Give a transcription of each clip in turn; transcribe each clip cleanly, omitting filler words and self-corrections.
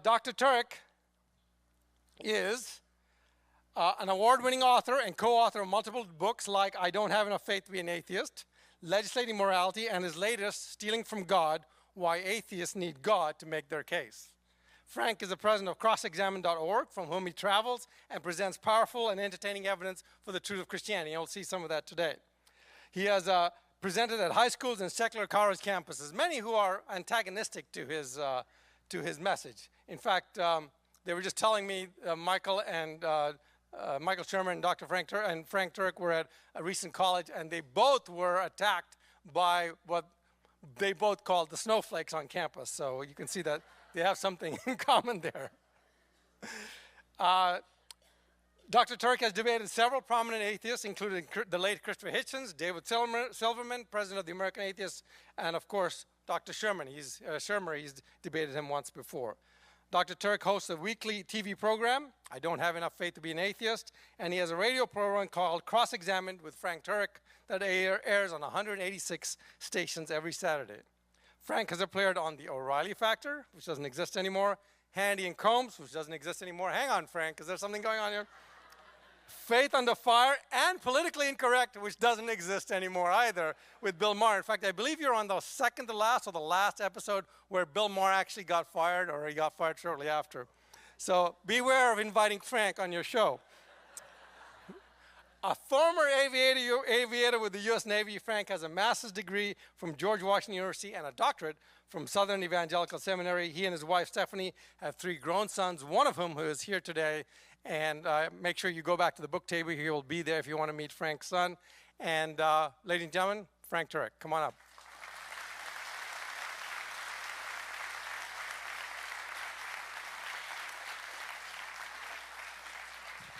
Dr. Turek is an award-winning author and co-author of multiple books like I Don't Have Enough Faith to Be an Atheist, Legislating Morality, and his latest, Stealing from God, Why Atheists Need God to Make Their Case. Frank is the president of crossexamine.org, from whom he travels and presents powerful and entertaining evidence for the truth of Christianity. You'll see some of that today. He has presented at high schools and secular college campuses, many who are antagonistic to his message. In fact, they were just telling me Michael Shermer and Dr. Frank Turek were at a recent college, and they both were attacked by what they both called the snowflakes on campus. So you can see that they have something in common there. Dr. Turek has debated several prominent atheists, including the late Christopher Hitchens, David Silverman, president of the American Atheists, and of course, Dr. Shermer. He's debated him once before. Dr. Turek hosts a weekly TV program, I Don't Have Enough Faith to Be an Atheist, and he has a radio program called Cross-Examined with Frank Turek that airs on 186 stations every Saturday. Frank has appeared on The O'Reilly Factor, which doesn't exist anymore, Handy and Combs, which doesn't exist anymore. Hang on, Frank, is there something going on here? Faith Under Fire, and Politically Incorrect, which doesn't exist anymore either, with Bill Maher. In fact, I believe you're on the second to last or the last episode where Bill Maher actually got fired, or he got fired shortly after. So beware of inviting Frank on your show. A former aviator with the U.S. Navy, Frank has a master's degree from George Washington University and a doctorate from Southern Evangelical Seminary. He and his wife, Stephanie, have 3 grown sons, one of whom who is here today. And make sure you go back to the book table. He will be there if you want to meet Frank's son. And ladies and gentlemen, Frank Turek, come on up.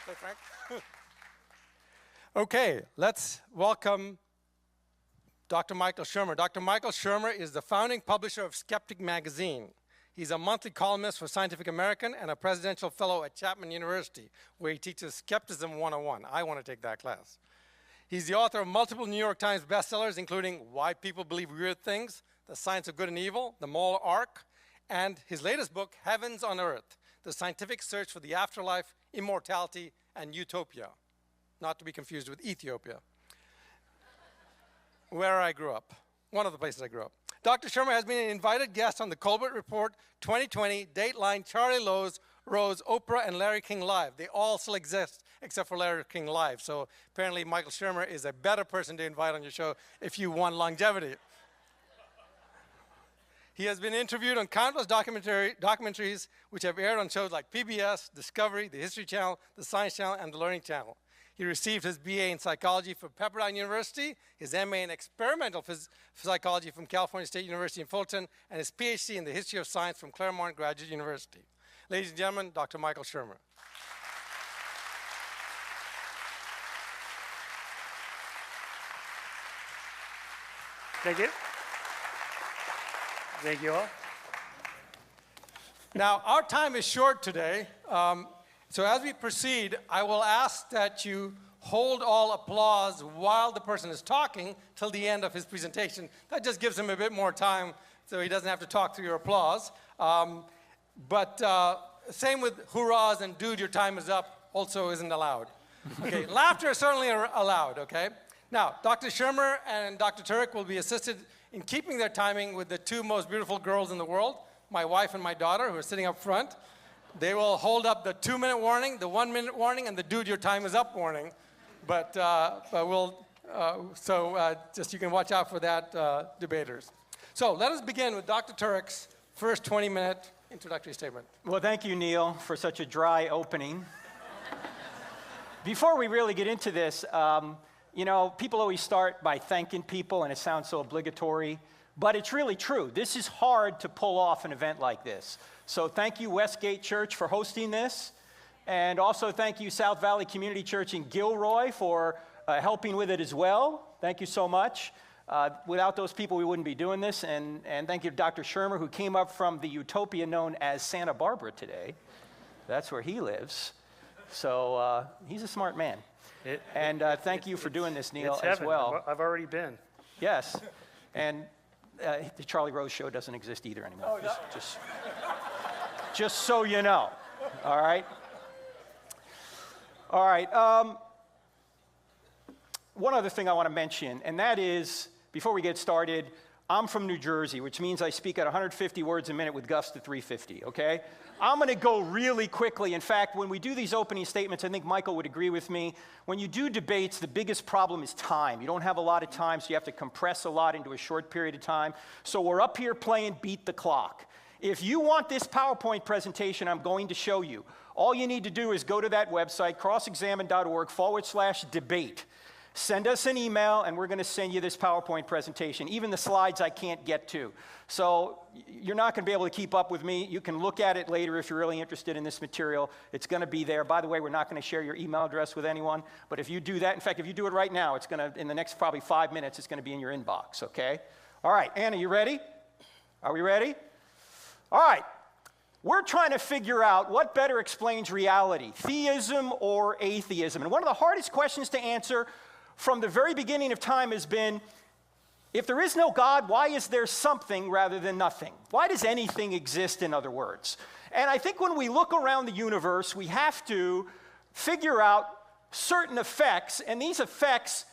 Hey, Frank. Okay, let's welcome Dr. Michael Shermer. Dr. Michael Shermer is the founding publisher of Skeptic Magazine. He's a monthly columnist for Scientific American and a presidential fellow at Chapman University, where he teaches Skepticism 101. I want to take that class. He's the author of multiple New York Times bestsellers, including Why People Believe Weird Things, The Science of Good and Evil, The Moral Arc, and his latest book, Heavens on Earth, The Scientific Search for the Afterlife, Immortality, and Utopia. Not to be confused with Ethiopia, where I grew up, one of the places I grew up. Dr. Shermer has been an invited guest on the Colbert Report, 2020, Dateline, Charlie Rose, Oprah, and Larry King Live. They all still exist, except for Larry King Live. So apparently Michael Shermer is a better person to invite on your show if you want longevity. He has been interviewed on countless documentaries which have aired on shows like PBS, Discovery, the History Channel, the Science Channel, and the Learning Channel. He received his BA in psychology from Pepperdine University, his MA in experimental psychology from California State University in Fulton, and his PhD in the history of science from Claremont Graduate University. Ladies and gentlemen, Dr. Michael Shermer. Thank you. Thank you all. Now, our time is short today. So as we proceed, I will ask that you hold all applause while the person is talking till the end of his presentation. That just gives him a bit more time so he doesn't have to talk through your applause. Same with hurrahs and dude, your time is up also isn't allowed. Okay, laughter is certainly allowed, okay? Now, Dr. Shermer and Dr. Turek will be assisted in keeping their timing with the 2 most beautiful girls in the world, my wife and my daughter, who are sitting up front. They will hold up the 2-minute warning, the 1-minute warning, and the dude, your time is up warning. Just you can watch out for that, debaters. So let us begin with Dr. Turek's first 20-minute introductory statement. Well, thank you, Neil, for such a dry opening. Before we really get into this, you know, people always start by thanking people, and it sounds so obligatory, but it's really true. This is hard to pull off an event like this. So thank you, Westgate Church, for hosting this. And also thank you, South Valley Community Church in Gilroy, for helping with it as well. Thank you so much. Without those people, we wouldn't be doing this. And thank you to Dr. Shermer, who came up from the utopia known as Santa Barbara today. That's where he lives. So he's a smart man. Thank you for doing this, Neil, as well. I've already been. Yes. And The Charlie Rose Show doesn't exist either anymore. Just so you know. All right? All right. One other thing I want to mention, and that is, before we get started, I'm from New Jersey, which means I speak at 150 words a minute with gusts to 350, okay? I'm going to go really quickly. In fact, when we do these opening statements, I think Michael would agree with me. When you do debates, the biggest problem is time. You don't have a lot of time, so you have to compress a lot into a short period of time. So we're up here playing beat the clock. If you want this PowerPoint presentation I'm going to show you, all you need to do is go to that website, crossexamine.org/debate. Send us an email, and we're going to send you this PowerPoint presentation. Even the slides I can't get to. So you're not going to be able to keep up with me. You can look at it later if you're really interested in this material. It's going to be there. By the way, we're not going to share your email address with anyone. But if you do that, in fact, if you do it right now, it's going to, in the next probably 5 minutes, it's going to be in your inbox, okay? All right, Anna, you ready? Are we ready? All right. We're trying to figure out what better explains reality, theism or atheism. And one of the hardest questions to answer from the very beginning of time has been, if there is no God, why is there something rather than nothing? Why does anything exist, in other words? And I think when we look around the universe, we have to figure out certain effects, and these effects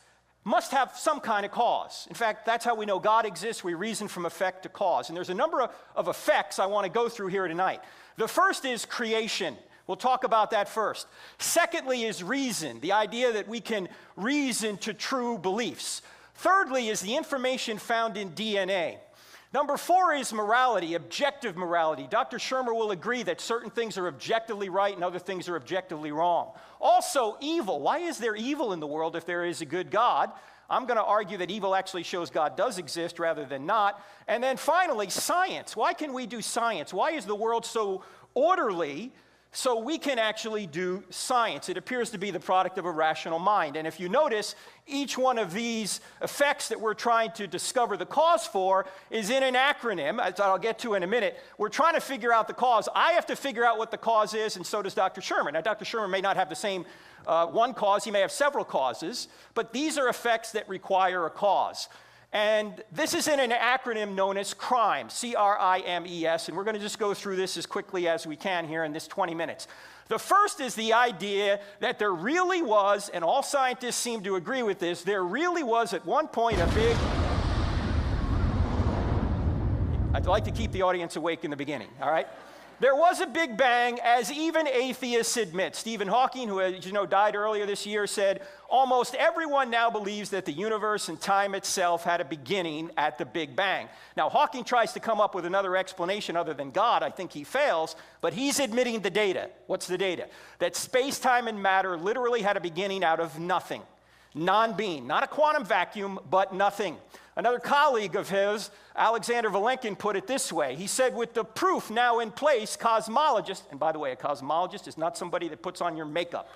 must have some kind of cause. In fact, that's how we know God exists. We reason from effect to cause. And there's a number of effects I want to go through here tonight. The first is creation. We'll talk about that first. Secondly is reason, the idea that we can reason to true beliefs. Thirdly is the information found in DNA. Number 4 is morality, objective morality. Dr. Shermer will agree that certain things are objectively right and other things are objectively wrong. Also, evil. Why is there evil in the world if there is a good God? I'm going to argue that evil actually shows God does exist rather than not. And then finally, science. Why can we do science? Why is the world so orderly so we can actually do science? It appears to be the product of a rational mind. And if you notice, each one of these effects that we're trying to discover the cause for is in an acronym, as I'll get to in a minute. We're trying to figure out the cause. I have to figure out what the cause is, and so does Dr. Shermer. Now, Dr. Shermer may not have the same one cause. He may have several causes, but these are effects that require a cause. And this is in an acronym known as CRIMES, C-R-I-M-E-S, and we're going to just go through this as quickly as we can here in this 20 minutes. The first is the idea that there really was, and all scientists seem to agree with this, there really was at one point a big... I'd like to keep the audience awake in the beginning, all right? There was a Big Bang, as even atheists admit. Stephen Hawking, who, as you know, died earlier this year, said, almost everyone now believes that the universe and time itself had a beginning at the Big Bang. Now, Hawking tries to come up with another explanation other than God. I think he fails, but he's admitting the data. What's the data? That space, time, and matter literally had a beginning out of nothing. Non-being, not a quantum vacuum, but nothing. Another colleague of his, Alexander Vilenkin, put it this way. He said, with the proof now in place, cosmologists, and by the way, a cosmologist is not somebody that puts on your makeup,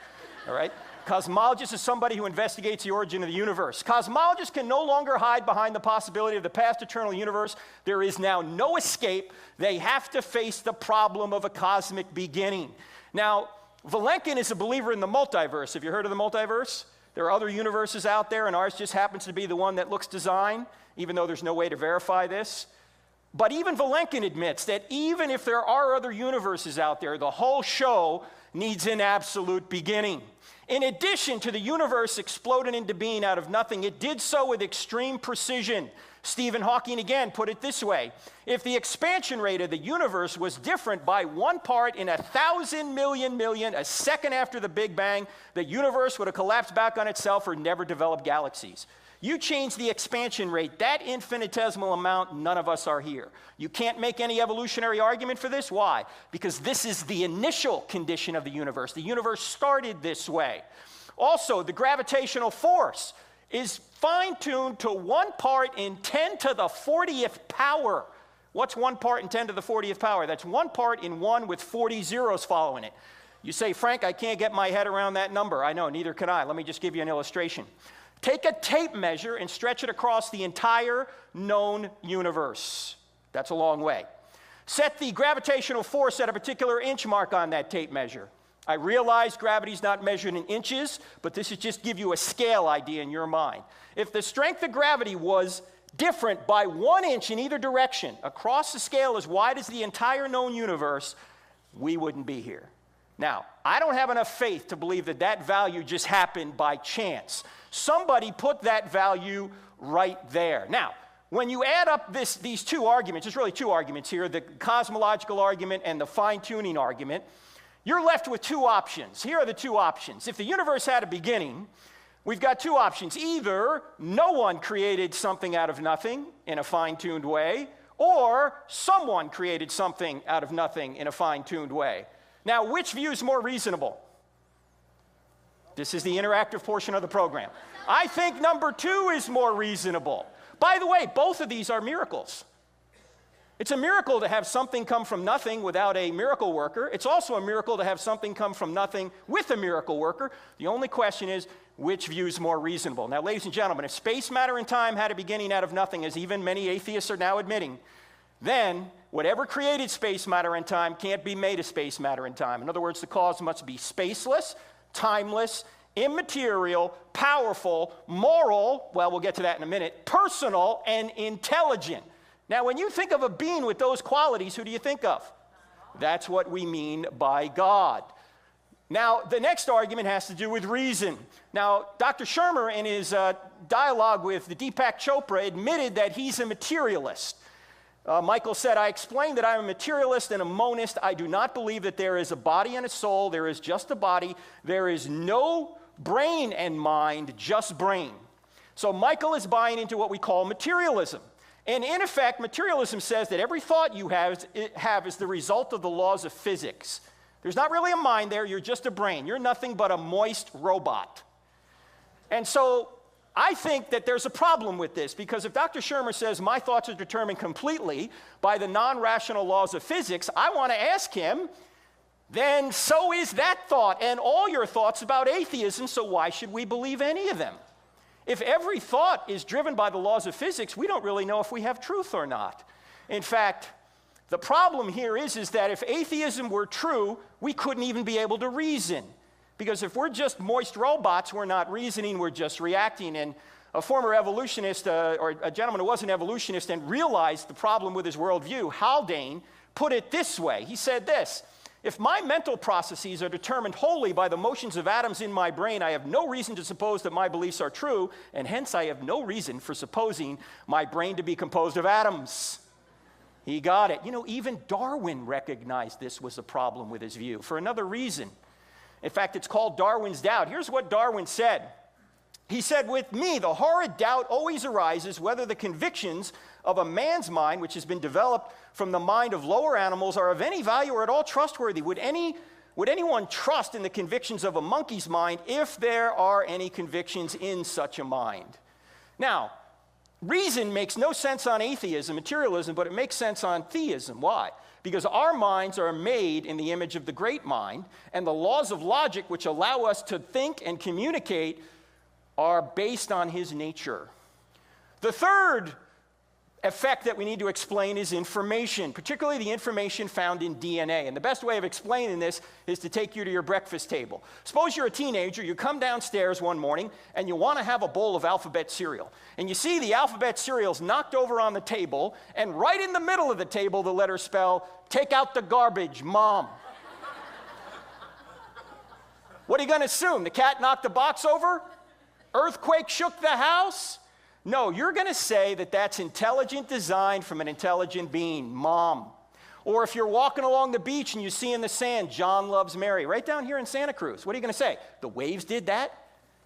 all right? Cosmologist is somebody who investigates the origin of the universe. Cosmologists can no longer hide behind the possibility of the past eternal universe. There is now no escape. They have to face the problem of a cosmic beginning. Now, Vilenkin is a believer in the multiverse. Have you heard of the multiverse? There are other universes out there, and ours just happens to be the one that looks designed, even though there's no way to verify this. But even Vilenkin admits that even if there are other universes out there, the whole show needs an absolute beginning. In addition to the universe exploding into being out of nothing, it did so with extreme precision. Stephen Hawking again put it this way: if the expansion rate of the universe was different by 1 part in 1,000 million, a second after the Big Bang, the universe would have collapsed back on itself or never developed galaxies. You change the expansion rate, that infinitesimal amount, none of us are here. You can't make any evolutionary argument for this. Why? Because this is the initial condition of the universe. The universe started this way. Also, the gravitational force is fine-tuned to 1 part in 10 to the 40th power. What's 1 part in 10 to the 40th power? That's 1 part in 1 with 40 zeros following it. You say, Frank, I can't get my head around that number. I know, neither can I. Let me just give you an illustration. Take a tape measure and stretch it across the entire known universe. That's a long way. Set the gravitational force at a particular inch mark on that tape measure. I realize gravity's not measured in inches, but this is just give you a scale idea in your mind. If the strength of gravity was different by 1 inch in either direction, across the scale as wide as the entire known universe, we wouldn't be here. Now, I don't have enough faith to believe that that value just happened by chance. Somebody put that value right there. Now, when you add up these two arguments, there's really two arguments here, the cosmological argument and the fine-tuning argument, you're left with two options. Here are the two options. If the universe had a beginning, we've got two options. Either no one created something out of nothing in a fine-tuned way, or someone created something out of nothing in a fine-tuned way. Now, which view is more reasonable? This is the interactive portion of the program. I think number 2 is more reasonable. By the way, both of these are miracles. It's a miracle to have something come from nothing without a miracle worker. It's also a miracle to have something come from nothing with a miracle worker. The only question is, which view is more reasonable? Now, ladies and gentlemen, if space, matter, and time had a beginning out of nothing, as even many atheists are now admitting, then whatever created space, matter, and time can't be made of space, matter, and time. In other words, the cause must be spaceless, timeless, immaterial, powerful, moral, well, we'll get to that in a minute, personal, and intelligent. Now, when you think of a being with those qualities, who do you think of? That's what we mean by God. Now, the next argument has to do with reason. Now, Dr. Shermer, in his dialogue with Deepak Chopra, admitted that he's a materialist. Michael said, I explained that I'm a materialist and a monist. I do not believe that there is a body and a soul. There is just a body. There is no brain and mind, just brain. So Michael is buying into what we call materialism. And in effect, materialism says that every thought you have is the result of the laws of physics. There's not really a mind there. You're just a brain. You're nothing but a moist robot. And so I think that there's a problem with this, because if Dr. Shermer says my thoughts are determined completely by the non-rational laws of physics, I want to ask him, then so is that thought and all your thoughts about atheism, so why should we believe any of them? If every thought is driven by the laws of physics, we don't really know if we have truth or not. In fact, the problem here is that if atheism were true, we couldn't even be able to reason. Because if we're just moist robots, we're not reasoning, we're just reacting. And a former evolutionist, or a gentleman who was an evolutionist and realized the problem with his worldview, Haldane, put it this way. He said this: if my mental processes are determined wholly by the motions of atoms in my brain, I have no reason to suppose that my beliefs are true, and hence I have no reason for supposing my brain to be composed of atoms. He got it. You know, even Darwin recognized this was a problem with his view for another reason. In fact, it's called Darwin's doubt. Here's what Darwin said. He said, with me, the horrid doubt always arises whether the convictions of a man's mind, which has been developed from the mind of lower animals, are of any value or at all trustworthy. Would anyone trust in the convictions of a monkey's mind if there are any convictions in such a mind? Now, reason makes no sense on atheism, materialism, but it makes sense on theism. Why? Because our minds are made in the image of the great mind, and the laws of logic which allow us to think and communicate are based on his nature. The third effect that we need to explain is information, particularly the information found in DNA. And the best way of explaining this is to take you to your breakfast table. Suppose you're a teenager, you come downstairs one morning, and you want to have a bowl of alphabet cereal. And you see the alphabet cereal's knocked over on the table, and right in the middle of the table, the letters spell, take out the garbage, Mom. What are you going to assume? The cat knocked the box over? Earthquake shook the house? No, you're going to say that that's intelligent design from an intelligent being, Mom. Or if you're walking along the beach and you see in the sand, John loves Mary, right down here in Santa Cruz, what are you going to say? The waves did that?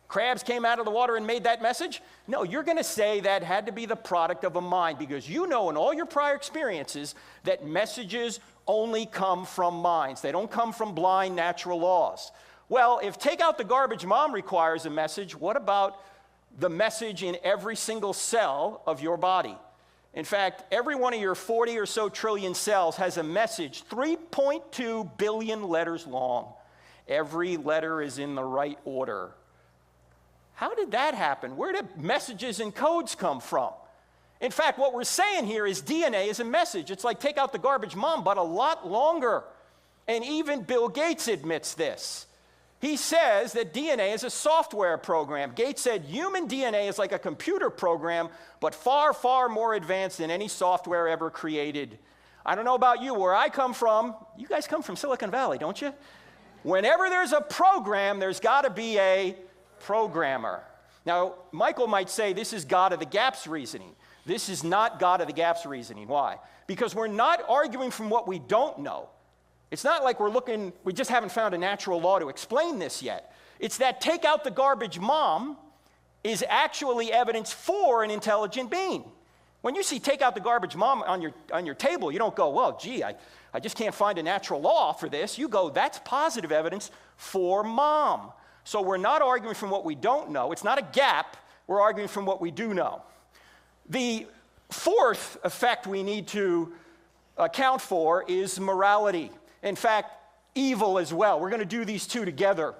Crabs came out of the water and made that message? No, you're going to say that had to be the product of a mind, because you know in all your prior experiences that messages only come from minds. They don't come from blind natural laws. Well, if take out the garbage, Mom requires a message, what about the message in every single cell of your body? In fact, every one of your 40 or so trillion cells has a message 3.2 billion letters long. Every letter is in the right order. How did that happen? Where did messages and codes come from? In fact, what we're saying here is DNA is a message. It's like take out the garbage, Mom, but a lot longer. And even Bill Gates admits this. He says that DNA is a software program. Gates said human DNA is like a computer program, but far, far more advanced than any software ever created. I don't know about you, where I come from, you guys come from Silicon Valley, don't you? Whenever there's a program, there's got to be a programmer. Now, Michael might say this is God of the gaps reasoning. This is not God of the gaps reasoning. Why? Because we're not arguing from what we don't know. It's not like we just haven't found a natural law to explain this yet. It's that take out the garbage mom is actually evidence for an intelligent being. When you see take out the garbage mom on your table, you don't go, well, gee, I just can't find a natural law for this. You go, that's positive evidence for mom. So we're not arguing from what we don't know. It's not a gap. We're arguing from what we do know. The fourth effect we need to account for is morality. In fact, evil as well. We're going to do these two together.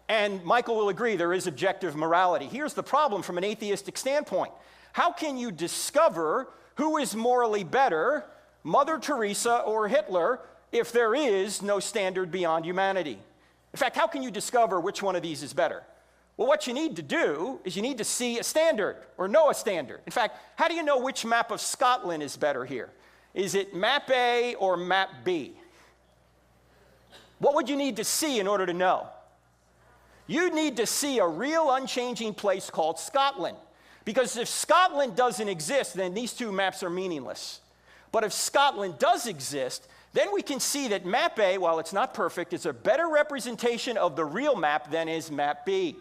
And Michael will agree there is objective morality. Here's the problem from an atheistic standpoint. How can you discover who is morally better, Mother Teresa or Hitler, if there is no standard beyond humanity? In fact, how can you discover which one of these is better? Well, what you need to do is you need to see a standard or know a standard. In fact, how do you know which map of Scotland is better here? Is it map A or map B? What would you need to see in order to know? You need to see a real unchanging place called Scotland. Because if Scotland doesn't exist, then these two maps are meaningless. But if Scotland does exist, then we can see that map A, while it's not perfect, is a better representation of the real map than is map B.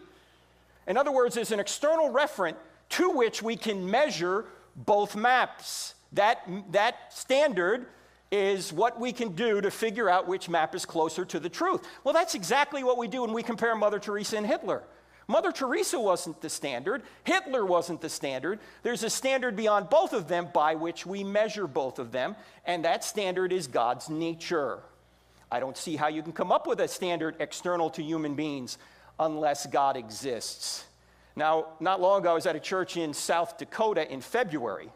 In other words, there's an external referent to which we can measure both maps. That standard is what we can do to figure out which map is closer to the truth. Well, that's exactly what we do when we compare Mother Teresa and Hitler. Mother Teresa wasn't the standard. Hitler wasn't the standard. There's a standard beyond both of them by which we measure both of them, and that standard is God's nature. I don't see how you can come up with a standard external to human beings unless God exists. Now, not long ago, I was at a church in South Dakota in February.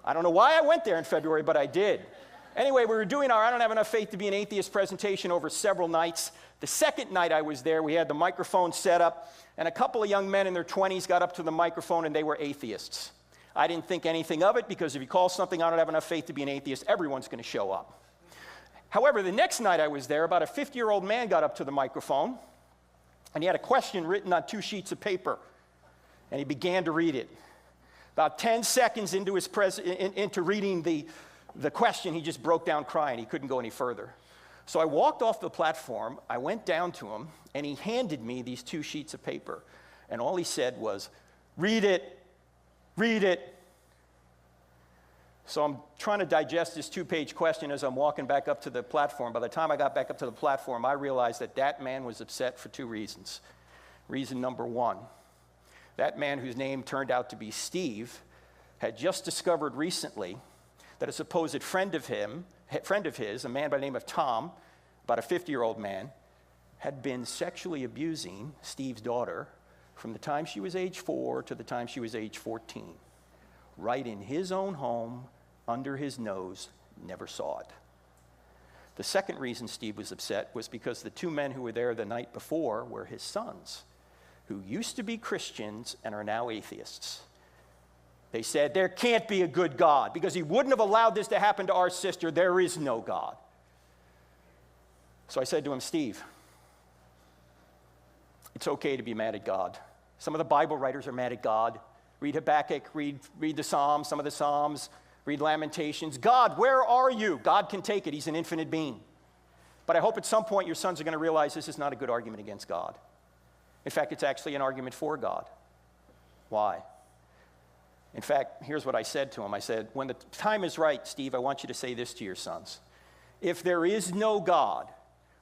I don't know why I went there in February, but I did. Anyway, we were doing our I Don't Have Enough Faith to Be an Atheist presentation over several nights. The second night I was there, we had the microphone set up, and a couple of young men in their 20s got up to the microphone, and they were atheists. I didn't think anything of it, because if you call something I don't have enough faith to be an atheist, everyone's going to show up. However, the next night I was there, about a 50-year-old man got up to the microphone, and he had a question written on 2 sheets of paper, and he began to read it. About 10 seconds into into reading the question, he just broke down crying. He couldn't go any further. So I walked off the platform, I went down to him, and he handed me these 2 sheets of paper. And all he said was, read it, read it. So I'm trying to digest this 2-page question as I'm walking back up to the platform. By the time I got back up to the platform, I realized that that man was upset for 2 reasons. Reason number 1, that man, whose name turned out to be Steve, had just discovered recently that a supposed friend of his, a man by the name of Tom, about a 50-year-old man, had been sexually abusing Steve's daughter from the time she was age 4 to the time she was age 14. Right in his own home, under his nose, never saw it. The second reason Steve was upset was because the 2 men who were there the night before were his sons, who used to be Christians and are now atheists. They said, there can't be a good God, because he wouldn't have allowed this to happen to our sister. There is no God. So I said to him, Steve, it's okay to be mad at God. Some of the Bible writers are mad at God. Read Habakkuk, read the Psalms, some of the Psalms, read Lamentations. God, where are you? God can take it. He's an infinite being. But I hope at some point your sons are going to realize this is not a good argument against God. In fact, it's actually an argument for God. Why? In fact, here's what I said to him. I said, when the time is right, Steve, I want you to say this to your sons. If there is no God,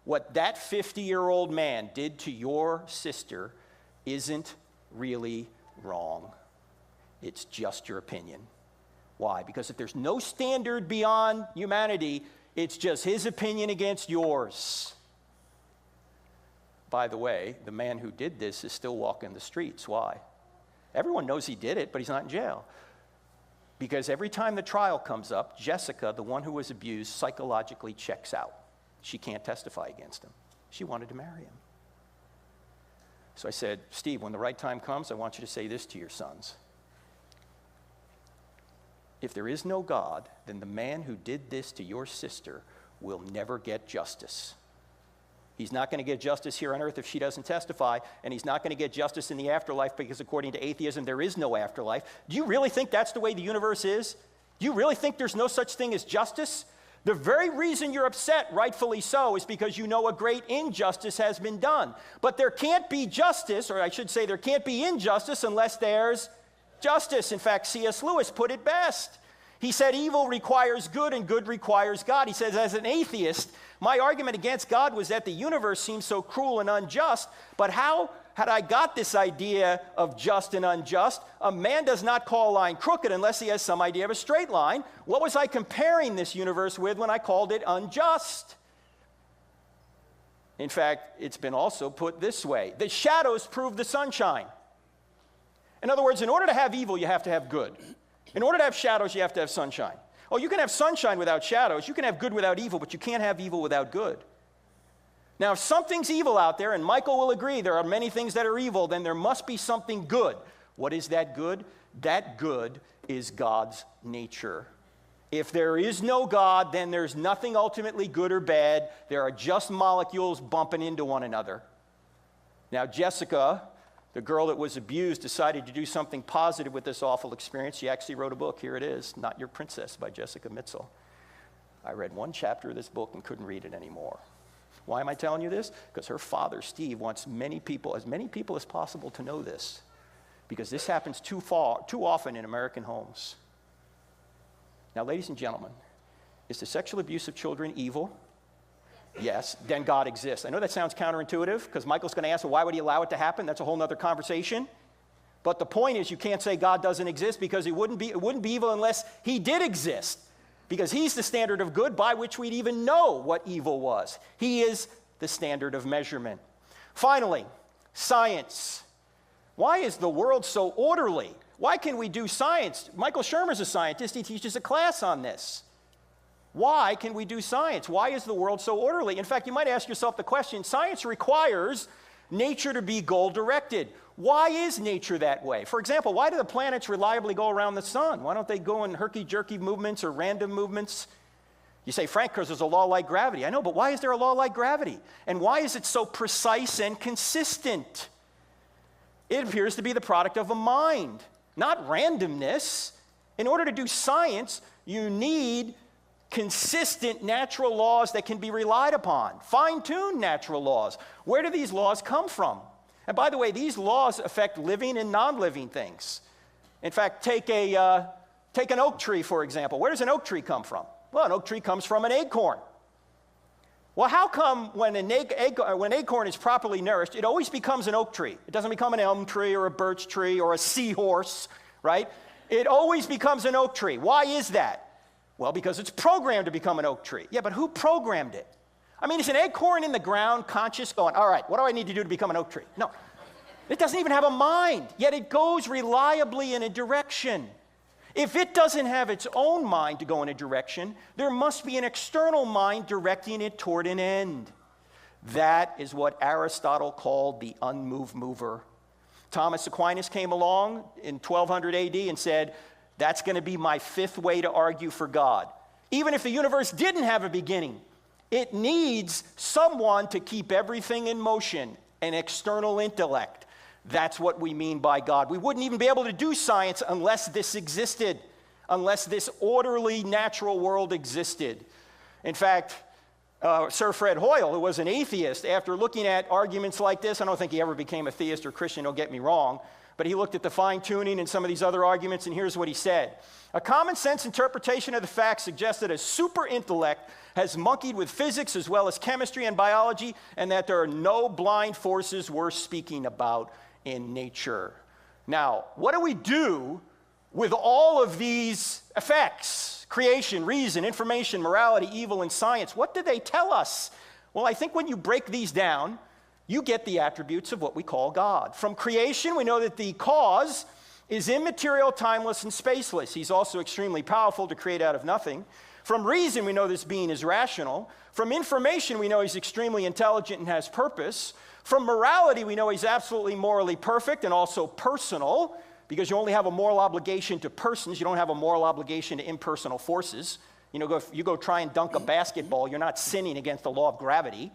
what that 50-year-old man did to your sister isn't really wrong. It's just your opinion. Why? Because if there's no standard beyond humanity, it's just his opinion against yours. By the way, the man who did this is still walking the streets. Why? Everyone knows he did it, but he's not in jail. Because every time the trial comes up, Jessica, the one who was abused, psychologically checks out. She can't testify against him. She wanted to marry him. So I said, Steve, when the right time comes, I want you to say this to your sons. If there is no God, then the man who did this to your sister will never get justice. He's not going to get justice here on earth if she doesn't testify, and he's not going to get justice in the afterlife because according to atheism, there is no afterlife. Do you really think that's the way the universe is? Do you really think there's no such thing as justice? The very reason you're upset, rightfully so, is because you know a great injustice has been done. But there can't be justice, or I should say there can't be injustice unless there's justice. In fact, C.S. Lewis put it best. He said evil requires good and good requires God. He says, as an atheist, my argument against God was that the universe seems so cruel and unjust, but how had I got this idea of just and unjust? A man does not call a line crooked unless he has some idea of a straight line. What was I comparing this universe with when I called it unjust? In fact, it's been also put this way. The shadows prove the sunshine. In other words, in order to have evil, you have to have good. In order to have shadows, you have to have sunshine. Oh, you can have sunshine without shadows. You can have good without evil, but you can't have evil without good. Now, if something's evil out there, and Michael will agree there are many things that are evil, then there must be something good. What is that good? That good is God's nature. If there is no God, then there's nothing ultimately good or bad. There are just molecules bumping into one another. Now, Jessica, the girl that was abused, decided to do something positive with this awful experience. She actually wrote a book. Here it is, Not Your Princess by Jessica Mitchell. I read one chapter of this book and couldn't read it anymore. Why am I telling you this? Because her father, Steve, wants many people as possible to know this. Because this happens too often in American homes. Now, ladies and gentlemen, is the sexual abuse of children evil? Yes, then God exists. I know that sounds counterintuitive because Michael's going to ask, well, why would he allow it to happen? That's a whole other conversation. But the point is you can't say God doesn't exist because it wouldn't be evil unless he did exist. Because he's the standard of good by which we'd even know what evil was. He is the standard of measurement. Finally, science. Why is the world so orderly? Why can we do science? Michael Shermer's a scientist. He teaches a class on this. Why can we do science? Why is the world so orderly? In fact, you might ask yourself the question, science requires nature to be goal-directed. Why is nature that way? For example, why do the planets reliably go around the sun? Why don't they go in herky-jerky movements or random movements? You say, Frank, because there's a law like gravity. I know, but why is there a law like gravity? And why is it so precise and consistent? It appears to be the product of a mind, not randomness. In order to do science, you need consistent natural laws that can be relied upon, fine-tuned natural laws. Where do these laws come from? And by the way, these laws affect living and non-living things. In fact, take an oak tree, for example. Where does an oak tree come from? Well, an oak tree comes from an acorn. Well, how come when an acorn is properly nourished, it always becomes an oak tree? It doesn't become an elm tree or a birch tree or a seahorse, right? It always becomes an oak tree. Why is that? Well, because it's programmed to become an oak tree. Yeah, but who programmed it? I mean, is an acorn in the ground conscious going, all right, what do I need to do to become an oak tree? No. It doesn't even have a mind, yet it goes reliably in a direction. If it doesn't have its own mind to go in a direction, there must be an external mind directing it toward an end. That is what Aristotle called the unmoved mover. Thomas Aquinas came along in 1200 AD and said, that's going to be my fifth way to argue for God. Even if the universe didn't have a beginning, it needs someone to keep everything in motion, an external intellect. That's what we mean by God. We wouldn't even be able to do science unless this existed, unless this orderly natural world existed. In fact, Sir Fred Hoyle, who was an atheist, after looking at arguments like this, I don't think he ever became a theist or Christian, don't get me wrong, but he looked at the fine-tuning and some of these other arguments, and here's what he said. A common-sense interpretation of the facts suggests that a super-intellect has monkeyed with physics as well as chemistry and biology, and that there are no blind forces worth speaking about in nature. Now, what do we do with all of these effects? Creation, reason, information, morality, evil, and science. What do they tell us? Well, I think when you break these down, you get the attributes of what we call God. From creation, we know that the cause is immaterial, timeless, and spaceless. He's also extremely powerful to create out of nothing. From reason, we know this being is rational. From information, we know he's extremely intelligent and has purpose. From morality, we know he's absolutely morally perfect and also personal, because you only have a moral obligation to persons. You don't have a moral obligation to impersonal forces. You know, if you go try and dunk a basketball, you're not sinning against the law of gravity.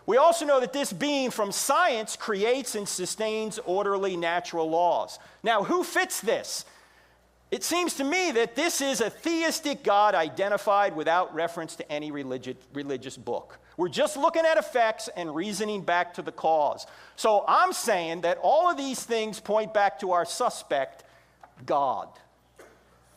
We also know that this being from science creates and sustains orderly natural laws. Now, who fits this? It seems to me that this is a theistic God identified without reference to any religious book. We're just looking at effects and reasoning back to the cause. So I'm saying that all of these things point back to our suspect, God.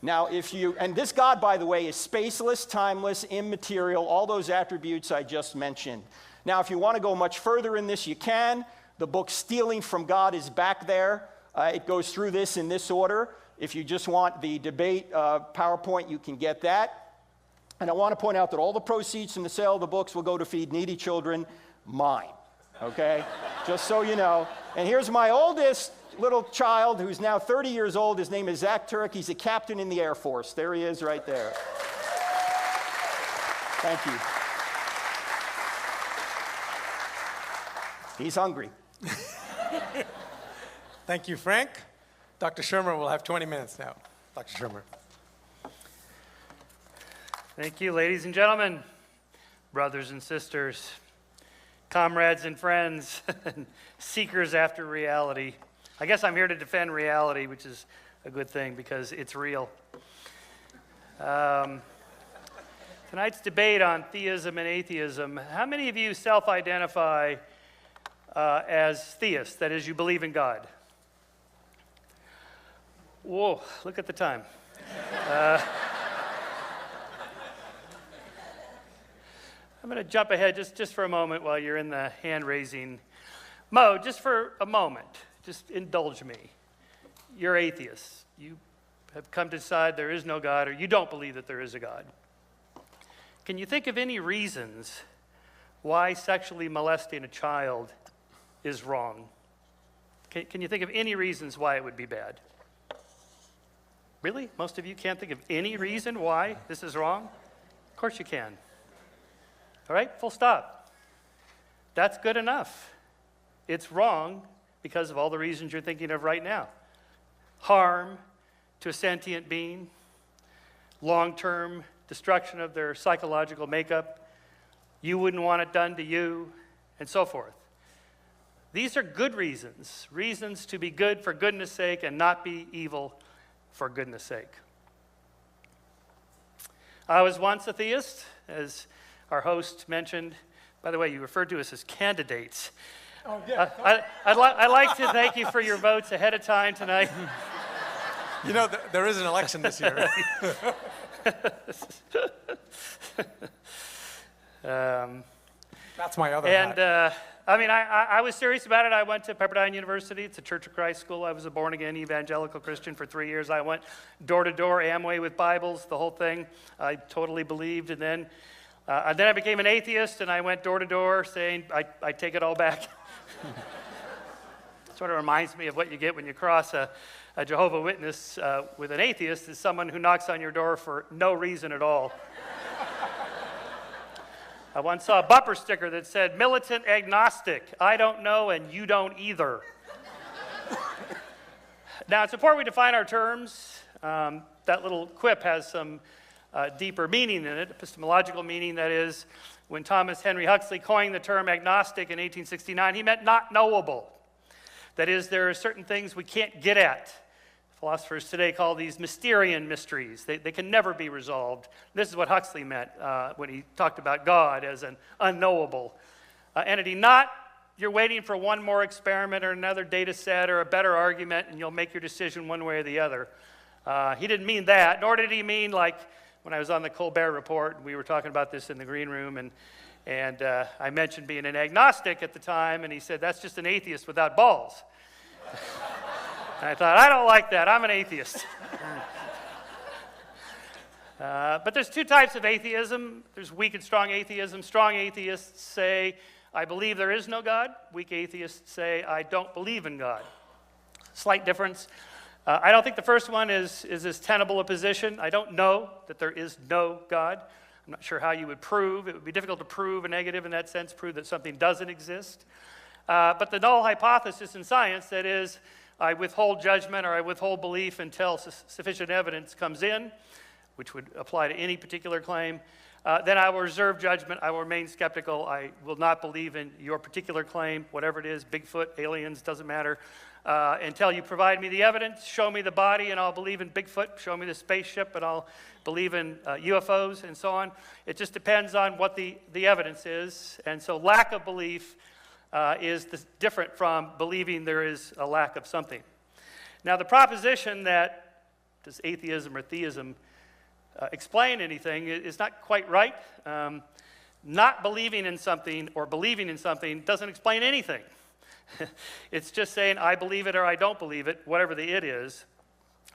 Now, and this God, by the way, is spaceless, timeless, immaterial, all those attributes I just mentioned. Now, if you want to go much further in this, you can. The book Stealing from God is back there. It goes through this in this order. If you just want the debate PowerPoint, you can get that. And I want to point out that all the proceeds from the sale of the books will go to feed needy children, mine, okay? Just so you know. And here's my oldest little child who's now 30 years old. His name is Zach Turek. He's a captain in the Air Force. There he is right there. Thank you. He's hungry. Thank you, Frank. Dr. Shermer will have 20 minutes now. Dr. Shermer. Thank you, ladies and gentlemen, brothers and sisters, comrades and friends, and seekers after reality. I guess I'm here to defend reality, which is a good thing because it's real. Tonight's debate on theism and atheism. How many of you self-identify as theists, that is, you believe in God? Whoa, look at the time. I'm going to jump ahead just for a moment while you're in the hand-raising mode. Just for a moment, just indulge me. You're atheists. You have come to decide there is no God, or you don't believe that there is a God. Can you think of any reasons why sexually molesting a child is wrong? Can you think of any reasons why it would be bad? Really? Most of you can't think of any reason why this is wrong? Of course you can. All right, full stop. That's good enough. It's wrong because of all the reasons you're thinking of right now. Harm to a sentient being, long-term destruction of their psychological makeup, you wouldn't want it done to you, and so forth. These are good reasons, reasons to be good for goodness sake and not be evil for goodness sake. I was once a theist, as our host mentioned. By the way, you referred to us as candidates. Oh, yeah. I'd like to thank you for your votes ahead of time tonight. You know, there is an election this year. That's my other hat. I was serious about it. I went to Pepperdine University. It's a Church of Christ school. I was a born-again evangelical Christian for 3 years. I went door-to-door, Amway with Bibles, the whole thing. I totally believed. And then I became an atheist, and I went door-to-door saying, I take it all back. Sort of reminds me of what you get when you cross a Jehovah's Witness with an atheist, is someone who knocks on your door for no reason at all. I once saw a bumper sticker that said, "Militant agnostic, I don't know and you don't either." Now, it's important we define our terms. That little quip has some deeper meaning in it, epistemological meaning, that is, when Thomas Henry Huxley coined the term agnostic in 1869, he meant not knowable. That is, there are certain things we can't get at. Philosophers today call these Mysterian mysteries. They can never be resolved. This is what Huxley meant when he talked about God as an unknowable entity. Not you're waiting for one more experiment or another data set or a better argument and you'll make your decision one way or the other. He didn't mean that, nor did he mean like when I was on the Colbert Report, and we were talking about this in the green room, and I mentioned being an agnostic at the time, and he said, "That's just an atheist without balls." And I thought, I don't like that. I'm an atheist. But there's two types of atheism. There's weak and strong atheism. Strong atheists say, I believe there is no God. Weak atheists say, I don't believe in God. Slight difference. I don't think the first one is as tenable a position. I don't know that there is no God. I'm not sure how you would prove. It would be difficult to prove a negative in that sense, prove that something doesn't exist. But the null hypothesis in science, that is, I withhold judgment or I withhold belief until sufficient evidence comes in, which would apply to any particular claim, then I will reserve judgment. I will remain skeptical. I will not believe in your particular claim, whatever it is, Bigfoot, aliens, doesn't matter, until you provide me the evidence, show me the body, and I'll believe in Bigfoot, show me the spaceship, and I'll believe in UFOs, and so on. It just depends on what the evidence is, and so lack of belief is different from believing there is a lack of something. Now, the proposition that does atheism or theism explain anything is not quite right. Not believing in something or believing in something doesn't explain anything. It's just saying I believe it or I don't believe it, whatever the it is.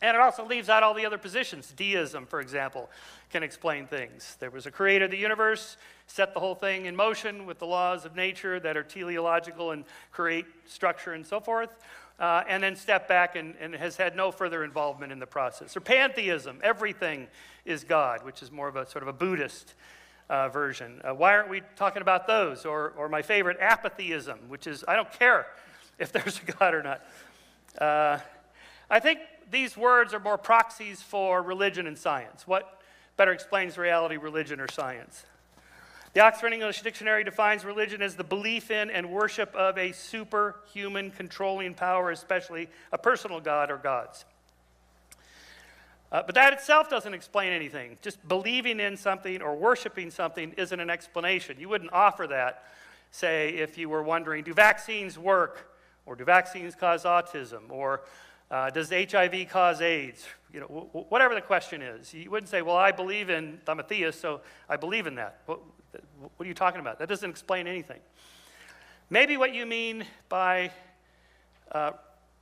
And it also leaves out all the other positions. Deism, for example, can explain things. There was a creator of the universe, set the whole thing in motion with the laws of nature that are teleological and create structure and so forth, and then step back and has had no further involvement in the process. Or pantheism, everything is God, which is more of a sort of a Buddhist version. Why aren't we talking about those? Or my favorite, apatheism, which is I don't care if there's a God or not. I think these words are more proxies for religion and science. What better explains reality, religion, or science? The Oxford English Dictionary defines religion as the belief in and worship of a superhuman controlling power, especially a personal God or gods. But that itself doesn't explain anything. Just believing in something or worshiping something isn't an explanation. You wouldn't offer that, say, if you were wondering, do vaccines work? Or do vaccines cause autism? Or does HIV cause AIDS? You know, whatever the question is. You wouldn't say, well, I'm a theist, so I believe in that. What are you talking about? That doesn't explain anything. Maybe what you mean by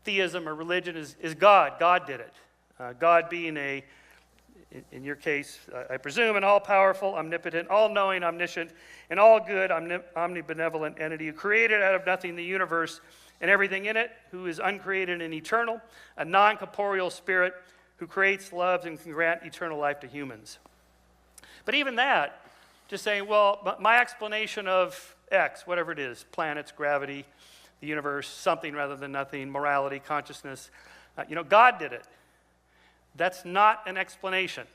theism or religion is God. God did it. God being in your case, I presume, an all-powerful, omnipotent, all-knowing, omniscient, and all-good, omnibenevolent entity who created out of nothing the universe and everything in it, who is uncreated and eternal, a non-corporeal spirit who creates, loves, and can grant eternal life to humans. But even that, just saying, well, my explanation of X, whatever it is, planets, gravity, the universe, something rather than nothing, morality, consciousness, God did it. That's not an explanation.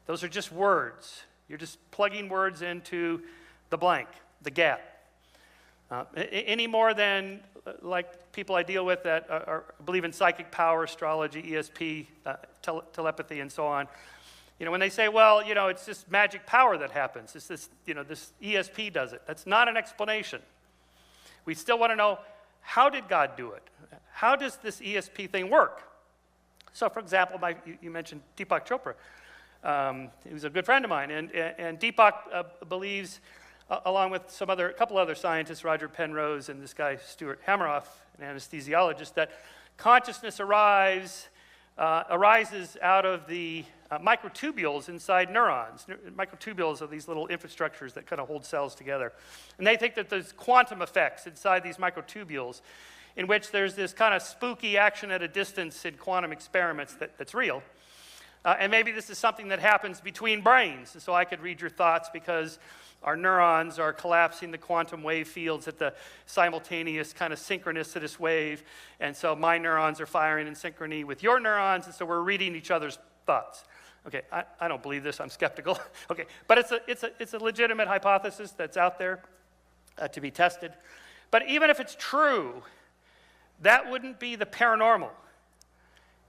Those are just words. You're just plugging words into the blank, the gap. Any more than like people I deal with that believe in psychic power, astrology, ESP, telepathy, and so on. When they say, well, it's just magic power that happens. It's this, this ESP does it. That's not an explanation. We still want to know, how did God do it? How does this ESP thing work? So, for example, you mentioned Deepak Chopra. He was a good friend of mine, and Deepak believes, along with a couple other scientists, Roger Penrose and this guy Stuart Hameroff, an anesthesiologist, that consciousness arises out of the microtubules inside neurons. Microtubules are these little infrastructures that kind of hold cells together. And they think that there's quantum effects inside these microtubules in which there's this kind of spooky action at a distance in quantum experiments that's real. And maybe this is something that happens between brains. So I could read your thoughts because our neurons are collapsing the quantum wave fields at the simultaneous kind of synchronicitous wave. And so my neurons are firing in synchrony with your neurons, and so we're reading each other's thoughts. Okay, I don't believe this, I'm skeptical. Okay, but it's a legitimate hypothesis that's out there to be tested. But even if it's true, that wouldn't be the paranormal.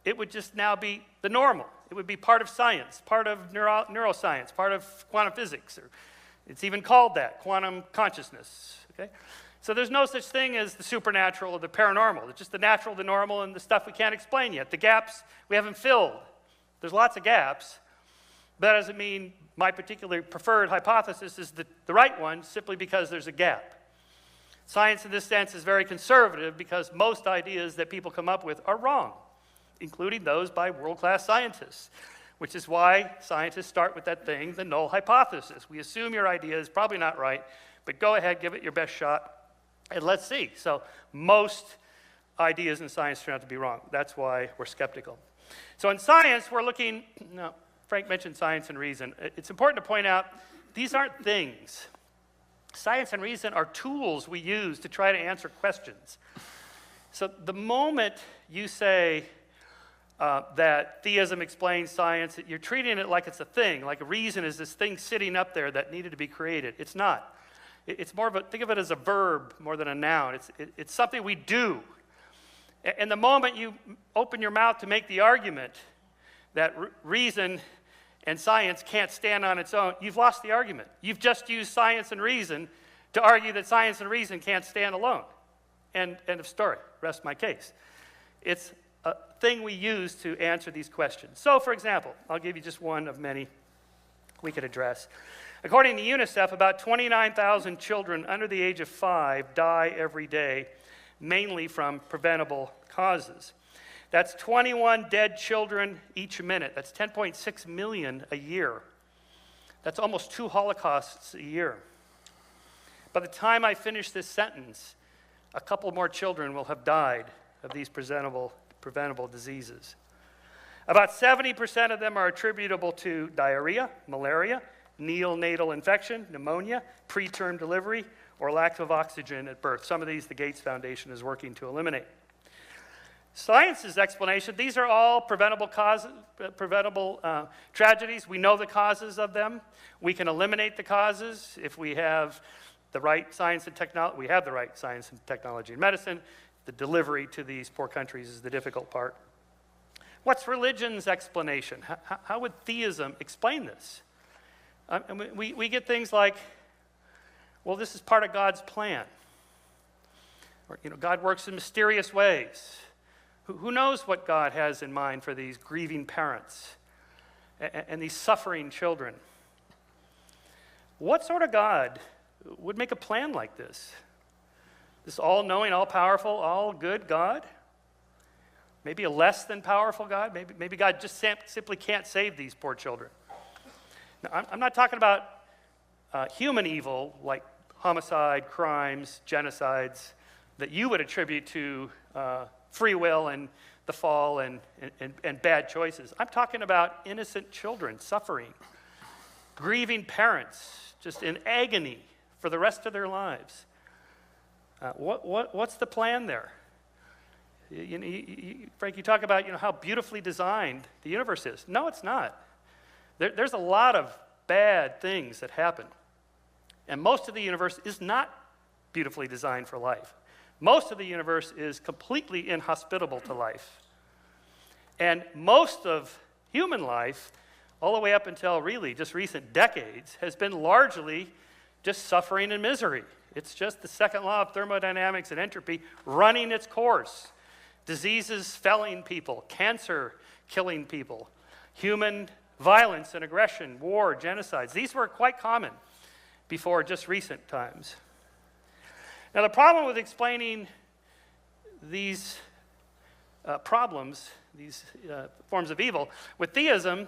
It would just now be the normal. It would be part of science, part of neuroscience, part of quantum physics. Or it's even called that, quantum consciousness. Okay? So there's no such thing as the supernatural or the paranormal. It's just the natural, the normal, and the stuff we can't explain yet. The gaps we haven't filled. There's lots of gaps. But that doesn't mean my particular preferred hypothesis is the right one simply because there's a gap. Science in this sense is very conservative because most ideas that people come up with are wrong, including those by world-class scientists, which is why scientists start with that thing, the null hypothesis. We assume your idea is probably not right, but go ahead, give it your best shot, and let's see. So most ideas in science turn out to be wrong. That's why we're skeptical. So in science, we're looking, no, Frank mentioned science and reason. It's important to point out these aren't things. Science and reason are tools we use to try to answer questions. So the moment you say that theism explains science, you're treating it like it's a thing, like reason is this thing sitting up there that needed to be created. It's not. It's more of a, think of it as a verb more than a noun. It's something we do. And the moment you open your mouth to make the argument that reason and science can't stand on its own, you've lost the argument. You've just used science and reason to argue that science and reason can't stand alone. End of story. Rest my case. It's a thing we use to answer these questions. So, for example, I'll give you just one of many we could address. According to UNICEF, about 29,000 children under the age of 5 die every day, mainly from preventable causes. That's 21 dead children each minute. That's 10.6 million a year. That's almost 2 Holocausts a year. By the time I finish this sentence, a couple more children will have died of these preventable diseases. About 70% of them are attributable to diarrhea, malaria, neonatal infection, pneumonia, preterm delivery, or lack of oxygen at birth. Some of these the Gates Foundation is working to eliminate. Science's explanation, these are all preventable tragedies. We know the causes of them. We can eliminate the causes if we have the right science and technology. We have the right science and technology in medicine. The delivery to these poor countries is the difficult part. What's religion's explanation? How would theism explain this? We get things like, well, this is part of God's plan. Or, God works in mysterious ways. Who knows what God has in mind for these grieving parents and these suffering children? What sort of God would make a plan like this? This all-knowing, all-powerful, all-good God? Maybe a less than powerful God? Maybe God just simply can't save these poor children. Now, I'm not talking about human evil like homicide, crimes, genocides that you would attribute to free will and the fall and bad choices. I'm talking about innocent children suffering, grieving parents just in agony for the rest of their lives. What's the plan there? Frank, you talk about how beautifully designed the universe is. No, it's not. There's a lot of bad things that happen. And most of the universe is not beautifully designed for life. Most of the universe is completely inhospitable to life. And most of human life, all the way up until really just recent decades, has been largely just suffering and misery. It's just the second law of thermodynamics and entropy running its course. Diseases felling people, cancer killing people, human violence and aggression, war, genocides. These were quite common before just recent times. Now, the problem with explaining these problems, these forms of evil, with theism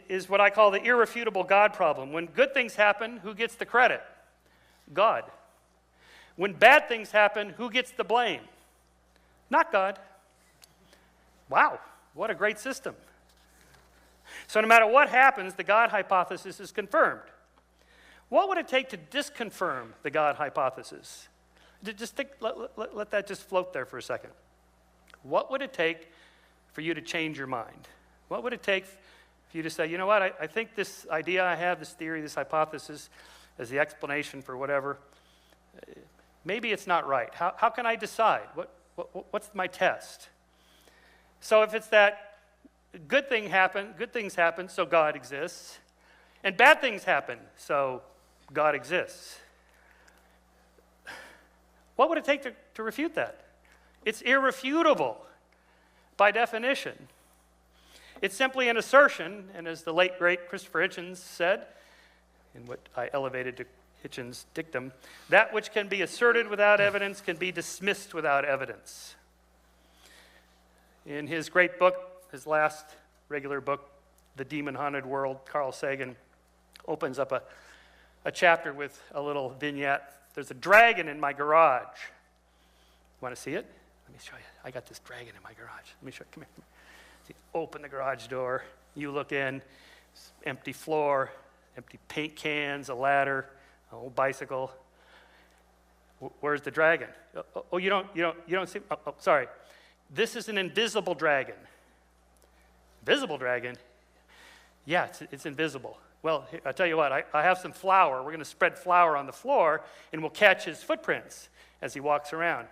is what I call the irrefutable God problem. When good things happen, who gets the credit? God. When bad things happen, who gets the blame? Not God. Wow, what a great system. So no matter what happens, the God hypothesis is confirmed. What would it take to disconfirm the God hypothesis? Just think, let that just float there for a second. What would it take for you to change your mind? What would it take for you to say, you know what, I think this idea I have, this theory, this hypothesis, as the explanation for whatever, maybe it's not right. How can I decide? What's my test? So if it's that good things happen, so God exists, and bad things happen, so God exists. What would it take to refute that? It's irrefutable by definition. It's simply an assertion, and as the late, great Christopher Hitchens said, in what I elevated to Hitchens' dictum, that which can be asserted without evidence can be dismissed without evidence. In his great book, his last regular book, The Demon-Haunted World, Carl Sagan opens up a chapter with a little vignette. There's a dragon in my garage. Want to see it? Let me show you. I got this dragon in my garage. Let me show you. Come here. See, open the garage door. You look in. Empty floor, empty paint cans, a ladder, an old bicycle. Where's the dragon? Oh, you don't see? Oh, sorry. This is an invisible dragon. Invisible dragon? Yeah, it's invisible. Well, I'll tell you what, I have some flour. We're going to spread flour on the floor, and we'll catch his footprints as he walks around.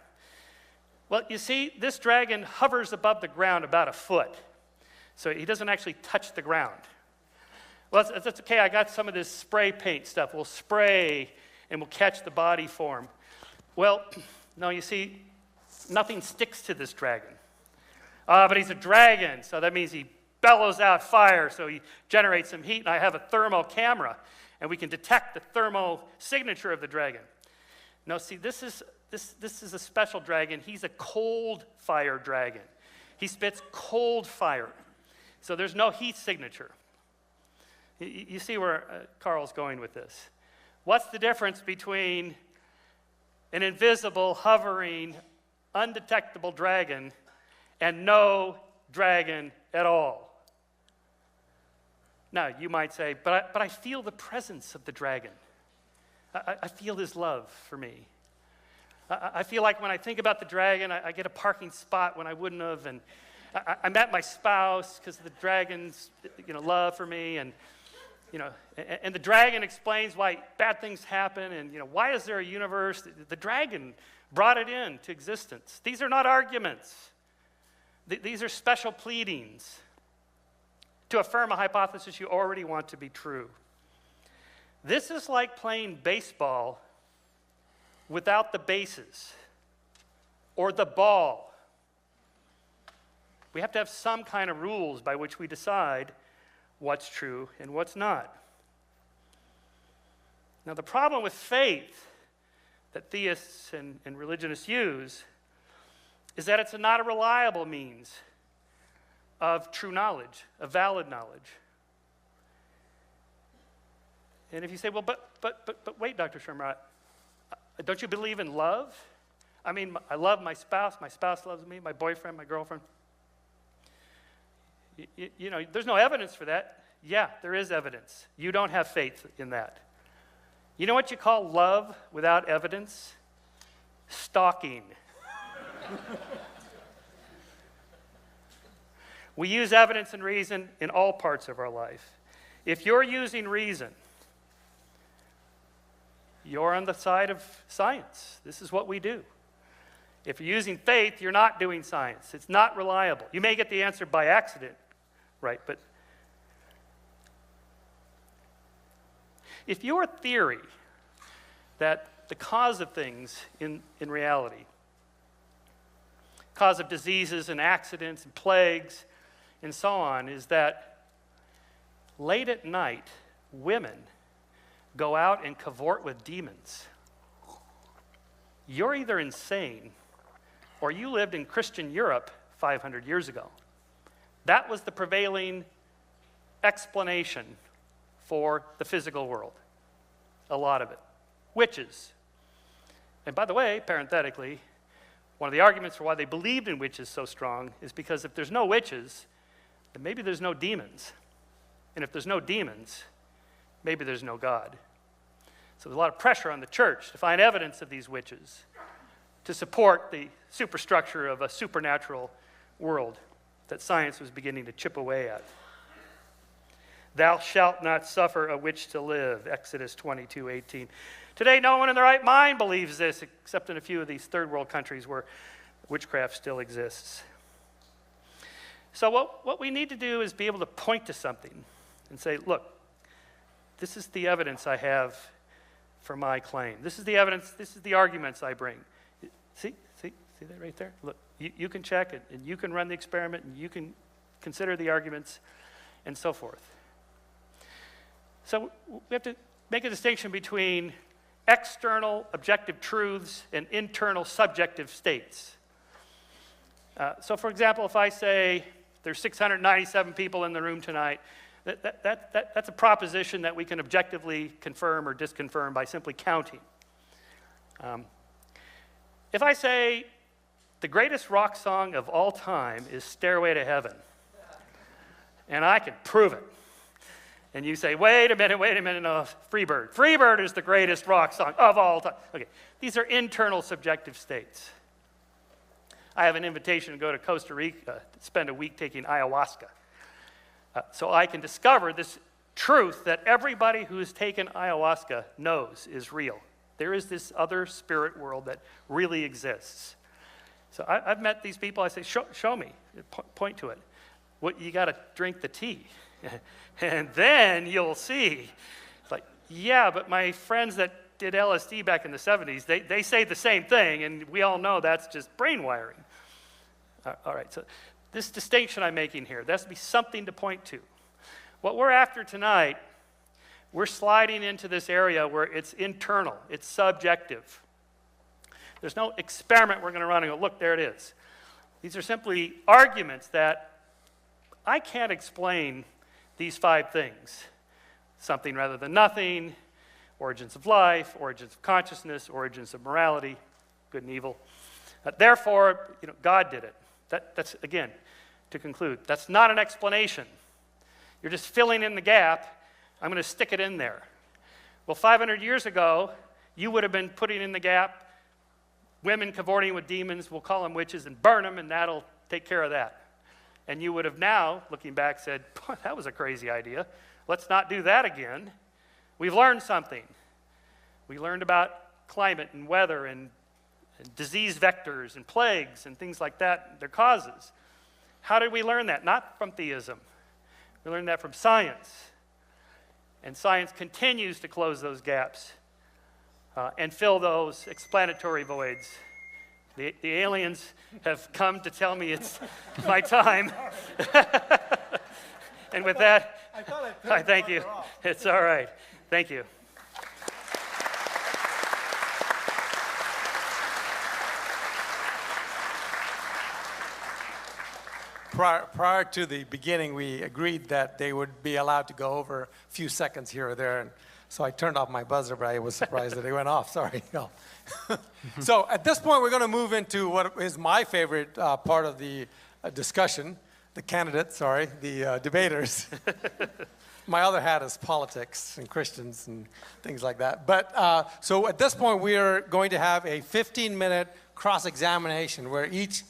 Well, you see, this dragon hovers above the ground about a foot, so he doesn't actually touch the ground. Well, that's okay. I got some of this spray paint stuff. We'll spray, and we'll catch the body form. Well, no, you see, nothing sticks to this dragon. But he's a dragon, so that means he bellows out fire, so he generates some heat, and I have a thermal camera, and we can detect the thermal signature of the dragon. No, see, this is a special dragon. He's a cold fire dragon. He spits cold fire, so there's no heat signature. You see where Carl's going with this. What's the difference between an invisible, hovering, undetectable dragon and no dragon at all? Now, you might say, but I feel the presence of the dragon. I feel his love for me. I feel like when I think about the dragon, I get a parking spot when I wouldn't have, and I met my spouse because of the dragon's love for me, and and the dragon explains why bad things happen, and why is there a universe? The dragon brought it into existence. These are not arguments. These are special pleadings to affirm a hypothesis you already want to be true. This is like playing baseball without the bases or the ball. We have to have some kind of rules by which we decide what's true and what's not. Now, the problem with faith that theists and religionists use is that it's not a reliable means of true knowledge, of valid knowledge. And if you say, well, but wait, Dr. Shermer, don't you believe in love? I mean, I love my spouse loves me, my boyfriend, my girlfriend. There's no evidence for that. Yeah, there is evidence. You don't have faith in that. You know what you call love without evidence? Stalking. We use evidence and reason in all parts of our life. If you're using reason, you're on the side of science. This is what we do. If you're using faith, you're not doing science. It's not reliable. You may get the answer by accident, right? But if your theory that the cause of things in reality, cause of diseases and accidents and plagues and so on, is that late at night, women go out and cavort with demons, you're either insane or you lived in Christian Europe 500 years ago. That was the prevailing explanation for the physical world, a lot of it. Witches. And by the way, parenthetically, one of the arguments for why they believed in witches so strong is because if there's no witches, then maybe there's no demons. And if there's no demons, maybe there's no God. So there's a lot of pressure on the church to find evidence of these witches to support the superstructure of a supernatural world that science was beginning to chip away at. Thou shalt not suffer a witch to live, Exodus 22:18. Today, no one in their right mind believes this, except in a few of these third world countries where witchcraft still exists. So what we need to do is be able to point to something and say, look, this is the evidence I have for my claim. This is the evidence, this is the arguments I bring. See that right there? Look, you can check it, and you can run the experiment, and you can consider the arguments, and so forth. So we have to make a distinction between external objective truths and internal subjective states. So for example, if I say there's 697 people in the room tonight, that's a proposition that we can objectively confirm or disconfirm by simply counting. If I say the greatest rock song of all time is Stairway to Heaven. And I can prove it. And you say, wait a minute, no, Freebird. Freebird is the greatest rock song of all time. Okay, these are internal subjective states. I have an invitation to go to Costa Rica, spend a week taking ayahuasca. So I can discover this truth that everybody who has taken ayahuasca knows is real. There is this other spirit world that really exists. So I've met these people. I say, show me, point to it. Well, you got to drink the tea, and then you'll see. It's like, yeah, but my friends that did LSD back in the 70s, they say the same thing, and we all know that's just brain wiring. All right, so this distinction I'm making here, there has to be something to point to. What we're after tonight, we're sliding into this area where it's internal, it's subjective. There's no experiment we're going to run and go, look, there it is. These are simply arguments that I can't explain these 5 things. Something rather than nothing, origins of life, origins of consciousness, origins of morality, good and evil. Therefore, God did it. That's, again, to conclude, that's not an explanation. You're just filling in the gap. I'm going to stick it in there. Well, 500 years ago, you would have been putting in the gap, women cavorting with demons, we'll call them witches, and burn them, and that'll take care of that. And you would have now, looking back, said, that was a crazy idea. Let's not do that again. We've learned something. We learned about climate and weather and disease vectors and plagues and things like that, their causes. How did we learn that? Not from theism. We learned that from science. And science continues to close those gaps and fill those explanatory voids. The aliens have come to tell me it's my time. And with that, I thank you. It's all right. Thank you. Prior to the beginning, we agreed that they would be allowed to go over a few seconds here or there. And so I turned off my buzzer, but I was surprised that it went off. Sorry. No. So at this point, we're going to move into what is my favorite part of the discussion, the candidates, the debaters. My other hat is politics and Christians and things like that. But so at this point, we are going to have a 15-minute cross-examination where each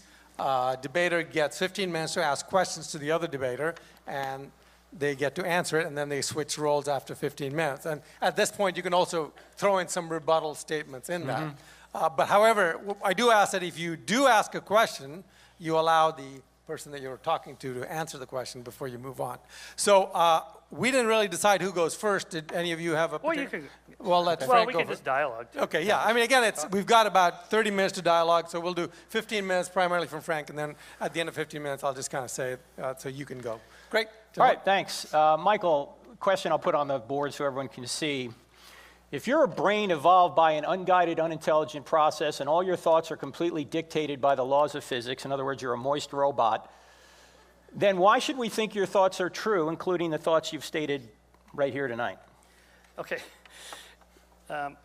debater gets 15 minutes to ask questions to the other debater, and they get to answer it, and then they switch roles after 15 minutes. And at this point, you can also throw in some rebuttal statements in that. But however, I do ask that if you do ask a question, you allow the person that you're talking to answer the question before you move on. So we didn't really decide who goes first. Did any of you have a particular? Well, you can. Well, let Frank we go can first. just dialogue. Okay, yeah. I mean, again, we've got about 30 minutes to dialogue, so we'll do 15 minutes primarily from Frank, and then at the end of 15 minutes, I'll just kind of say it so you can go. Great. All right, thanks. Michael, question I'll put on the board so everyone can see. If you're a brain evolved by an unguided, unintelligent process, and all your thoughts are completely dictated by the laws of physics, in other words, you're a moist robot, then why should we think your thoughts are true, including the thoughts you've stated right here tonight? Okay.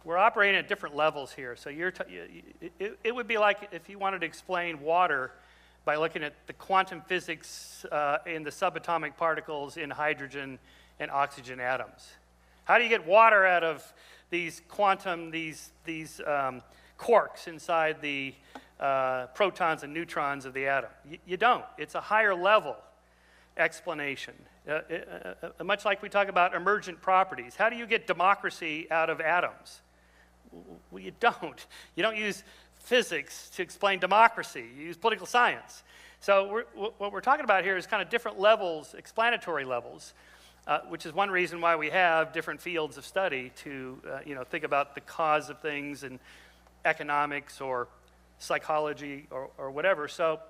We're operating at different levels here. So it would be like if you wanted to explain water by looking at the quantum physics in the subatomic particles in hydrogen and oxygen atoms. How do you get water out of these quantum, these quarks inside the protons and neutrons of the atom? You don't. It's a higher level explanation. Much like we talk about emergent properties. How do you get democracy out of atoms? Well, you don't. You don't use physics to explain democracy. You use political science. So what we're talking about here is kind of different levels, explanatory levels, which is one reason why we have different fields of study to think about the cause of things in economics or psychology or whatever. So,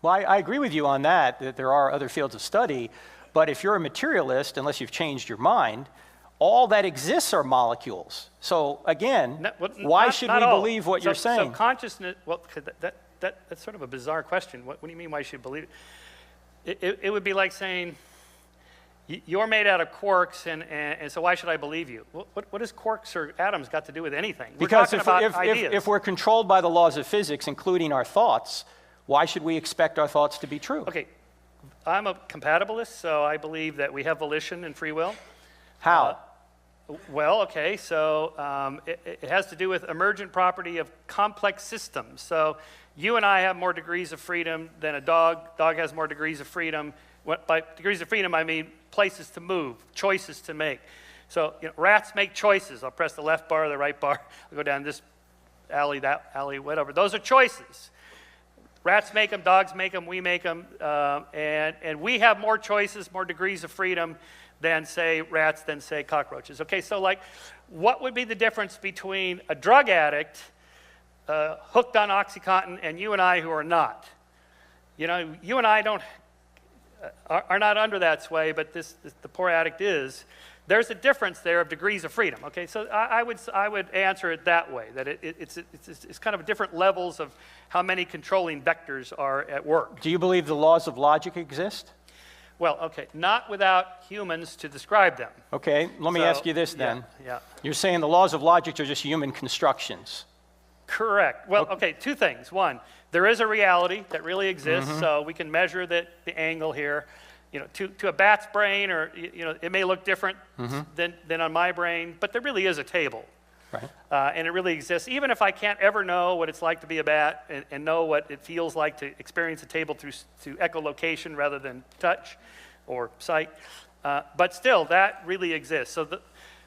well, I agree with you on that there are other fields of study, but if you're a materialist, unless you've changed your mind, all that exists are molecules. So again, why should we believe what you're saying? So consciousness, well, that's sort of a bizarre question. What do you mean why should believe it? It would be like saying, you're made out of quarks, and so why should I believe you? What does quarks or atoms got to do with anything? Because if we're controlled by the laws of physics, including our thoughts, why should we expect our thoughts to be true? Okay, I'm a compatibilist, so I believe that we have volition and free will. How? Well, okay, so it has to do with emergent property of complex systems. So you and I have more degrees of freedom than a dog. Dog has more degrees of freedom. By degrees of freedom, I mean places to move, choices to make. So rats make choices. I'll press the left bar or the right bar. I'll go down this alley, that alley, whatever. Those are choices. Rats make them, dogs make them, we make them. And we have more choices, more degrees of freedom than, say, rats, than, say, cockroaches. Okay, so like, what would be the difference between a drug addict hooked on OxyContin and you and I who are not? You and I are not under that sway, but the poor addict is. There's a difference there of degrees of freedom. Okay, so I would answer it that way, that it's kind of different levels of how many controlling vectors are at work. Do you believe the laws of logic exist? Well, okay, not without humans to describe them. Okay, let me ask you this then. Yeah. You're saying the laws of logic are just human constructions. Correct. Well, okay, two things. One, there is a reality that really exists, so we can measure the angle here. To a bat's brain, or it may look different than on my brain, but there really is a table, right? And it really exists. Even if I can't ever know what it's like to be a bat and know what it feels like to experience a table through echolocation rather than touch or sight, but still, that really exists. So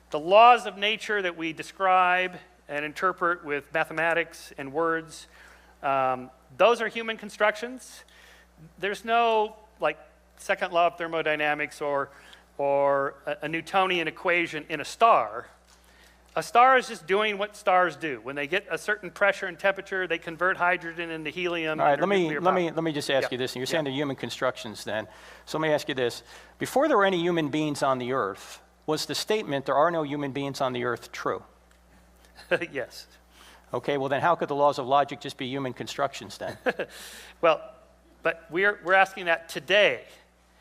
the laws of nature that we describe and interpret with mathematics and words, those are human constructions. There's no second law of thermodynamics or a Newtonian equation in a star. A star is just doing what stars do. When they get a certain pressure and temperature, they convert hydrogen into helium. All right, let me just ask you this. And you're saying they're human constructions then. So let me ask you this. Before there were any human beings on the earth, was the statement there are no human beings on the earth true? Yes. Okay, well then how could the laws of logic just be human constructions then? Well, but we're asking that today.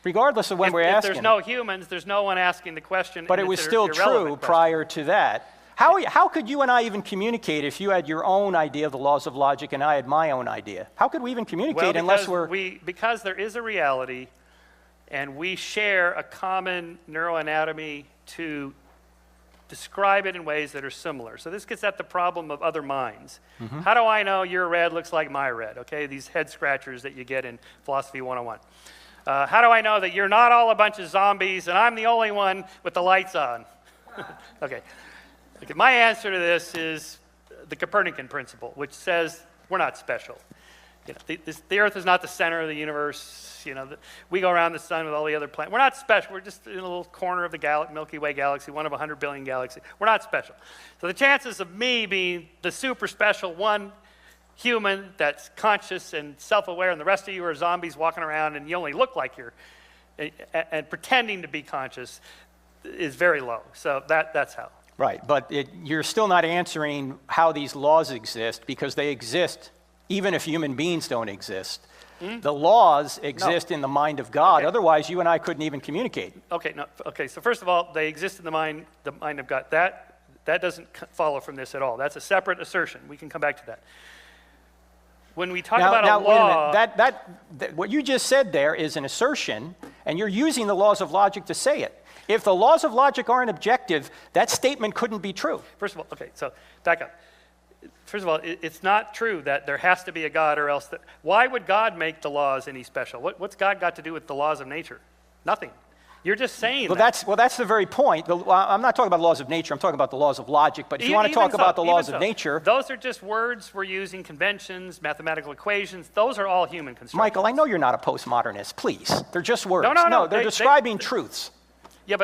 Regardless of when we're asking. If there's no humans, there's no one asking the question. But it was still true prior to that. How could you and I even communicate if you had your own idea of the laws of logic and I had my own idea? How could we even communicate unless because there is a reality and we share a common neuroanatomy to describe it in ways that are similar. So this gets at the problem of other minds. How do I know your red looks like my red? Okay, these head scratchers that you get in Philosophy 101. How do I know that you're not all a bunch of zombies and I'm the only one with the lights on? Okay, my answer to this is the Copernican principle, which says we're not special. The Earth is not the center of the universe. We go around the sun with all the other planets. We're not special. We're just in a little corner of the Milky Way galaxy, one of 100 billion galaxies. We're not special. So the chances of me being the super special one human that's conscious and self-aware, and the rest of you are zombies walking around and you only look like you're and pretending to be conscious, is very low. So that's how. Right, but you're still not answering how these laws exist, because they exist even if human beings don't exist. The laws exist in the mind of God. Okay. Otherwise, you and I couldn't even communicate. Okay, so first of all, they exist in the mind of God. That doesn't follow from this at all. That's a separate assertion. We can come back to that. When we talk about a law... Wait a minute. What you just said there is an assertion, and you're using the laws of logic to say it. If the laws of logic aren't objective, that statement couldn't be true. First of all, okay, so back up. First of all, it's not true that there has to be a God or else. Why would God make the laws any special? What's God got to do with the laws of nature? Nothing. You're just saying that. That's the very point. I'm not talking about laws of nature. I'm talking about the laws of logic. But if you want to talk about the laws of nature... Those are just words we're using, conventions, mathematical equations. Those are all human constructions. Michael, I know you're not a postmodernist. Please. They're just words. No. They're describing truths. Yeah,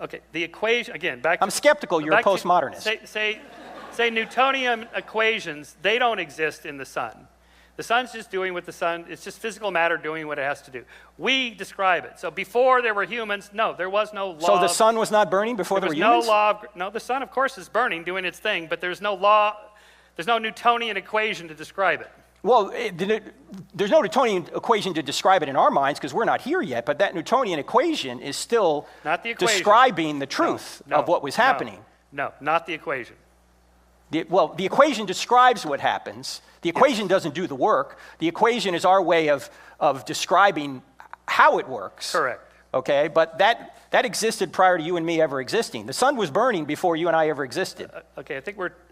okay, the equation, again, back to... I'm skeptical you're a postmodernist. Say Newtonian equations, they don't exist in the sun. The sun's just doing what the sun, it's just physical matter doing what it has to do. We describe it. So before there were humans, no, there was no law. So the sun was not burning before there were humans? No, the sun, of course, is burning, doing its thing, but there's no law, there's no Newtonian equation to describe it. Well, there's no Newtonian equation to describe it in our minds because we're not here yet, but that Newtonian equation is still not the equation. Describing the truth of what was happening. No, not the equation. The equation describes what happens. The equation doesn't do the work. The equation is our way of describing how it works. Correct. Okay, but that existed prior to you and me ever existing. The sun was burning before you and I ever existed. Okay, I think we're talking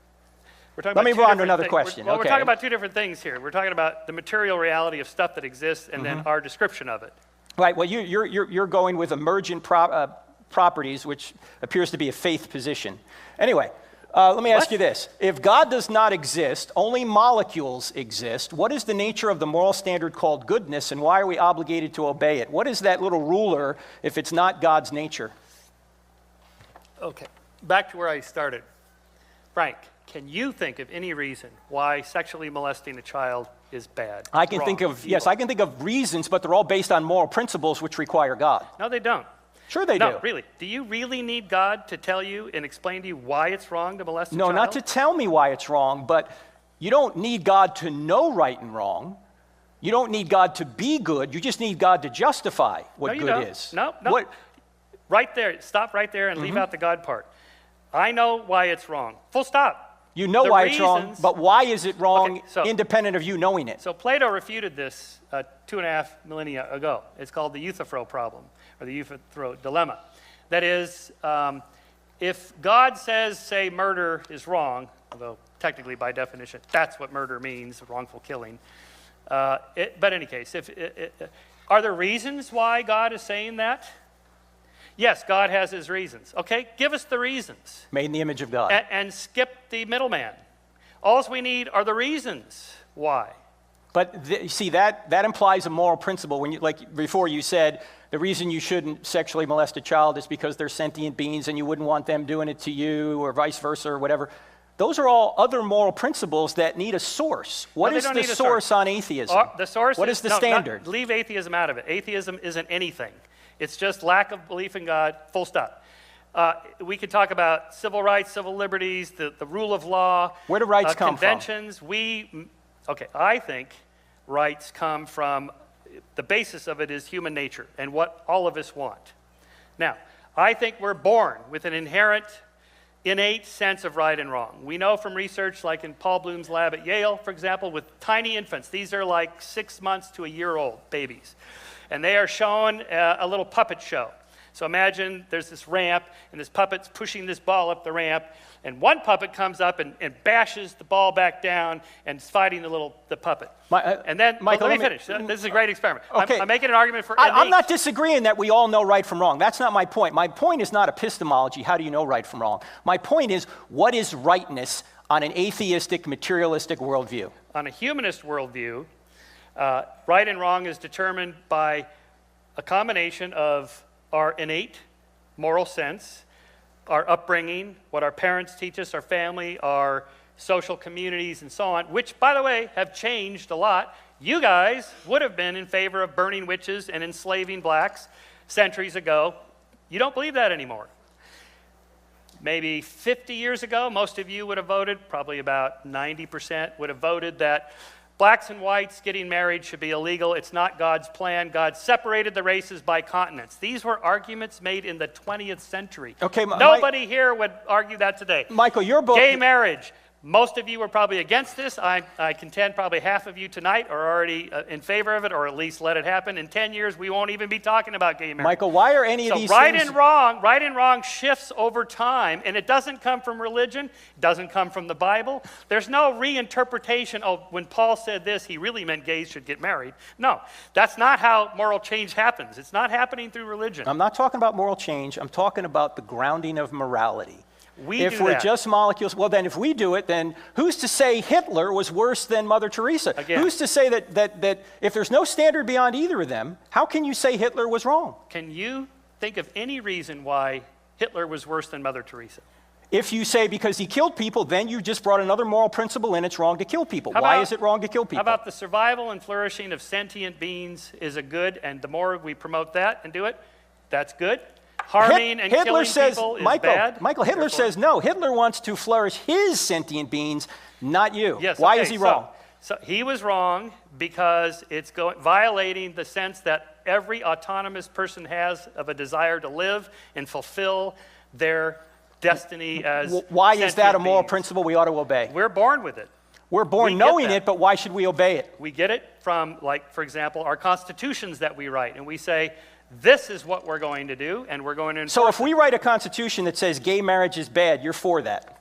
Let about me two move on to different another things. question. We're Okay. talking about two different things here. We're talking about the material reality of stuff that exists and then our description of it. Right, well, you're going with emergent properties, which appears to be a faith position. Anyway, let me ask you this. If God does not exist, only molecules exist, what is the nature of the moral standard called goodness, and why are we obligated to obey it? What is that little ruler if it's not God's nature? Okay, back to where I started. Frank, can you think of any reason why sexually molesting a child is bad? I can wrong, think of, evil? yes, I can think of reasons, but they're all based on moral principles which require God. No, they don't. Sure they No, do. really. Do you really need God to tell you and explain to you why it's wrong to molest a No, child? not to tell me why it's wrong, but you don't need God to know right and wrong. You don't need God to be good. You just need God to justify what No, you good don't. is. No. What, Right there. Stop right there and leave out the God part. I know why it's wrong. Full stop. you know The why it's wrong, reasons- but why is it wrong Okay, so- independent of you knowing it? So Plato refuted this 2.5 millennia ago. It's called the Euthyphro problem, or the Euthyphro dilemma. That is, if God says, say, murder is wrong, although technically by definition that's what murder means, wrongful killing. But in any case, are there reasons why God is saying that? Yes, God has his reasons. Okay, give us the reasons. Made in the image of God. And skip the middleman. All we need are the reasons why. But see, that implies a moral principle. When you, like before you said, the reason you shouldn't sexually molest a child is because they're sentient beings and you wouldn't want them doing it to you or vice versa or whatever. Those are all other moral principles that need a source. What they is don't the need a source on atheism? The source What is the no, standard? leave atheism out of it. Atheism isn't anything. It's just lack of belief in God, full stop. We could talk about civil rights, civil liberties, the rule of law. Where do rights come from? Conventions. I think rights come from, the basis of it is human nature and what all of us want. Now, I think we're born with an inherent, innate sense of right and wrong. We know from research, like in Paul Bloom's lab at Yale, for example, with tiny infants. These are like 6 months to a year old babies. And they are shown a little puppet show. So imagine there's this ramp, and this puppet's pushing this ball up the ramp, and one puppet comes up and bashes the ball back down and is fighting the puppet. And then, Michael, let me finish. This is a great experiment. Okay. I'm making an argument for I'm not disagreeing that we all know right from wrong. That's not my point. My point is not epistemology. How do you know right from wrong? My point is, what is rightness on an atheistic, materialistic worldview? On a humanist worldview, right and wrong is determined by a combination of our innate moral sense, our upbringing, what our parents teach us, our family, our social communities, and so on, which, by the way, have changed a lot. You guys would have been in favor of burning witches and enslaving blacks centuries ago. You don't believe that anymore. Maybe 50 years ago, most of you would have voted, probably about 90% would have voted that blacks and whites getting married should be illegal. It's not God's plan. God separated the races by continents. These were arguments made in the 20th century. Okay, Nobody here would argue that today. Michael, your book... Gay marriage. Most of you were probably against this. I contend probably half of you tonight are already in favor of it, or at least let it happen. In 10 years, we won't even be talking about gay marriage. Michael, why are any of these right things... right and wrong shifts over time, and it doesn't come from religion, it doesn't come from the Bible. There's no reinterpretation, when Paul said this, he really meant gays should get married. No, that's not how moral change happens. It's not happening through religion. I'm not talking about moral change. I'm talking about the grounding of morality. If we're just molecules, well, then if we do it, then who's to say Hitler was worse than Mother Teresa? Again. Who's to say that if there's no standard beyond either of them, how can you say Hitler was wrong? Can you think of any reason why Hitler was worse than Mother Teresa? If you say because he killed people, then you just brought another moral principle in, it's wrong to kill people. Why is it wrong to kill people? How about the survival and flourishing of sentient beings is a good, and the more we promote that and do it, that's good. Harming and killing people is bad. Michael, Hitler says no. Hitler wants to flourish his sentient beings, not you. Yes, Why is he wrong? So he was wrong because it's violating the sense that every autonomous person has of a desire to live and fulfill their destiny as Why is that a sentient moral beings. principle we ought to obey? We're born with it. We're born get knowing that. it, but why should we obey it? We get it from, like, for example, our constitutions that we write, and we say, this is what we're going to do, and we're going to enforce So if it. we write a constitution that says gay marriage is bad, you're for that?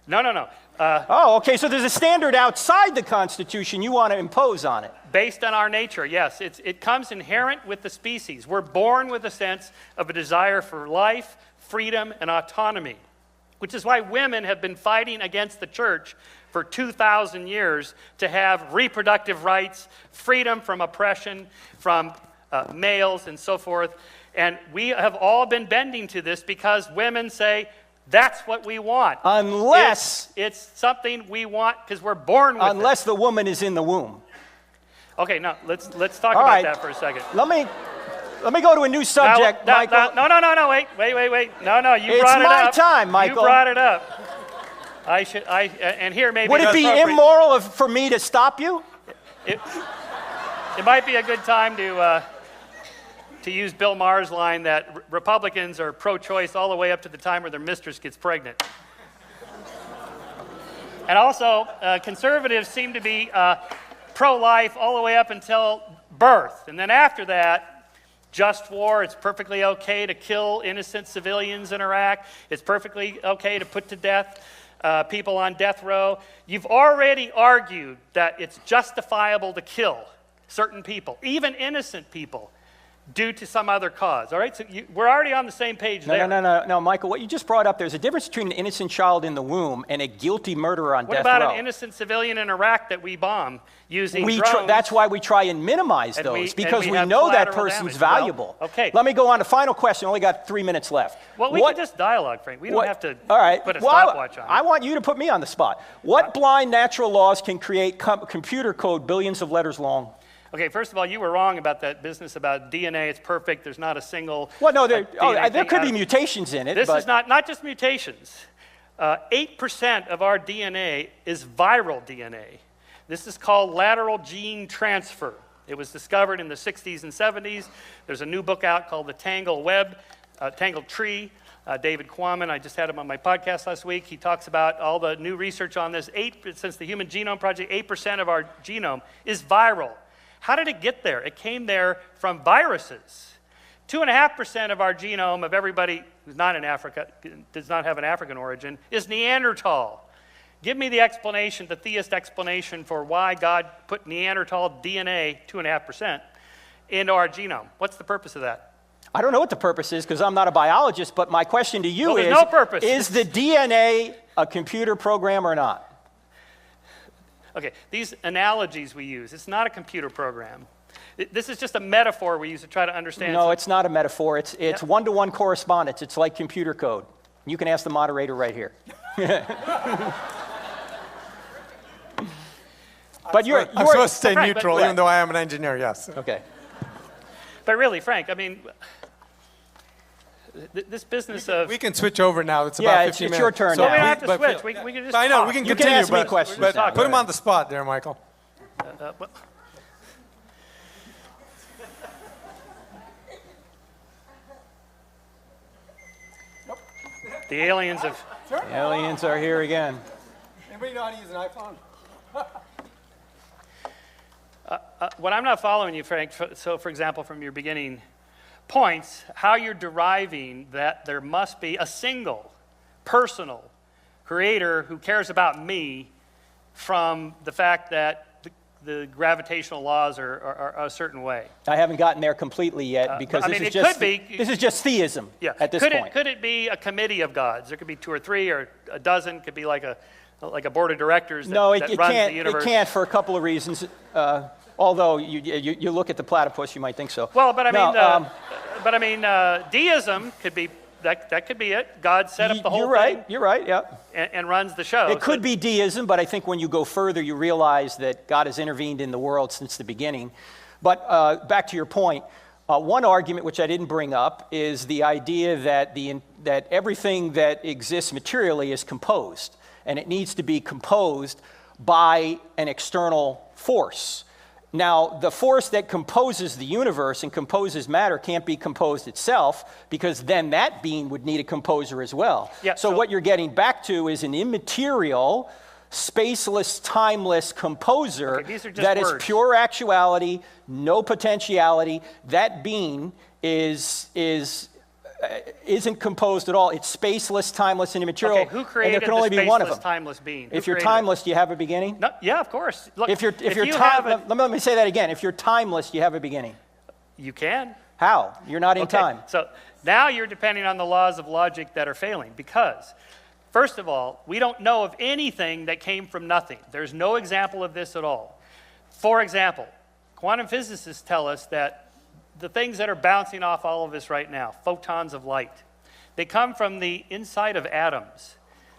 No. Oh, okay, so there's a standard outside the Constitution you want to impose on it. Based on our nature, yes. It comes inherent with the species. We're born with a sense of a desire for life, freedom, and autonomy, which is why women have been fighting against the church for 2,000 years to have reproductive rights, freedom from oppression, from males, and so forth. And we have all been bending to this because women say, that's what we want. Unless It's something we want because we're born with unless the woman is in the womb. it. Okay, now let's talk All about right. that for a second. Let me go to a new subject, Michael. No, wait. No, you It's brought it my up. time, Michael. You brought it up. And here maybe Would it it's be appropriate. immoral for me to stop you? It might be a good time to use Bill Maher's line that Republicans are pro-choice all the way up to the time where their mistress gets pregnant. And also, conservatives seem to be pro-life all the way up until birth. And then after that, just war. It's perfectly okay to kill innocent civilians in Iraq. It's perfectly okay to put to death people on death row. You've already argued that it's justifiable to kill certain people, even innocent people, due to some other cause. All right, so we're already on the same page there. No, Michael, what you just brought up, there's a difference between an innocent child in the womb and a guilty murderer on What death about row. an innocent civilian in Iraq that we bomb using drones? That's why we try and minimize And those, we because we have know that collateral person's damage. Well, valuable. okay. Let me go on to final question. Only got 3 minutes left. Well, we can just dialogue, Frank. We don't have to All right. put a Well, stopwatch on I it. want you to put me on the spot. What blind natural laws can create computer code billions of letters long? Okay, first of all, you were wrong about that business about DNA. It's perfect. There's not a single. Well, no, there thing could out be of- mutations in it. This but is not just mutations. 8% of our DNA is viral DNA. This is called lateral gene transfer. It was discovered in the 60s and 70s. There's a new book out called The Tangled Tree. David Quammen, I just had him on my podcast last week. He talks about all the new research on this. Since the Human Genome Project, 8% of our genome is viral. How did it get there? It came there from viruses. 2.5% of our genome of everybody who's not in Africa, does not have an African origin, is Neanderthal. Give me the explanation, the theist explanation for why God put Neanderthal DNA, 2.5%, into our genome. What's the purpose of that? I don't know what the purpose is because I'm not a biologist, but my question to you Well, is, there's no purpose. Is the DNA a computer program or not? Okay, these analogies we use, it's not a computer program. This is just a metaphor we use to try to understand. No, it's not a metaphor. It's one-to-one correspondence. It's like computer code. You can ask the moderator right here. But you're I'm supposed to stay Frank, neutral, but- even though I am an engineer, yes. okay. But really, Frank, I mean, this business of... We can switch over now. It's Yeah, about it's 50 your minutes. turn So now. we don't have to but- switch. We can just I know, talk. we can You can continue, ask me but, questions but now. put him on the spot there, Michael. Well, the aliens have... Aliens are here again. Anybody know how to use an iPhone? What I'm not following you, Frank, so for example, from your beginning points, how you're deriving that there must be a single, personal creator who cares about me from the fact that the gravitational laws are a certain way. I haven't gotten there completely yet because I this mean, is it just could be- this is just theism at this point. Could it be a committee of gods? There could be 2 or 3 or a dozen. Could be like a board of directors that, No, that it runs can't. the universe. It can't for a couple of reasons. Although you look at the platypus, you might think so. Well, but I No, mean, deism could be that could be it. God set up the whole you're right. thing You're right. Yeah. and runs the show. It could be deism, but I think when you go further, you realize that God has intervened in the world since the beginning. But back to your point, one argument which I didn't bring up is the idea that that everything that exists materially is composed, and it needs to be composed by an external force. Now, the force that composes the universe and composes matter can't be composed itself, because then that being would need a composer as well. Yeah, so what you're getting back to is an immaterial, spaceless, timeless composer that words. is pure actuality, no potentiality. That being isn't composed at all. It's spaceless, timeless, and immaterial. Okay, who created and there can only be one of them. Timeless being? If you're timeless, do you have a beginning? No, yeah, of course. Look, if you're let me say that again. If you're timeless, do you have a beginning? You can. How? You're not in time. So now you're depending on the laws of logic that are failing, because first of all, we don't know of anything that came from nothing. There's no example of this at all. For example, quantum physicists tell us that the things that are bouncing off all of us right now, photons of light, they come from the inside of atoms.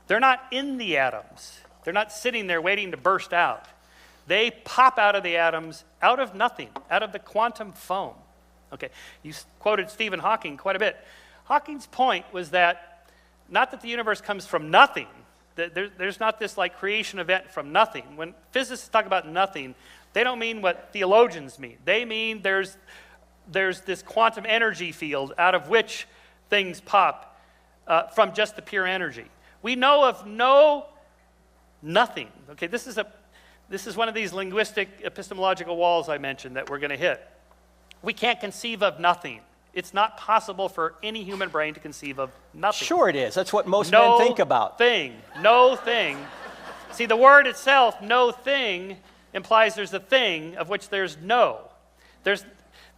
They're not in the atoms. They're not sitting there waiting to burst out. They pop out of the atoms, out of nothing, out of the quantum foam. Okay, you quoted Stephen Hawking quite a bit. Hawking's point was that, not that the universe comes from nothing. There's not this like creation event from nothing. When physicists talk about nothing, they don't mean what theologians mean. They mean there's this quantum energy field out of which things pop from just the pure energy. We know of nothing. Okay, this is one of these linguistic epistemological walls I mentioned that we're going to hit. We can't conceive of nothing. It's not possible for any human brain to conceive of nothing. Sure it is. That's what most men think about. No thing. See, the word itself, no thing, implies there's a thing of which there's no.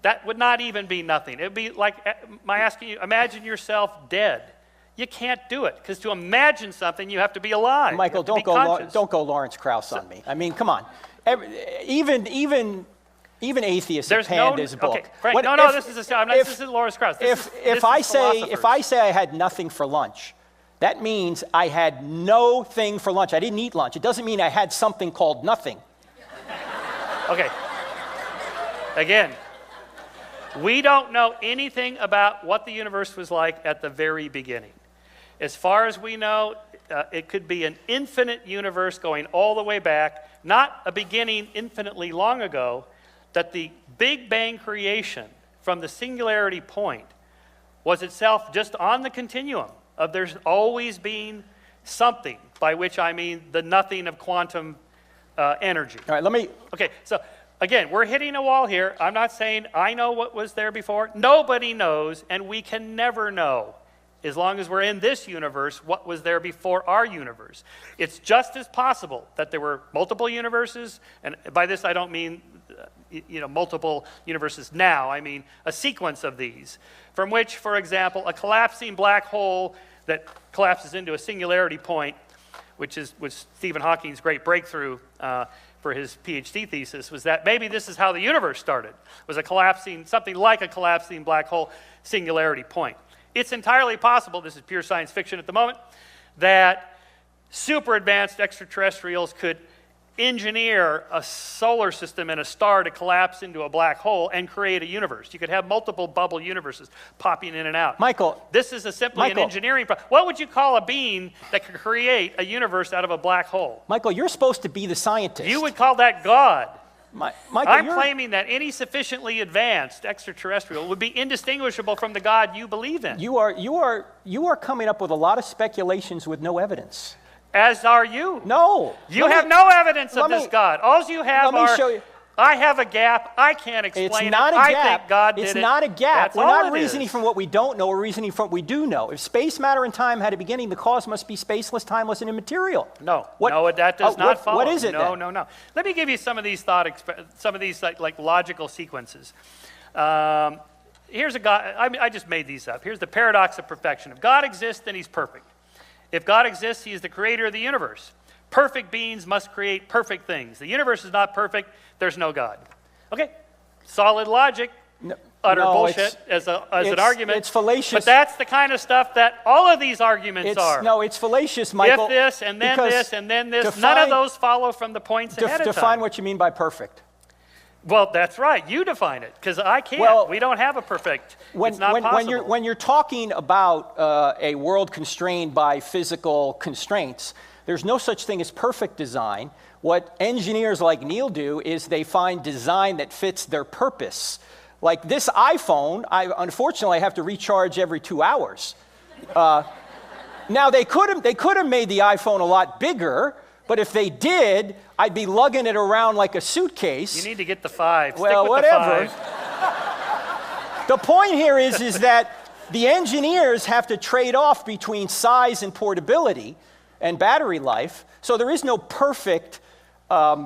That would not even be nothing. It would be like my asking you, imagine yourself dead. You can't do it, because to imagine something, you have to be alive. Michael, don't go Lawrence Krauss on me. I mean, come on. Even atheists have panned his book. Okay, Frank, this is Lawrence Krauss. If I say I had nothing for lunch, that means I had no thing for lunch. I didn't eat lunch. It doesn't mean I had something called nothing. Okay. Again, we don't know anything about what the universe was like at the very beginning. As far as we know, it could be an infinite universe going all the way back, not a beginning infinitely long ago, that the Big Bang creation from the singularity point was itself just on the continuum of there's always been something, by which I mean the nothing of quantum energy. All right, let me... Okay, so again, we're hitting a wall here. I'm not saying I know what was there before. Nobody knows, and we can never know, as long as we're in this universe, what was there before our universe. It's just as possible that there were multiple universes, and by this I don't mean multiple universes now. I mean a sequence of these, from which, for example, a collapsing black hole that collapses into a singularity point, which was Stephen Hawking's great breakthrough for his PhD thesis, was that maybe this is how the universe started, was something like a collapsing black hole singularity point. It's entirely possible, this is pure science fiction at the moment, that super advanced extraterrestrials could engineer a solar system and a star to collapse into a black hole and create a universe. You could have multiple bubble universes popping in and out. Michael. This is simply an engineering problem. What would you call a being that could create a universe out of a black hole? Michael, you're supposed to be the scientist. You would call that God. Michael, I'm claiming that any sufficiently advanced extraterrestrial would be indistinguishable from the God you believe in. You are coming up with a lot of speculations with no evidence. As are you. No. You have no evidence of this God. All you have show you. I have a gap. I can't explain it's not a gap. I think God did it. It's not a gap. That's We're all not reasoning from what we don't know. We're reasoning from what we do know. If space, matter, and time had a beginning, the cause must be spaceless, timeless, and immaterial. No, that does not follow. What is it then? No. Let me give you some of these like logical sequences. Here's a God. I just made these up. Here's the paradox of perfection. If God exists, then He's perfect. If God exists, He is the creator of the universe. Perfect beings must create perfect things. The universe is not perfect. There's no God. Okay, solid logic, utter bullshit as an argument. It's fallacious. But that's the kind of stuff that all of these arguments are. No, it's fallacious, Michael. If this, and then this, and then this, none of those follow from the points ahead of time. Define what you mean by perfect. Well, that's right. You define it, because I can't. We don't have a perfect. It's not possible. When you're talking about a world constrained by physical constraints, There's no such thing as perfect design. What engineers like Neil do is they find design that fits their purpose. Like this iPhone, unfortunately I have to recharge every 2 hours. Now they could have made the iPhone a lot bigger, but if they did, I'd be lugging it around like a suitcase. You need to get the 5. Well, Stick with whatever. the 5. The point here is that the engineers have to trade off between size and portability and battery life. So there is no perfect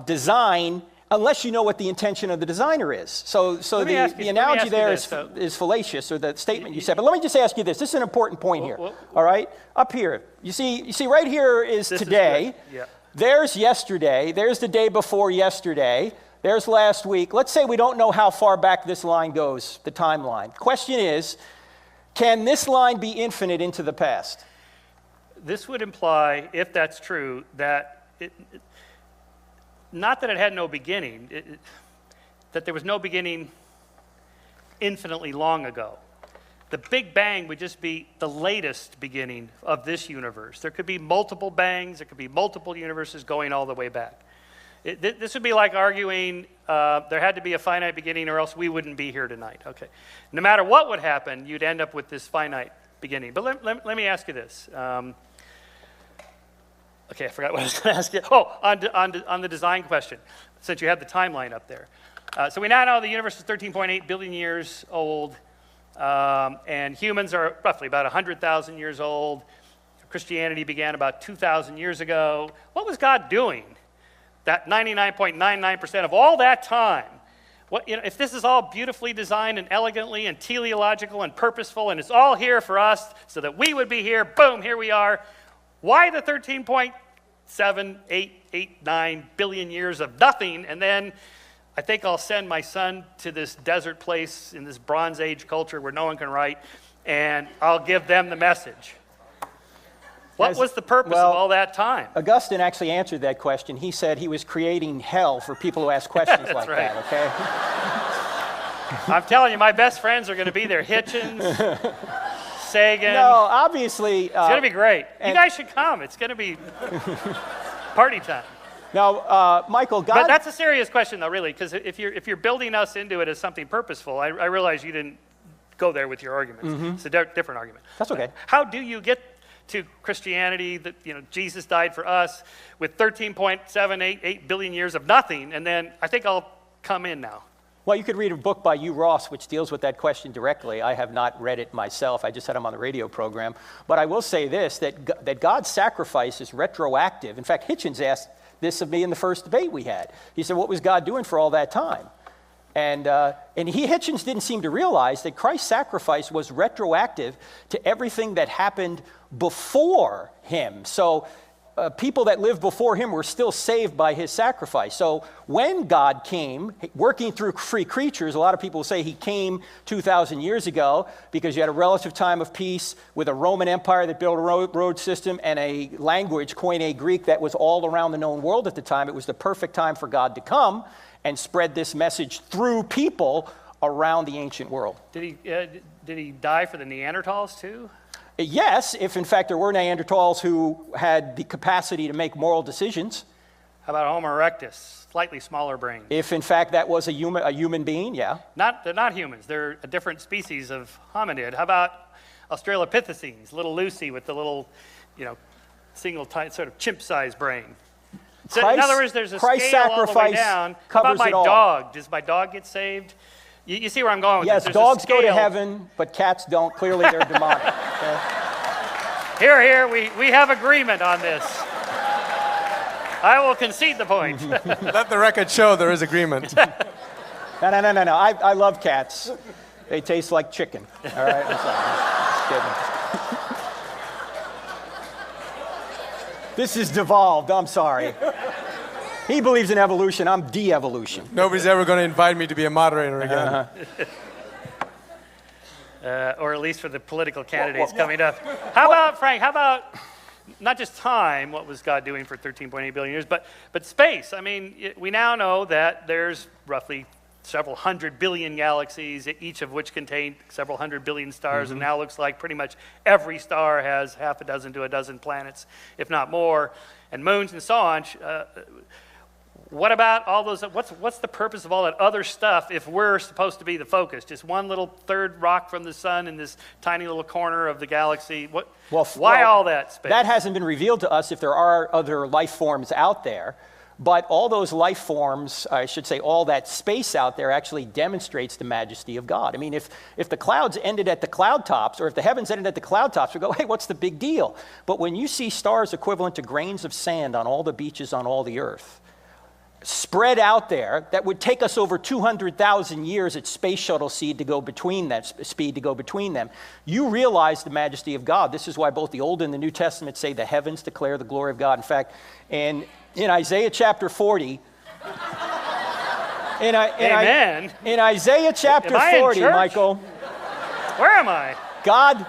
design unless you know what the intention of the designer is. So the analogy there is fallacious, or the statement you said. But let me just ask you this. This is an important point here. All right? Up here. You see right here is today. Yeah. There's yesterday. There's the day before yesterday. There's last week. Let's say we don't know how far back this line goes, the timeline. Question is, can this line be infinite into the past? This would imply, if that's true, that not that it had no beginning, that there was no beginning infinitely long ago. The Big Bang would just be the latest beginning of this universe. There could be multiple bangs, there could be multiple universes going all the way back. This would be like arguing there had to be a finite beginning or else we wouldn't be here tonight. Okay. No matter what would happen, you'd end up with this finite beginning. But let me ask you this. Okay, I forgot what I was going to ask you. Oh, on the design question, since you had the timeline up there. So we now know the universe is 13.8 billion years old, and humans are roughly about 100,000 years old. Christianity began about 2,000 years ago. What was God doing that 99.99% of all that time? If this is all beautifully designed and elegantly and teleological and purposeful, and it's all here for us so that we would be here, boom, here we are, why the 13.78889 billion years of nothing, and then I think I'll send my son to this desert place in this Bronze Age culture where no one can write, and I'll give them the message. What was the purpose of all that time? Augustine actually answered that question. He said he was creating hell for people who ask questions like that, okay? I'm telling you, my best friends are going to be there. Hitchens, Sagan. No, obviously. It's going to be great. You guys should come. It's going to be party time. Now, Michael, God... But that's a serious question, though, really, because if you're building us into it as something purposeful, I realize you didn't go there with your arguments. Mm-hmm. It's a different argument. That's okay. How do you get to Christianity, that Jesus died for us, with 13.788 billion years of nothing, and then I think I'll come in now. Well, you could read a book by Hugh Ross which deals with that question directly. I have not read it myself. I just had him on the radio program. But I will say this, that God's sacrifice is retroactive. In fact, Hitchens asked this of me in the first debate we had. He said, what was God doing for all that time? And Hitchens didn't seem to realize that Christ's sacrifice was retroactive to everything that happened before him. So people that lived before him were still saved by his sacrifice. So when God came, working through free creatures, a lot of people say he came 2,000 years ago because you had a relative time of peace with a Roman Empire that built a road system and a language, Koine Greek, that was all around the known world at the time. It was the perfect time for God to come and spread this message through people around the ancient world. Did he die for the Neanderthals too? Yes, if in fact there were Neanderthals who had the capacity to make moral decisions. How about Homo erectus, slightly smaller brain? If in fact that was a human being, yeah. They're not humans. They're a different species of hominid. How about Australopithecines, little Lucy with the little, single sort of chimp-sized brain? So in other words, there's a scale all the way down. How about my dog? Does my dog get saved? You see where I'm going with this? Yes, dogs go to heaven, but cats don't. Clearly, they're demonic. Okay? Here, we have agreement on this. I will concede the point. Let the record show there is agreement. No. I love cats. They taste like chicken. All right? I'm sorry. Just kidding. This is devolved. I'm sorry. He believes in evolution. I'm de-evolution. Nobody's ever going to invite me to be a moderator again. Or at least for the political candidates coming up. How about, Frank, not just time, what was God doing for 13.8 billion years, but space. I mean, we now know that there's roughly several hundred billion galaxies, each of which contain several hundred billion stars, and now looks like pretty much every star has half a dozen to a dozen planets, if not more, and moons and so on. What about all those? What's the purpose of all that other stuff if we're supposed to be the focus? Just one little third rock from the sun in this tiny little corner of the galaxy. Why all that space? That hasn't been revealed to us if there are other life forms out there. But all those life forms, I should say all that space out there actually demonstrates the majesty of God. I mean, if the clouds ended at the cloud tops, or if the heavens ended at the cloud tops, we go, hey, what's the big deal? But when you see stars equivalent to grains of sand on all the beaches on all the earth, spread out there, that would take us over 200,000 years at space shuttle speed to go between them. You realize the majesty of God. This is why both the Old and the New Testament say the heavens declare the glory of God. In fact, in Isaiah chapter 40, in Isaiah chapter 40, Michael, where am I? God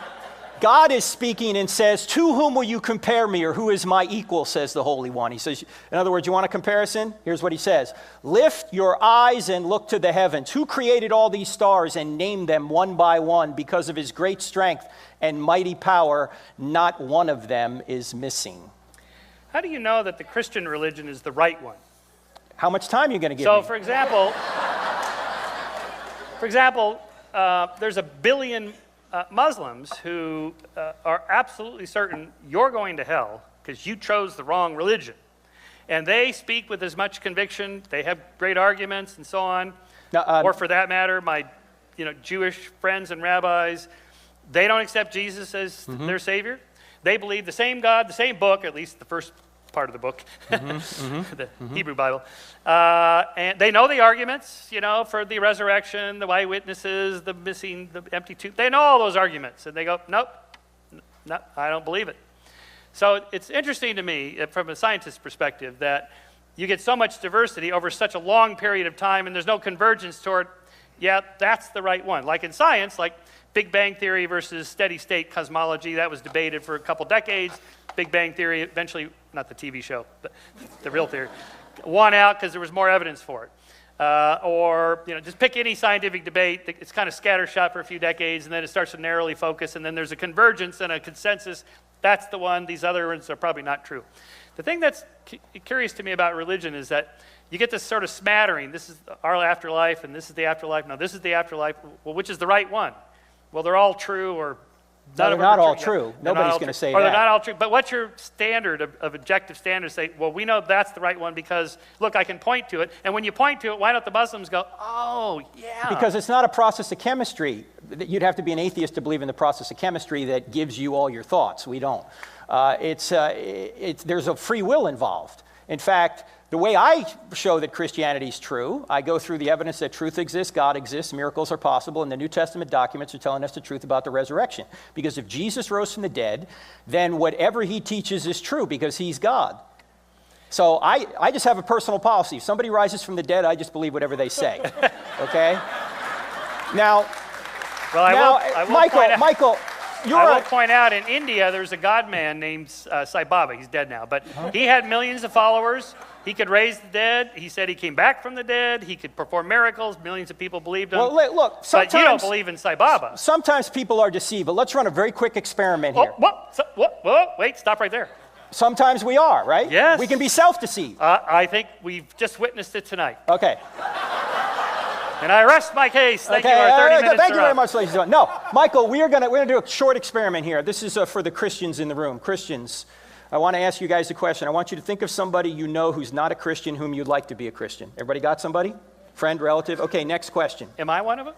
is speaking and says, to whom will you compare me, or who is my equal, says the Holy One. He says, in other words, you want a comparison? Here's what he says. Lift your eyes and look to the heavens. Who created all these stars and named them one by one? Because of his great strength and mighty power, not one of them is missing. How do you know that the Christian religion is the right one? How much time are you going to give me? So, for example, there's a billion Muslims who are absolutely certain you're going to hell because you chose the wrong religion. And they speak with as much conviction, they have great arguments and so on. Now, or for that matter, my Jewish friends and rabbis, they don't accept Jesus as their Savior. They believe the same God, the same book, at least the first part of the book, the Hebrew Bible. And they know the arguments, for the resurrection, the eyewitnesses, the missing, the empty tomb. They know all those arguments. And they go, nope, I don't believe it. So it's interesting to me, from a scientist's perspective, that you get so much diversity over such a long period of time, and there's no convergence toward, yeah, that's the right one. Like in science, like Big Bang Theory versus steady state cosmology, that was debated for a couple decades. Big Bang Theory eventually, not the TV show, but the real theory, won out because there was more evidence for it. Or just pick any scientific debate. It's kind of scattershot for a few decades, and then it starts to narrowly focus, and then there's a convergence and a consensus. That's the one. These other ones are probably not true. The thing that's curious to me about religion is that you get this sort of smattering. This is our afterlife, and this is the afterlife. No, this is the afterlife. Well, which is the right one? Well, they're all true, or they're not all true. Nobody's going to say that. Or they're not all true. But what's your standard of objective standards? Say, well, we know that's the right one because, look, I can point to it. And when you point to it, why don't the Muslims go, oh, yeah. Because it's not a process of chemistry. You'd have to be an atheist to believe in the process of chemistry that gives you all your thoughts. We don't. There's a free will involved. In fact, the way I show that Christianity is true, I go through the evidence that truth exists, God exists, miracles are possible, and the New Testament documents are telling us the truth about the resurrection. Because if Jesus rose from the dead, then whatever he teaches is true because he's God. So I just have a personal policy. If somebody rises from the dead, I just believe whatever they say. Okay? Now, Michael, I will point out in India, there's a God man named Sai Baba. He's dead now, but he had millions of followers. He could raise the dead. He said he came back from the dead. He could perform miracles. Millions of people believed him. Well, look, but you don't believe in Sai Baba. Sometimes people are deceived, but let's run a very quick experiment here. Wait, stop right there. Sometimes we are, right? Yes. We can be self-deceived. I think we've just witnessed it tonight. Okay. And I rest my case. Thank you. Our 30 minutes Thank you very much, ladies and gentlemen. No, Michael, we're gonna do a short experiment here. This is for the Christians in the room. Christians, I want to ask you guys a question. I want you to think of somebody you know who's not a Christian whom you'd like to be a Christian. Everybody got somebody? Friend, relative? Okay, next question. Am I one of them?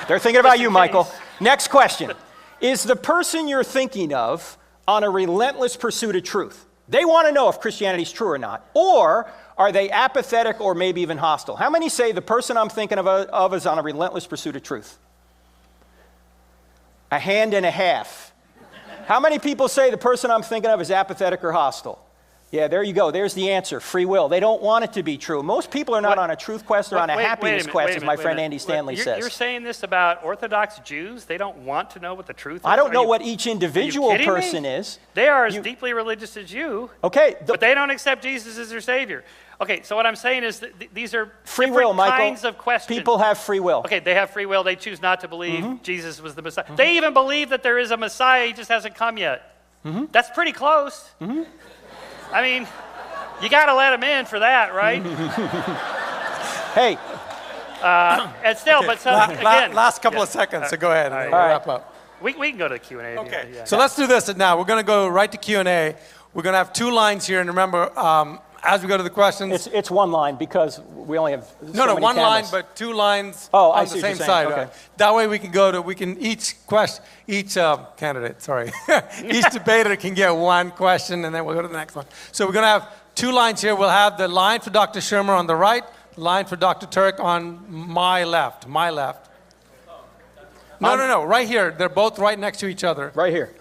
They're thinking about you, Michael. Next question. Is the person you're thinking of on a relentless pursuit of truth? They want to know if Christianity is true or not. Or are they apathetic or maybe even hostile? How many say the person I'm thinking of is on a relentless pursuit of truth? A hand and a half. How many people say the person I'm thinking of is apathetic or hostile? Yeah, there you go. There's the answer. Free will. They don't want it to be true. Most people are not on a truth quest, they're on a happiness quest, as my friend Andy Stanley says. You're saying this about Orthodox Jews? They don't want to know what the truth is? I don't know what each individual person is. They are as deeply religious as you. Okay. But they don't accept Jesus as their Savior. Okay, so what I'm saying is that these are free will, Michael. kinds of questions. People have free will. Okay, they have free will. They choose not to believe Jesus was the Messiah. They even believe that there is a Messiah, he just hasn't come yet. That's pretty close. I mean, you got to let them in for that, right? Hey. And still, okay. but so, again. Last couple of seconds, so go ahead and we'll wrap up. We can go to Q&A. Okay, so let's do this now. We're going to go right to Q&A. We're going to have 2 lines here, and remember, as we go to the questions. It's 1 line because we only have so many 1 line, cameras. but 2 lines I on see the what you're same saying. side. Okay. That way we can each candidate, sorry, each debater can get 1 question, and then we'll go to the next one. So we're going to have 2 lines here. We'll have the line for Dr. Shermer on the right, line for Dr. Turek on my left. My left. No, right here. They're both right next to each other. Right here.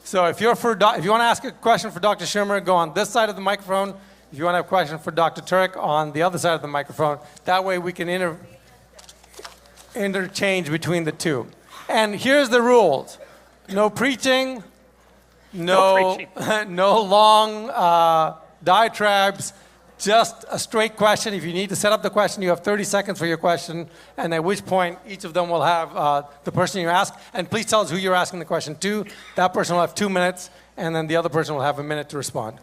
So if you want to ask a question for Dr. Shermer, go on this side of the microphone. If you want to have a question for Dr. Turek, on the other side of the microphone. That way we can interchange between the 2. And here's the rules. No preaching. No long diatribes. Just a straight question. If you need to set up the question, you have 30 seconds for your question, and at which point each of them will have the person you ask. And please tell us who you're asking the question to. That person will have 2 minutes, and then the other person will have a minute to respond.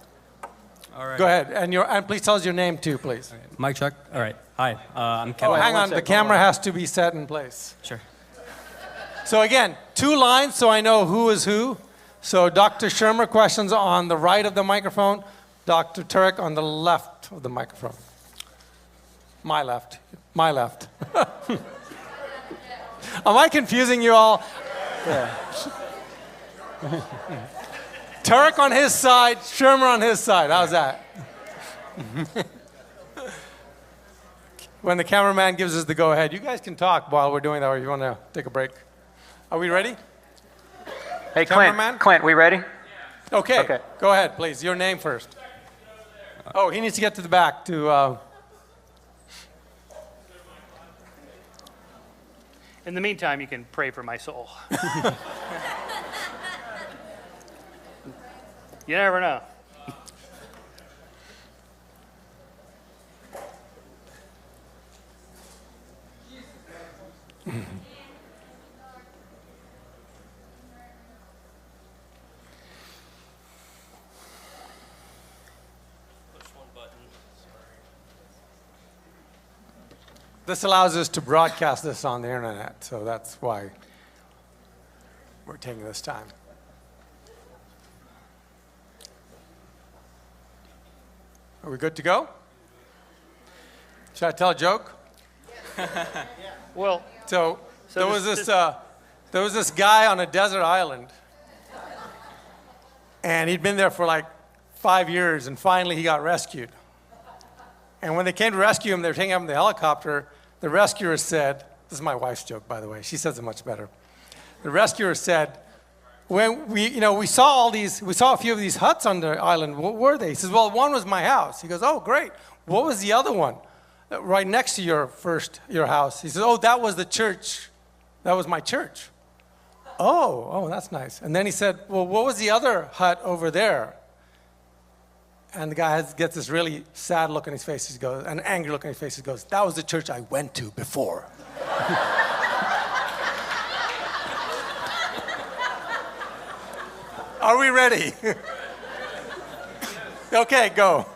All right. Go ahead, and please tell us your name too, please. Right. Mic check. All right. Hi, I'm Kevin. Oh, hang on. The camera has to be set in place. Sure. So again, 2 lines so I know who is who. So Dr. Shermer, questions on the right of the microphone. Dr. Turek on the left of the microphone. My left. My left. Am I confusing you all? Yeah. Turek on his side, Shermer on his side. How's that? When the cameraman gives us the go-ahead, you guys can talk while we're doing that, or you want to take a break. Are we ready? Hey, Cameraman? Clint, we ready? Okay. Go ahead, please. Your name first. Oh, he needs to get to the back to... In the meantime, you can pray for my soul. You never know. This allows us to broadcast this on the internet, so that's why we're taking this time. Are we good to go? Should I tell a joke? Well, So there was this guy on a desert island, and he'd been there for like 5 years, and finally he got rescued. And when they came to rescue him, they were taking him in the helicopter. The rescuer said, this is my wife's joke, by the way. She says it much better. The rescuer said, when we saw a few of these huts on the island. What were they? He says, well, one was my house. He goes, oh, great. What was the other one? Right next to your house. He says, oh, that was the church. That was my church. Oh, that's nice. And then he said, well, what was the other hut over there? And the guy gets this really sad look on his face. He goes, an angry look on his face. He goes, that was the church I went to before. Are we ready? Okay, go. All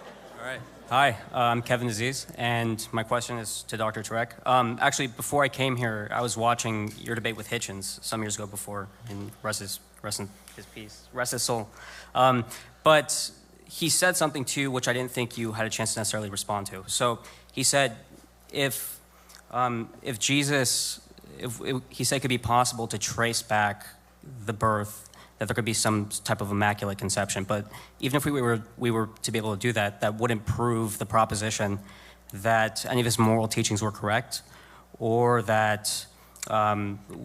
right. Hi, I'm Kevin Aziz, and my question is to Dr. Turek. Actually, before I came here, I was watching your debate with Hitchens some years ago before, in rest his soul. But he said something too, which I didn't think you had a chance to necessarily respond to. So he said, if Jesus, he said it could be possible to trace back the birth, that there could be some type of immaculate conception. But even if we were to be able to do that, that wouldn't prove the proposition that any of his moral teachings were correct, or that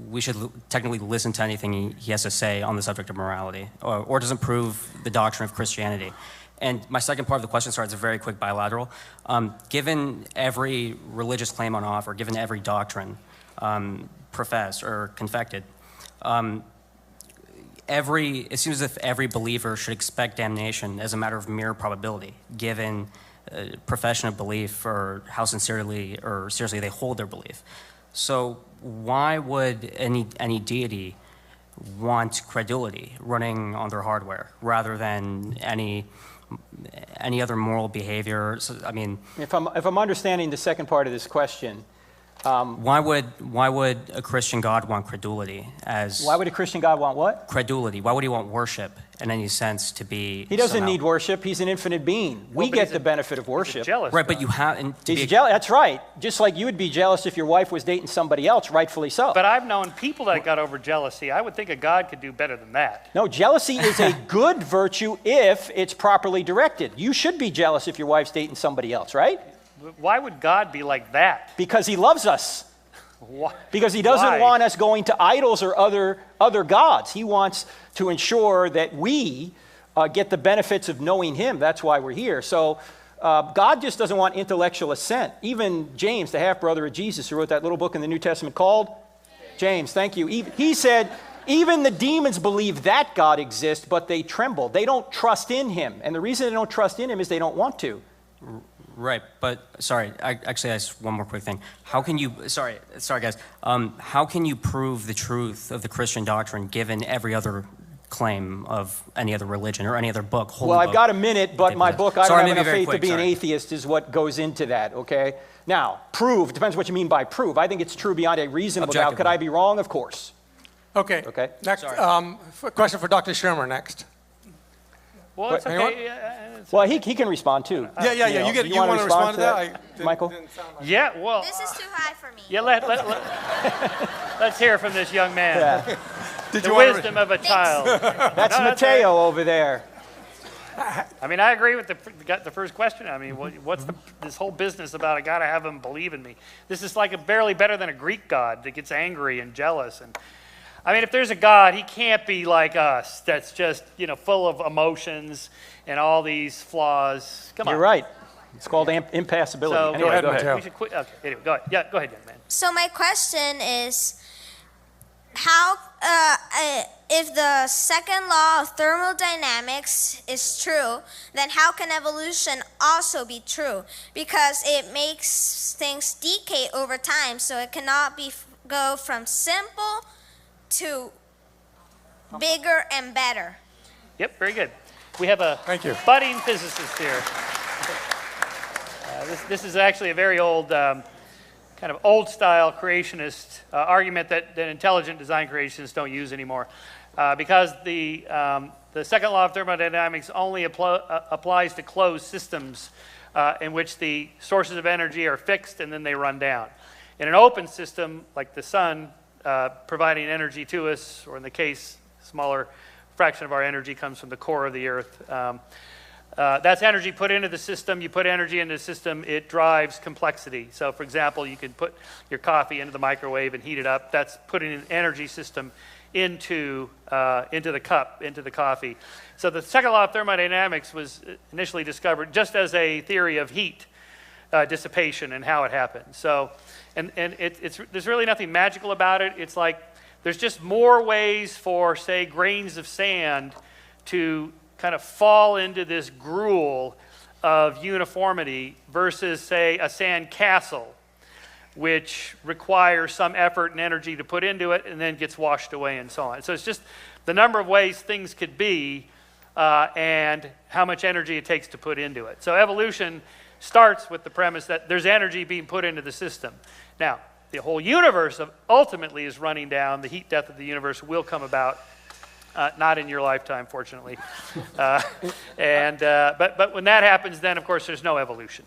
we should technically listen to anything he has to say on the subject of morality, or doesn't prove the doctrine of Christianity. And my second part of the question, sorry, it's a very quick bilateral. Given every religious claim on offer, given every doctrine professed or confected, it seems as if every believer should expect damnation as a matter of mere probability, given profession of belief or how sincerely or seriously they hold their belief. So why would any deity want credulity running on their hardware rather than any other moral behavior? So, I mean, if I'm understanding the second part of this question, why would a Christian God want credulity as? why would a Christian God want what? Credulity. Why would he want worship in any sense to be? He doesn't somehow, need worship. He's an infinite being. We get the benefit of worship. Jealous. right? But you have. And to He's be, jealous. That's right. Just like you would be jealous if your wife was dating somebody else, rightfully so. But I've known people that got over jealousy. I would think a God could do better than that. No, jealousy is a good virtue if it's properly directed. You should be jealous if your wife's dating somebody else, right? Why would God be like that? Because he loves us. Why? Because he doesn't Why? want us going to idols or other gods. He wants to ensure that we get the benefits of knowing him. That's why we're here. So God just doesn't want intellectual assent. Even James, the half-brother of Jesus, who wrote that little book in the New Testament called James, thank you. He said, even the demons believe that God exists, but they tremble. They don't trust in him. And the reason they don't trust in him is they don't want to. right, but sorry. Actually, I just one more quick thing. How can you? Sorry, guys. How can you prove the truth of the Christian doctrine given every other claim of any other religion or any other book? Holy Well, I've book got a minute, but my book, I don't Sorry, have maybe enough very faith to quick, be an sorry. atheist, is what goes into that, okay? Now, prove, depends what you mean by prove. I think it's true beyond a reasonable doubt. Could Objectively. I be wrong? Of course. Okay. Okay. Next, question for Dr. Shermer next. Well, it's Anyone? okay. Well, he can respond too. Yeah. You wanna want to respond to that? Michael? Yeah, well, This is too high for me. yeah, let's hear from this young man. Yeah. Did The you want to? wisdom of a child. That's No, that's Mateo over there. I mean, I agree with the first question. I mean, what's this whole business about? I got to have them believe in me. This is like barely better than a Greek god that gets angry and jealous. And I mean, if there's a God, he can't be like us. That's just full of emotions and all these flaws. Come on. You're right. It's called impassibility. So Anyway, go ahead. Mateo. We should quit. Okay. Anyway, go ahead. Yeah, go ahead, young man. So my question is, how, if the second law of thermodynamics is true, then how can evolution also be true? Because it makes things decay over time, so it cannot go from simple to bigger and better. Yep, very good. We have a Thank you. budding physicist here. This is actually a very old, kind of old-style creationist argument that intelligent design creationists don't use anymore, because the second law of thermodynamics only applies to closed systems in which the sources of energy are fixed and then they run down. In an open system like the sun, providing energy to us, or in the case, smaller fraction of our energy comes from the core of the earth. That's energy put into the system. You put energy into the system, it drives complexity. So for example, you can put your coffee into the microwave and heat it up. That's putting an energy system into the cup, into the coffee. So the second law of thermodynamics was initially discovered just as a theory of heat dissipation and how it happens. So, and there's really nothing magical about it. It's like there's just more ways for, say, grains of sand to kind of fall into this gruel of uniformity versus, say, a sand castle, which requires some effort and energy to put into it and then gets washed away and so on. So it's just the number of ways things could be and how much energy it takes to put into it. So evolution starts with the premise that there's energy being put into the system. Now, the whole universe ultimately is running down. The heat death of the universe will come about. Not in your lifetime, fortunately. But when that happens, then, of course, there's no evolution.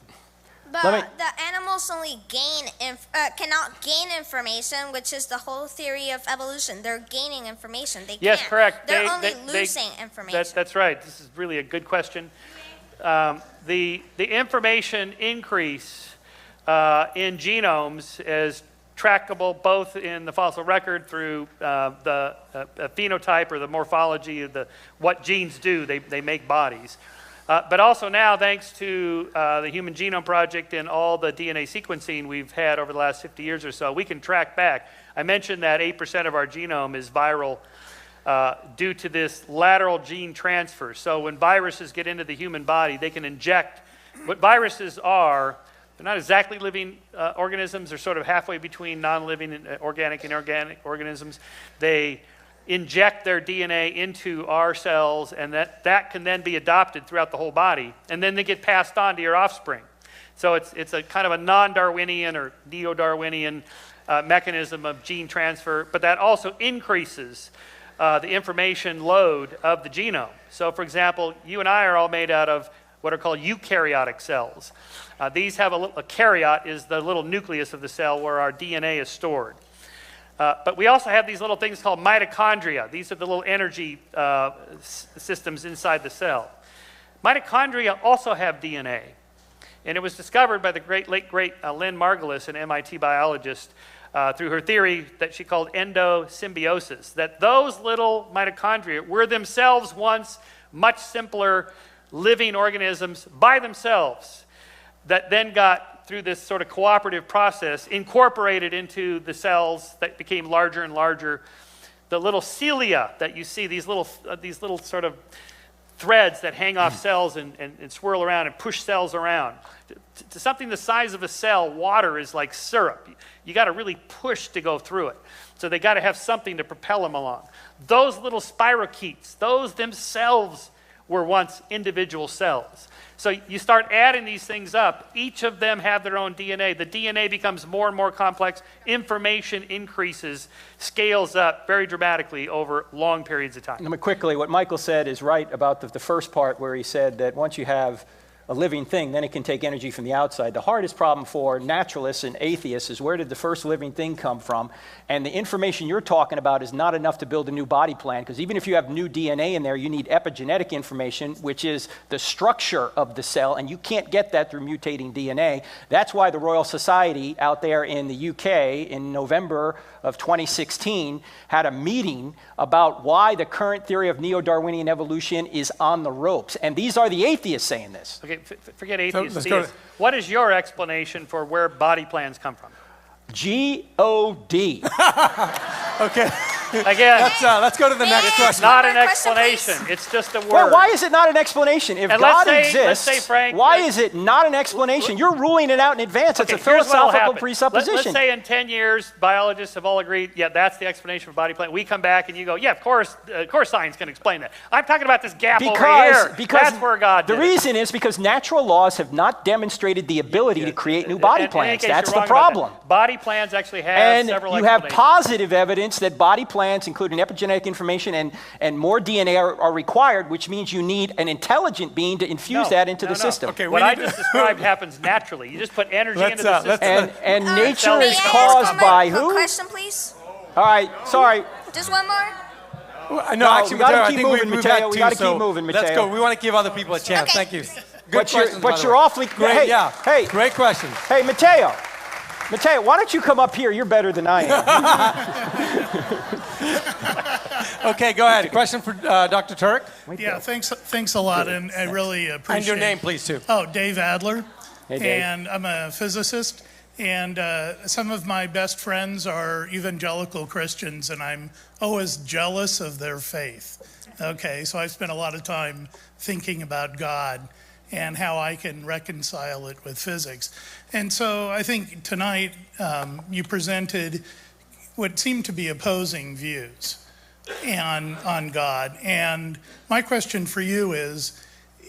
But the animals only cannot gain information, which is the whole theory of evolution. They're gaining information. They Yes, can't. correct. They're only losing information. That's right. This is really a good question. The information increase in genomes is trackable both in the fossil record through the phenotype or the morphology of what genes do. They make bodies. But also now, thanks to the Human Genome Project and all the DNA sequencing we've had over the last 50 years or so, we can track back. I mentioned that 8% of our genome is viral due to this lateral gene transfer. So when viruses get into the human body, they can inject. What viruses are, they're not exactly living organisms. They're sort of halfway between non-living and organic organisms. They inject their DNA into our cells, and that can then be adopted throughout the whole body, and then they get passed on to your offspring. So it's a kind of a non-Darwinian or neo-Darwinian mechanism of gene transfer, but that also increases the information load of the genome. So for example, you and I are all made out of what are called eukaryotic cells. These have a karyot is the little nucleus of the cell where our DNA is stored. But we also have these little things called mitochondria. These are the little energy systems inside the cell. Mitochondria also have DNA. And it was discovered by the late great Lynn Margulis, an MIT biologist, through her theory that she called endosymbiosis, that those little mitochondria were themselves once much simpler living organisms by themselves that then got, through this sort of cooperative process, incorporated into the cells that became larger and larger. The little cilia that you see, these little sort of threads that hang off cells and swirl around and push cells around. To something the size of a cell, water is like syrup. You got to really push to go through it. So they got to have something to propel them along. Those little spirochetes, those themselves were once individual cells. So you start adding these things up. Each of them have their own DNA. The DNA becomes more and more complex. Information increases, scales up very dramatically over long periods of time. Let me quickly, what Michael said is right about the first part where he said that once you have a living thing, then it can take energy from the outside. The hardest problem for naturalists and atheists is where did the first living thing come from? And the information you're talking about is not enough to build a new body plan, because even if you have new DNA in there, you need epigenetic information, which is the structure of the cell, and you can't get that through mutating DNA. That's why the Royal Society out there in the UK in November of 2016 had a meeting about why the current theory of neo-Darwinian evolution is on the ropes. And these are the atheists saying this. Okay, forget atheists. What is your explanation for where body plans come from? G-O-D. Okay. Again, let's go to the next it's question. not an explanation. It's just a word. Well, why is it not an explanation? If And God let's exists, say, Frank, why is it not an explanation? You're ruling it out in advance. Okay, it's a here's what'll philosophical happen. presupposition. Let's say in 10 years, biologists have all agreed, yeah, that's the explanation for body plan. We come back and you go, yeah, of course science can explain that. I'm talking about this gap over here. Because that's where God did the reason is because natural laws have not demonstrated the ability to create new body In any plans. case, That's you're the wrong about problem. that. Body plans actually have And several you have explanations. positive evidence that body plans, including epigenetic information and more DNA are required, which means you need an intelligent being to infuse that into the system. Okay, what I just described happens naturally. You just put energy into the system. And nature May is I caused ask by one more who? question, please? All right, sorry. Just one more? No, actually, we gotta Mateo, I keep think moving, we've Mateo. had We two, gotta so keep moving, let's Mateo. go. We want to give other people a chance. Okay. Thank you. Good questions, by But the you're way. awfully Great, hey, yeah. Hey, Great questions. Hey, Mateo, why don't you come up here? You're better than I am. Okay, go ahead. Question for Dr. Turek. Yeah, thanks a lot, and I really appreciate. And your name, please, too. Oh, Dave Adler. Hey, Dave. And I'm a physicist, and some of my best friends are evangelical Christians, and I'm always jealous of their faith. Okay, so I spent a lot of time thinking about God and how I can reconcile it with physics. And so I think tonight you presented what seemed to be opposing views on God. And my question for you is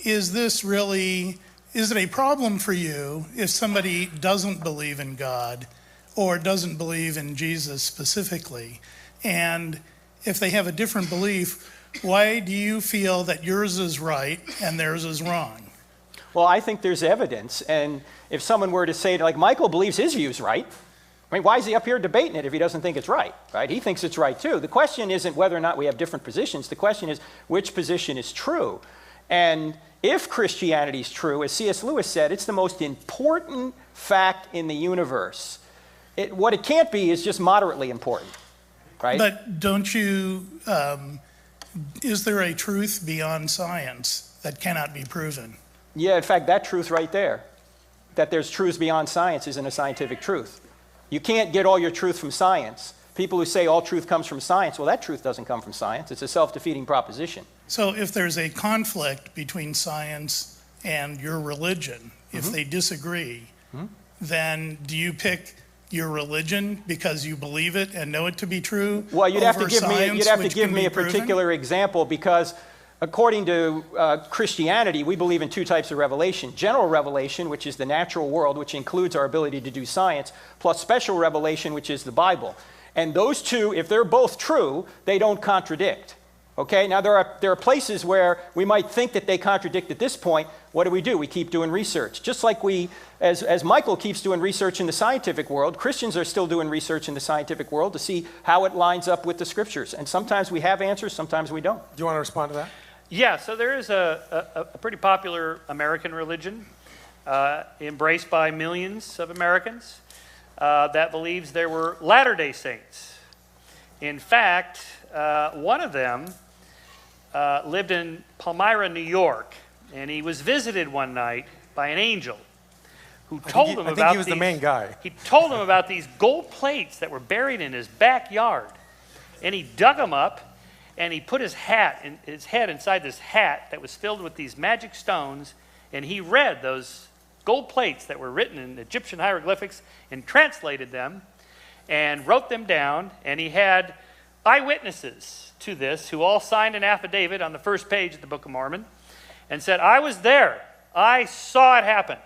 it a problem for you if somebody doesn't believe in God or doesn't believe in Jesus specifically? And if they have a different belief, why do you feel that yours is right and theirs is wrong? Well, I think there's evidence, and if someone were to say, like, Michael believes his view's right, I mean, why is he up here debating it if he doesn't think it's right, right? He thinks it's right too. The question isn't whether or not we have different positions. The question is which position is true. And if Christianity is true, as C.S. Lewis said, it's the most important fact in the universe. What it can't be is just moderately important, right? But don't you is there a truth beyond science that cannot be proven? Yeah, in fact, that truth right there, that there's truths beyond science, isn't a scientific truth. You can't get all your truth from science. People who say all truth comes from science, well, that truth doesn't come from science. It's a self-defeating proposition. So if there's a conflict between science and your religion, if they disagree, then do you pick your religion because you believe it and know it to be true? Well, you'd have to over give me, science, you'd have to which give can me be a proven? particular example, because according to Christianity, we believe in two types of revelation. General revelation, which is the natural world, which includes our ability to do science, plus special revelation, which is the Bible. And those two, if they're both true, they don't contradict. Okay, now there are places where we might think that they contradict at this point. What do? We keep doing research. Just like as Michael keeps doing research in the scientific world, Christians are still doing research in the scientific world to see how it lines up with the scriptures. And sometimes we have answers, sometimes we don't. Do you want to respond to that? Yeah, so there is a pretty popular American religion embraced by millions of Americans that believes there were Latter-day Saints. In fact, one of them lived in Palmyra, New York, and he was visited one night by an angel who told him about I think he was the main guy. He told him about these gold plates that were buried in his backyard, and he dug them up, and he put his head inside this hat that was filled with these magic stones, and he read those gold plates that were written in Egyptian hieroglyphics and translated them and wrote them down, and he had eyewitnesses to this who all signed an affidavit on the first page of the Book of Mormon and said, I was there, I saw it happen.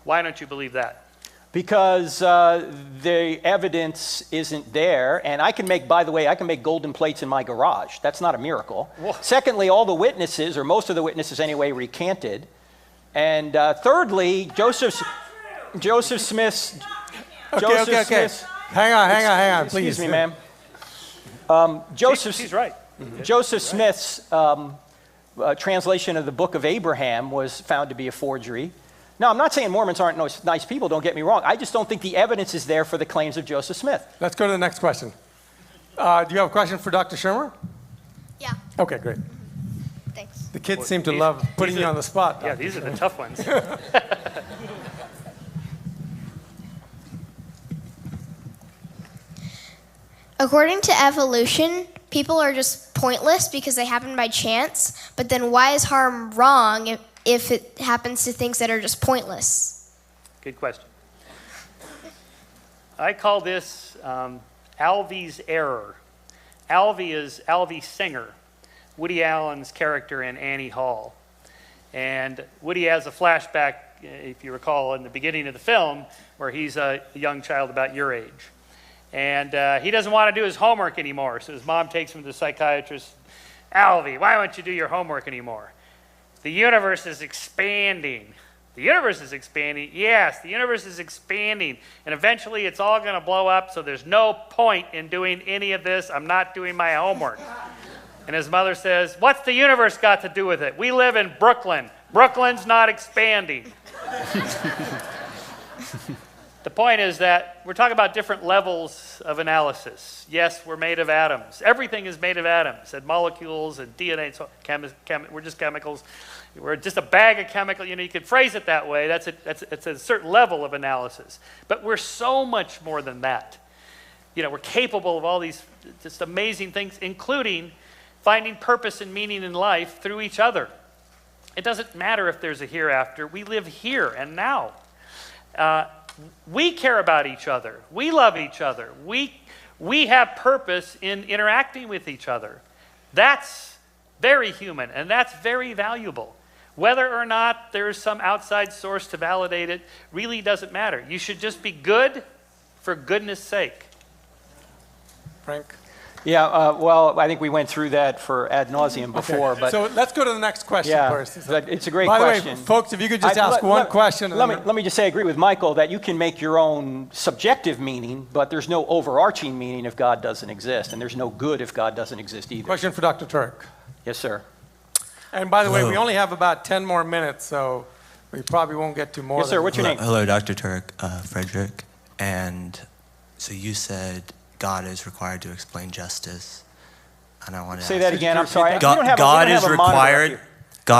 Why don't you believe that? Because the evidence isn't there, and I can make, by the way, I can make golden plates in my garage. That's not a miracle. Whoa. Secondly, all the witnesses, or most of the witnesses anyway, recanted. And thirdly, Joseph Smith's... Okay. Hang on, please. Excuse me, ma'am. She's right. Joseph Smith's translation of the Book of Abraham was found to be a forgery. Now, I'm not saying Mormons aren't nice people, don't get me wrong. I just don't think the evidence is there for the claims of Joseph Smith. Let's go to the next question. Do you have a question for Dr. Shermer? Yeah, Okay, great. thanks. The kids seem to love putting you on the spot. Yeah, Doctor. these are the tough ones. According to evolution, people are just pointless because they happen by chance, but then why is harm wrong if it happens to things that are just pointless? Good question. I call this Alvy's error. Alvy is Alvy Singer, Woody Allen's character in Annie Hall. And Woody has a flashback, if you recall, in the beginning of the film, where he's a young child about your age. And he doesn't want to do his homework anymore, so his mom takes him to the psychiatrist. Alvy, why won't you do your homework anymore? The universe is expanding. The universe is expanding? Yes, the universe is expanding. And eventually it's all going to blow up, so there's no point in doing any of this. I'm not doing my homework. And his mother says, what's the universe got to do with it? We live in Brooklyn. Brooklyn's not expanding. The point is that we're talking about different levels of analysis. Yes, we're made of atoms. Everything is made of atoms, and molecules and DNA. So we're just chemicals. We're just a bag of chemicals. You know, you could phrase it that way. It's a certain level of analysis. But we're so much more than that. You know, we're capable of all these just amazing things, including finding purpose and meaning in life through each other. It doesn't matter if there's a hereafter. We live here and now. We care about each other. We love each other. We have purpose in interacting with each other. That's very human, and that's very valuable. Whether or not there's some outside source to validate it really doesn't matter. You should just be good for goodness sake. Frank? Yeah, well, I think we went through that for ad nauseum before. Okay. But so let's go to the next question first. But it's a great By question. the way, folks, if you could just ask one question. Let me just say I agree with Michael that you can make your own subjective meaning, but there's no overarching meaning if God doesn't exist, and there's no good if God doesn't exist either. Question for Dr. Turek. Yes, sir. And by the way, we only have about 10 more minutes, so we probably won't get to more. Yes, sir. What's your name? Hello, Dr. Turek, Frederick. And so you said God is required to explain justice. and I want to Say ask that you. again. I'm sorry. God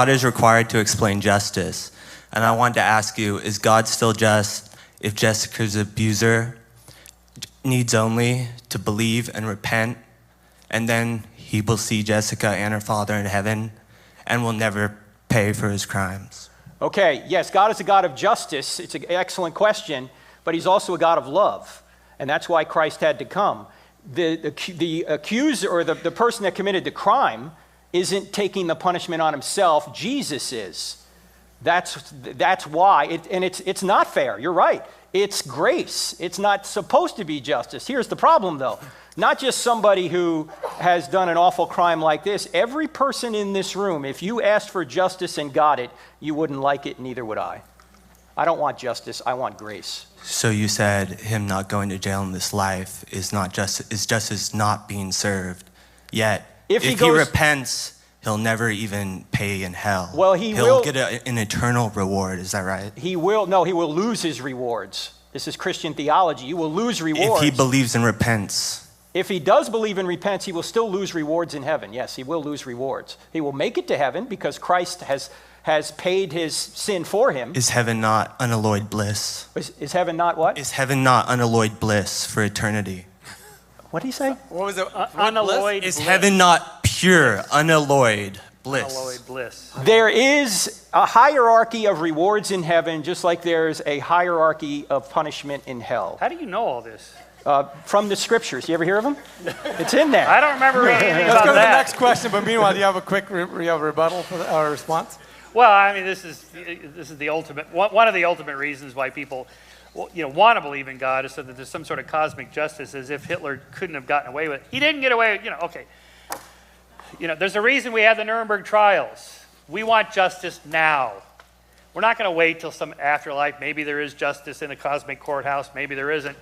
is required to explain justice, and I wanted to ask you: is God still just if Jessica's abuser needs only to believe and repent, and then he will see Jessica and her father in heaven, and will never pay for his crimes? Okay, yes, God is a God of justice. It's an excellent question, but he's also a God of love, and that's why Christ had to come. The accuser or the person that committed the crime isn't taking the punishment on himself. Jesus is. That's why. It's not fair. You're right. It's grace. It's not supposed to be justice. Here's the problem, though. Not just somebody who has done an awful crime like this. Every person in this room, if you asked for justice and got it, you wouldn't like it, neither would I. I don't want justice. I want grace. So you said him not going to jail in this life is justice not being served. Yet, if he repents, he'll never even pay in hell. Well, he'll get an eternal reward. Is that right? He will lose his rewards. This is Christian theology. You will lose rewards. If he believes and repents. If he does believe and repents, he will still lose rewards in heaven. Yes, he will lose rewards. He will make it to heaven because Christ has paid his sin for him. Is heaven not unalloyed bliss? Is heaven not what? Is heaven not unalloyed bliss for eternity? What did he say? What was it? Unalloyed Is bliss. heaven not pure, unalloyed bliss? Unalloyed bliss. There is a hierarchy of rewards in heaven, just like there's a hierarchy of punishment in hell. How do you know all this? From the scriptures. You ever hear of them? It's in there. I don't remember anything Let's about go to the that. next question, but meanwhile, do you have a quick rebuttal for our response? Well, I mean, this is the ultimate one of the ultimate reasons why people, want to believe in God is so that there's some sort of cosmic justice, as if Hitler couldn't have gotten away with it. He didn't get away. Okay. There's a reason we have the Nuremberg trials. We want justice now. We're not going to wait till some afterlife. Maybe there is justice in a cosmic courthouse. Maybe there isn't.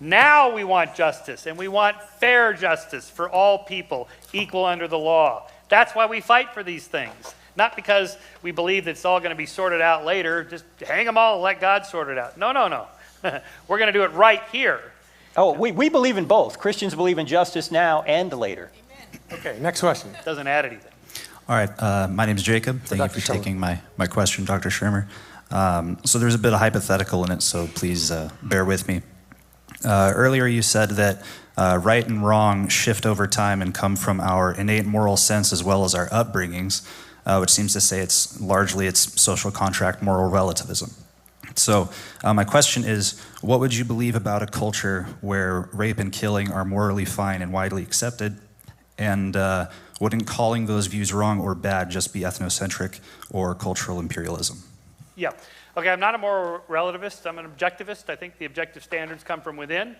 Now we want justice, and we want fair justice for all people, equal under the law. That's why we fight for these things. Not because we believe that it's all going to be sorted out later. Just hang them all and let God sort it out. No. We're going to do it right here. Oh, we believe in both. Christians believe in justice now and later. Okay, next question. Doesn't add anything. All right, my name is Jacob. Thank you for taking my question, Dr. Shermer. So there's a bit of hypothetical in it, so please bear with me. Earlier you said that right and wrong shift over time and come from our innate moral sense as well as our upbringings, which seems to say it's social contract moral relativism. So my question is, what would you believe about a culture where rape and killing are morally fine and widely accepted? And wouldn't calling those views wrong or bad just be ethnocentric or cultural imperialism? Yeah. Okay, I'm not a moral relativist. I'm an objectivist. I think the objective standards come from within.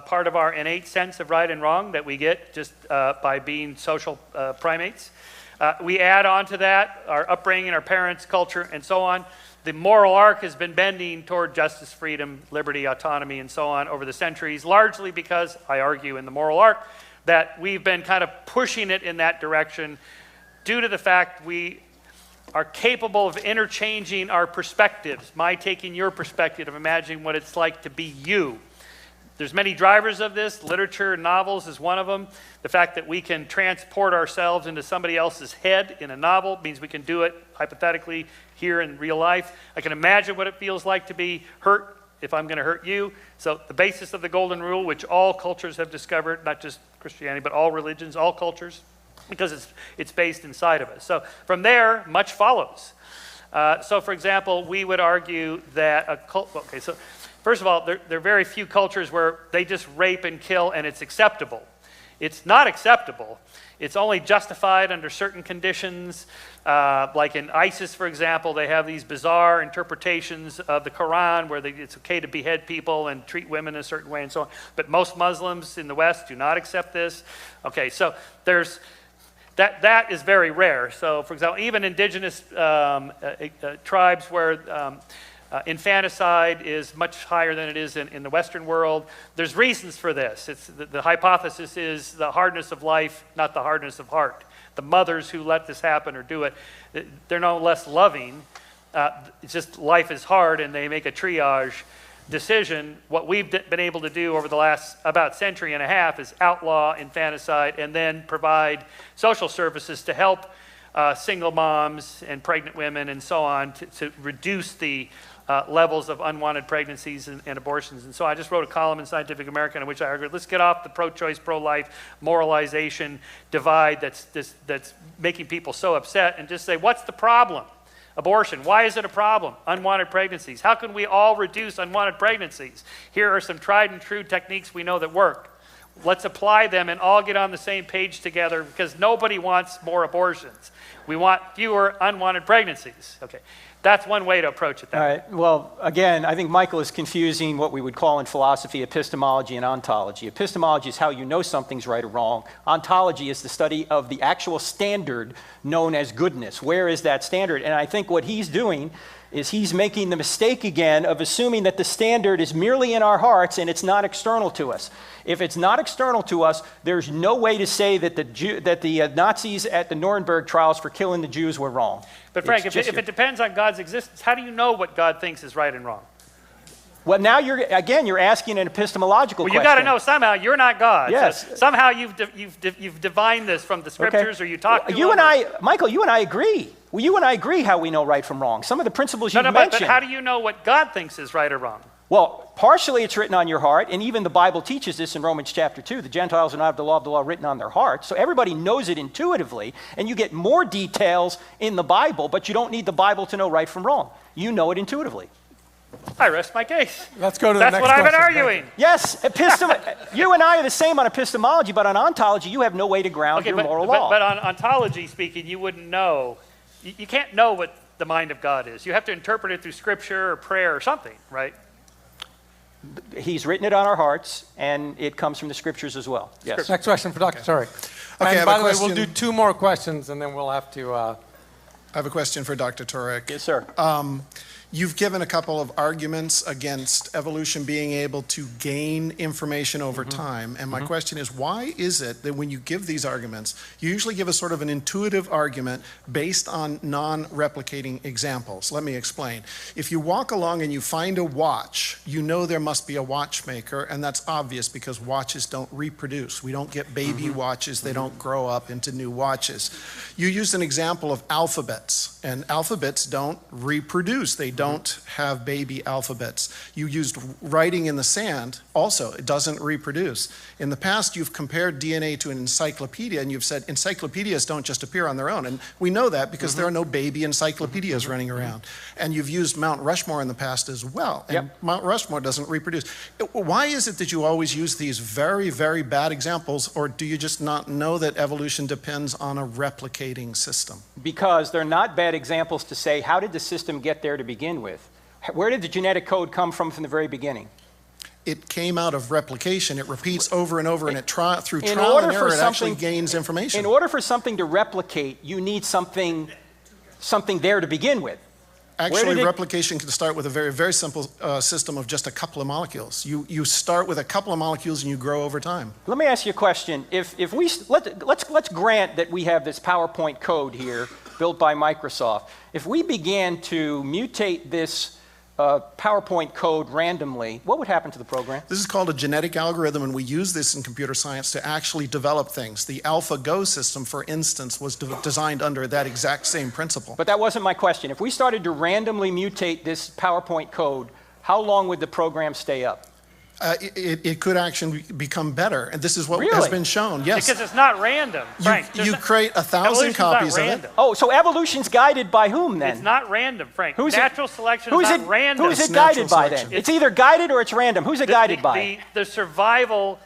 Part of our innate sense of right and wrong that we get just by being social primates. We add on to that our upbringing, our parents, culture, and so on. The moral arc has been bending toward justice, freedom, liberty, autonomy, and so on over the centuries, largely because, I argue in the moral arc, that we've been kind of pushing it in that direction due to the fact we are capable of interchanging our perspectives. My taking your perspective of imagining what it's like to be you. There's many drivers of this. Literature and novels is one of them. The fact that we can transport ourselves into somebody else's head in a novel means we can do it hypothetically here in real life. I can imagine what it feels like to be hurt if I'm going to hurt you. So the basis of the golden rule, which all cultures have discovered, not just Christianity, but all religions, all cultures, because it's based inside of us. So from there, much follows. So for example, we would argue that so first of all, there are very few cultures where they just rape and kill and it's acceptable. It's not acceptable. It's only justified under certain conditions. Like in ISIS, for example, they have these bizarre interpretations of the Quran where it's okay to behead people and treat women in a certain way and so on. But most Muslims in the West do not accept this. Okay, so there's that is very rare. So, for example, even indigenous tribes where infanticide is much higher than it is in the Western world. There's reasons for this. The hypothesis is the hardness of life, not the hardness of heart. The mothers who let this happen or do it, they're no less loving. It's just life is hard and they make a triage. decision, what we've been able to do over the last about century and a half is outlaw infanticide and then provide social services to help single moms and pregnant women and so on to reduce the levels of unwanted pregnancies and abortions. And so I just wrote a column in Scientific American in which I argued, let's get off the pro-choice, pro-life moralization divide that's making people so upset and just say, what's the problem? Abortion. Why is it a problem? Unwanted pregnancies. How can we all reduce unwanted pregnancies? Here are some tried and true techniques we know that work. Let's apply them and all get on the same page together because nobody wants more abortions. We want fewer unwanted pregnancies. Okay. That's one way to approach it. All right. Well, again, I think Michael is confusing what we would call in philosophy epistemology and ontology. Epistemology is how you know something's right or wrong. Ontology is the study of the actual standard known as goodness. Where is that standard? And I think what he's doing is he's making the mistake again of assuming that the standard is merely in our hearts and it's not external to us. If it's not external to us, there's no way to say that the Nazis at the Nuremberg trials for killing the Jews were wrong. But Frank, if it depends on God's existence, how do you know what God thinks is right and wrong? Well, now you're asking an epistemological question. Well, you got to know somehow you're not God. Yes. So somehow you've divined this from the scriptures, or you talk to Michael, you and I agree. Well, you and I agree how we know right from wrong. Some of the principles you mentioned. But how do you know what God thinks is right or wrong? Well, partially it's written on your heart, and even the Bible teaches this in Romans chapter 2. The Gentiles are not of the law written on their hearts. So everybody knows it intuitively, and you get more details in the Bible, but you don't need the Bible to know right from wrong. You know it intuitively. I rest my case. Let's go to the next question. That's what I've been arguing. Yes, you and I are the same on epistemology, but on ontology, you have no way to ground your moral law. But on ontology speaking, you wouldn't know. You can't know what the mind of God is. You have to interpret it through scripture or prayer or something, right? He's written it on our hearts, and it comes from the scriptures as well. Yes. Next question for Dr. Turek. Okay, and by the way, we'll do 2 more questions, and then we'll have to... I have a question for Dr. Turek. Yes, sir. You've given a couple of arguments against evolution being able to gain information over time. And my question is, why is it that when you give these arguments, you usually give a sort of an intuitive argument based on non-replicating examples? Let me explain. If you walk along and you find a watch, you know there must be a watchmaker, and that's obvious because watches don't reproduce. We don't get baby watches. They don't grow up into new watches. You used an example of alphabets, and alphabets don't reproduce. They don't have baby alphabets. You used writing in the sand. Also, it doesn't reproduce. In the past, you've compared DNA to an encyclopedia, and you've said encyclopedias don't just appear on their own. And we know that because there are no baby encyclopedias running around. And you've used Mount Rushmore in the past as well. And Mount Rushmore doesn't reproduce. Why is it that you always use these very, very bad examples, or do you just not know that evolution depends on a replicating system? Because they're not bad examples to say, how did the system get there to begin with? Where did the genetic code come from the very beginning? It came out of replication. It repeats over and over, and through trial and error, it actually gains information. In order for something to replicate, you need something there to begin with. Actually, replication can start with a very, very simple system of just a couple of molecules. You start with a couple of molecules and you grow over time. Let me ask you a question. Let's grant that we have this PowerPoint code here built by Microsoft. If we began to mutate this PowerPoint code randomly, what would happen to the program? This is called a genetic algorithm, and we use this in computer science to actually develop things. The AlphaGo system, for instance, was designed under that exact same principle. But that wasn't my question. If we started to randomly mutate this PowerPoint code, how long would the program stay up? It could actually become better, and this is what has been shown. Yes, because it's not random. Frank, you create 1,000 copies of it. Oh, so evolution's guided by whom then? It's not random, Frank. Natural selection is not random. Who's it guided by then? It's either guided or it's random. Who's it guided by? The survival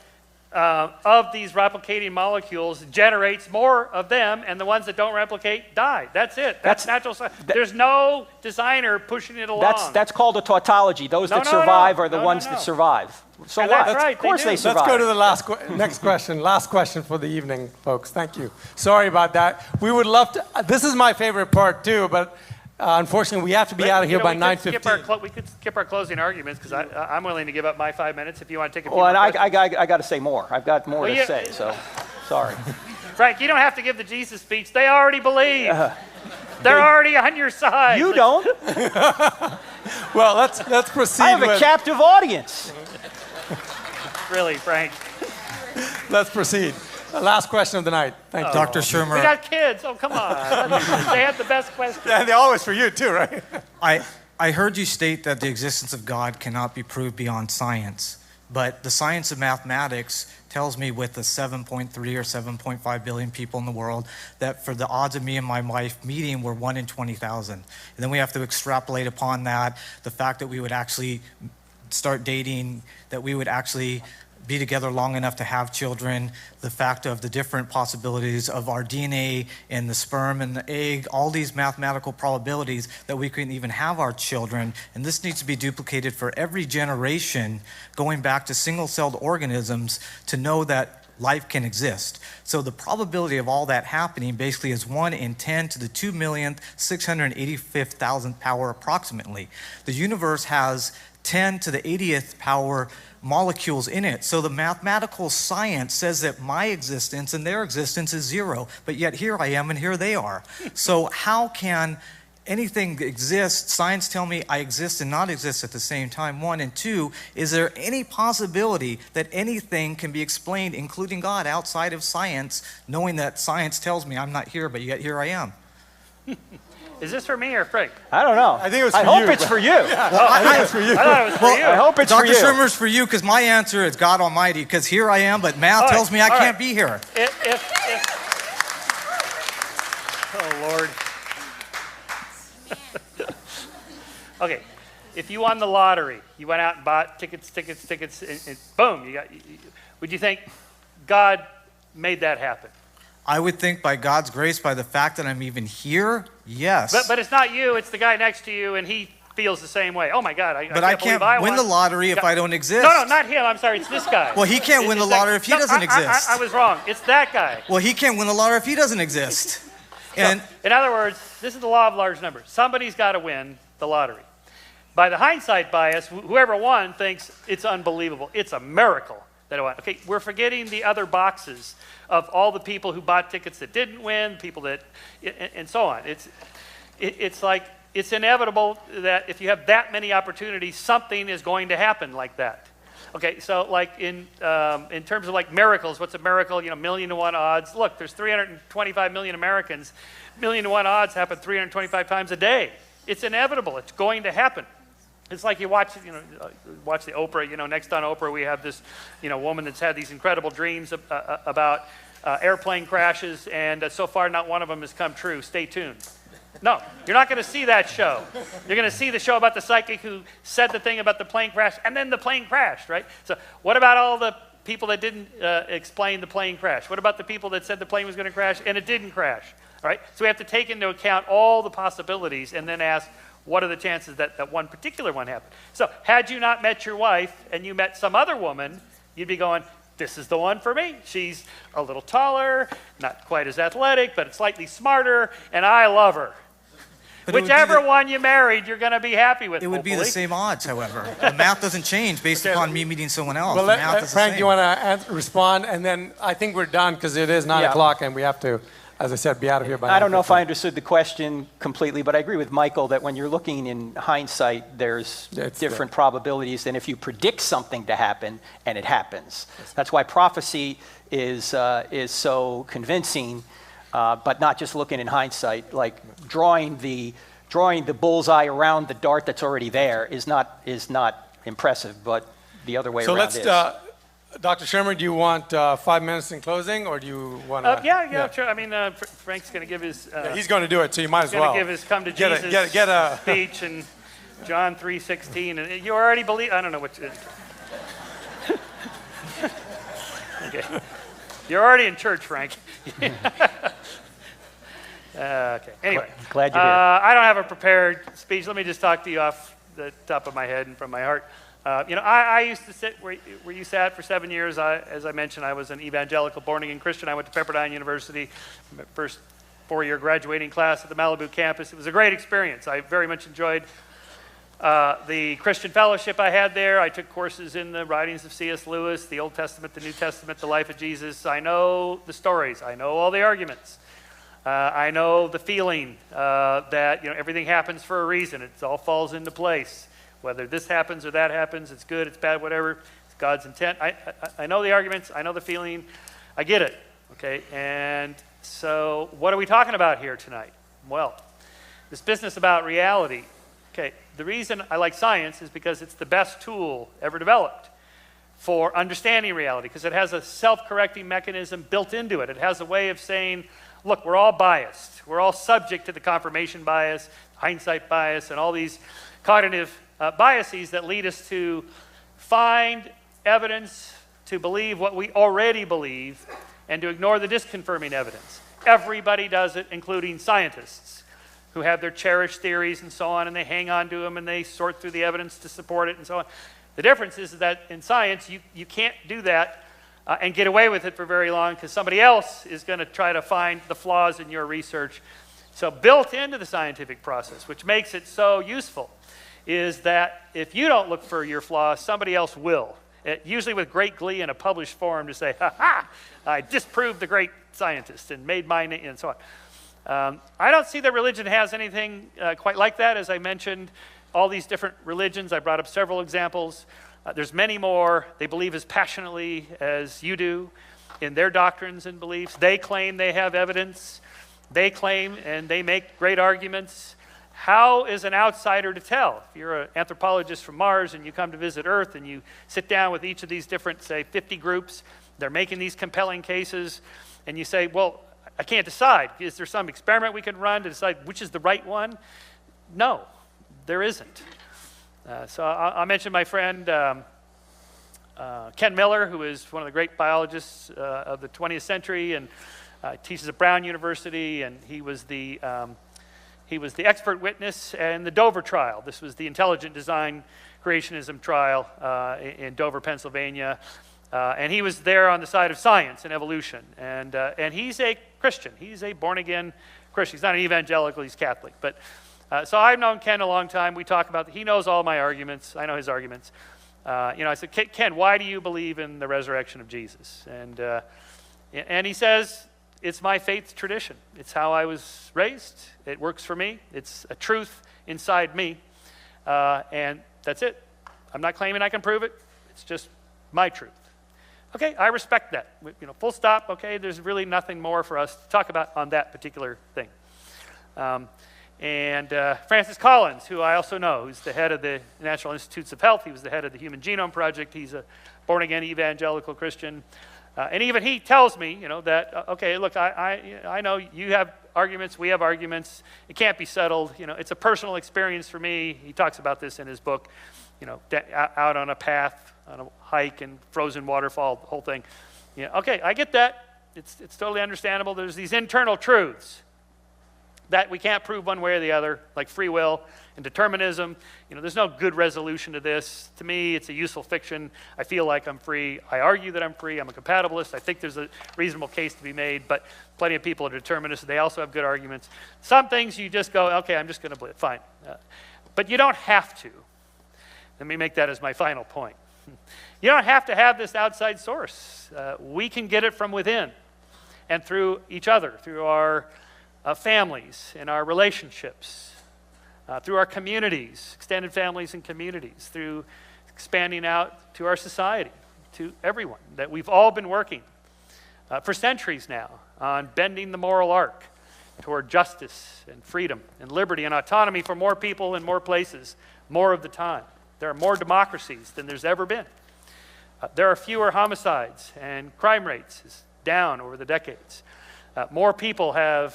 of these replicating molecules generates more of them, and the ones that don't replicate die. That's it. That's natural selection. There's no designer pushing it along. That's called a tautology. Those that survive are the ones that survive. So what? That's right. Of course they survive. Let's go to the next question. Last question for the evening, folks. Thank you. Sorry about that. We would love to. This is my favorite part too, but unfortunately, we have to be out of here by 9:15. We could skip our closing arguments because I'm willing to give up my 5 minutes if you want to take a few more and I got to say more. I've got more to say, so sorry. Frank, you don't have to give the Jesus speech. They already believe. They're already on your side. You don't. Well, let's proceed. I have a captive audience. Really, Frank. Let's proceed. Last question of the night. Thank you. Dr. Shermer. We got kids. Oh, come on. They have the best question. Yeah, they're always for you too, right? I heard you state that the existence of God cannot be proved beyond science, but the science of mathematics tells me with the 7.3 or 7.5 billion people in the world that for the odds of me and my wife meeting were 1 in 20,000. And then we have to extrapolate upon that the fact that we would actually start dating, that we would actually be together long enough to have children, the fact of the different possibilities of our DNA and the sperm and the egg, all these mathematical probabilities that we can even have our children. And this needs to be duplicated for every generation, going back to single-celled organisms to know that life can exist. So the probability of all that happening basically is 1 in 10 to the 2,685,000th power approximately. The universe has 10 to the 80th power molecules in it. So the mathematical science says that my existence and their existence is 0, but yet here I am and here they are. So how can anything exist? Science tell me I exist and not exist at the same time, 1. And 2, is there any possibility that anything can be explained, including God, outside of science, knowing that science tells me I'm not here, but yet here I am? Is this for me or Frank? I don't know. I think it was for I you. hope it's for you. Yeah, I think it's for you. I thought it was for you. I hope it's for Dr. you. Shermer's for you, because my answer is God Almighty, because here I am, but math tells me I can't be here. Oh, Lord. Okay, if you won the lottery, you went out and bought tickets, and boom, would you think God made that happen? I would think by God's grace, by the fact that I'm even here, yes. But it's not you, it's the guy next to you, and he feels the same way. Oh my God, I can't win the lottery if I don't exist. No, not him, I'm sorry, it's this guy. Well, he can't win the lottery if he doesn't exist. I was wrong, it's that guy. Well, he can't win the lottery if he doesn't exist. And in other words, this is the law of large numbers. Somebody's got to win the lottery. By the hindsight bias, whoever won thinks it's unbelievable. It's a miracle that it won. Okay, we're forgetting the other boxes of all the people who bought tickets that didn't win, people that, and so on. It's like, it's inevitable that if you have that many opportunities, something is going to happen like that. Okay, so like in terms of like miracles, what's a miracle? 1,000,000 to 1 odds. Look, there's 325 million Americans. 1,000,000 to 1 odds happen 325 times a day. It's inevitable. It's going to happen. It's like you watch, watch the Oprah. Next on Oprah, we have this, woman that's had these incredible dreams about airplane crashes, and so far not one of them has come true. Stay tuned. No, you're not going to see that show. You're going to see the show about the psychic who said the thing about the plane crash, and then the plane crashed, right? So what about all the people that didn't explain the plane crash? What about the people that said the plane was going to crash and it didn't crash, all right? So we have to take into account all the possibilities and then ask, what are the chances that one particular one happened? So had you not met your wife and you met some other woman, you'd be going, this is the one for me. She's a little taller, not quite as athletic, but slightly smarter, and I love her. But whichever one you married, you're going to be happy with. It would be the same odds, however. The math doesn't change based upon me meeting someone else. Well, Frank, you want to respond? And then I think we're done because it is 9 o'clock and we have to, as I said, be out of here by 9:15. I don't know if I understood the question completely, but I agree with Michael that when you're looking in hindsight, there's different probabilities than if you predict something to happen and it happens. That's why prophecy is so convincing, but not just looking in hindsight. Like drawing the bullseye around the dart that's already there is not impressive, but the other way around is. Dr. Shermer, do you want 5 minutes in closing, or do you want to? Yeah, sure. I mean, Frank's going to give his. He's going to do it, so you might as well. He's going to give his come to Jesus speech and John 3:16, and you already believe. I don't know what. Okay, you're already in church, Frank. Okay. Anyway, glad you're here. I don't have a prepared speech. Let me just talk to you off the top of my head and from my heart. I used to sit where you sat for 7 years. As I mentioned, I was an evangelical born-again Christian. I went to Pepperdine University, my first 4-year graduating class at the Malibu campus. It was a great experience. I very much enjoyed the Christian fellowship I had there. I took courses in the writings of C.S. Lewis, the Old Testament, the New Testament, the life of Jesus. I know the stories. I know all the arguments. I know the feeling that everything happens for a reason. It all falls into place. Whether this happens or that happens, it's good, it's bad, whatever. It's God's intent. I know the arguments. I know the feeling. I get it. Okay. And so, what are we talking about here tonight? Well, this business about reality. Okay. The reason I like science is because it's the best tool ever developed for understanding reality, because it has a self-correcting mechanism built into it. It has a way of saying, look, we're all biased. We're all subject to the confirmation bias, hindsight bias, and all these cognitive biases that lead us to find evidence to believe what we already believe and to ignore the disconfirming evidence. Everybody does it, including scientists who have their cherished theories and so on, and they hang on to them and they sort through the evidence to support it and so on. The difference is that in science, you can't do that and get away with it for very long, because somebody else is going to try to find the flaws in your research. So built into the scientific process, which makes it so useful, is that if you don't look for your flaws, somebody else will. Usually with great glee in a published form to say, ha ha, I disproved the great scientist and made my name, and so on. I don't see that religion has anything quite like that. As I mentioned, all these different religions, I brought up several examples. There's many more. They believe as passionately as you do in their doctrines and beliefs. They claim they have evidence. They claim and they make great arguments. How is an outsider to tell? If you're an anthropologist from Mars and you come to visit Earth and you sit down with each of these different, say, 50 groups, they're making these compelling cases, and you say, well, I can't decide. Is there some experiment we can run to decide which is the right one? No, there isn't. So I'll mention my friend Ken Miller, who is one of the great biologists of the 20th century, and teaches at Brown University, and he was the expert witness in the Dover trial. This was the intelligent design creationism trial in Dover, Pennsylvania. And he was there on the side of science and evolution. And he's a Christian. He's a born-again Christian. He's not an evangelical, he's Catholic. But so I've known Ken a long time. We talk about, he knows all my arguments. I know his arguments. I said, Ken, why do you believe in the resurrection of Jesus? And he says, it's my faith tradition. It's how I was raised. It works for me. It's a truth inside me. And that's it. I'm not claiming I can prove it. It's just my truth. Okay, I respect that. Full stop. Okay, there's really nothing more for us to talk about on that particular thing. Francis Collins, who I also know, who's the head of the National Institutes of Health. He was the head of the Human Genome Project. He's a born-again evangelical Christian. And even he tells me, that, okay, look, I know you have arguments, we have arguments. It can't be settled. It's a personal experience for me. He talks about this in his book, out on a path, on a hike and frozen waterfall, the whole thing. Okay, I get that. It's totally understandable. There's these internal truths that we can't prove one way or the other, like free will and determinism. There's no good resolution to this. To me, it's a useful fiction. I feel like I'm free. I argue that I'm free. I'm a compatibilist. I think there's a reasonable case to be made, but plenty of people are determinists. They also have good arguments. Some things you just go, okay, I'm just going to believe. Fine. But you don't have to. Let me make that as my final point. You don't have to have this outside source. We can get it from within and through each other, through our families, in our relationships, through our communities, extended families and communities, through expanding out to our society, to everyone, that we've all been working for centuries now on bending the moral arc toward justice and freedom and liberty and autonomy for more people in more places, more of the time. There are more democracies than there's ever been. There are fewer homicides, and crime rates is down over the decades. More people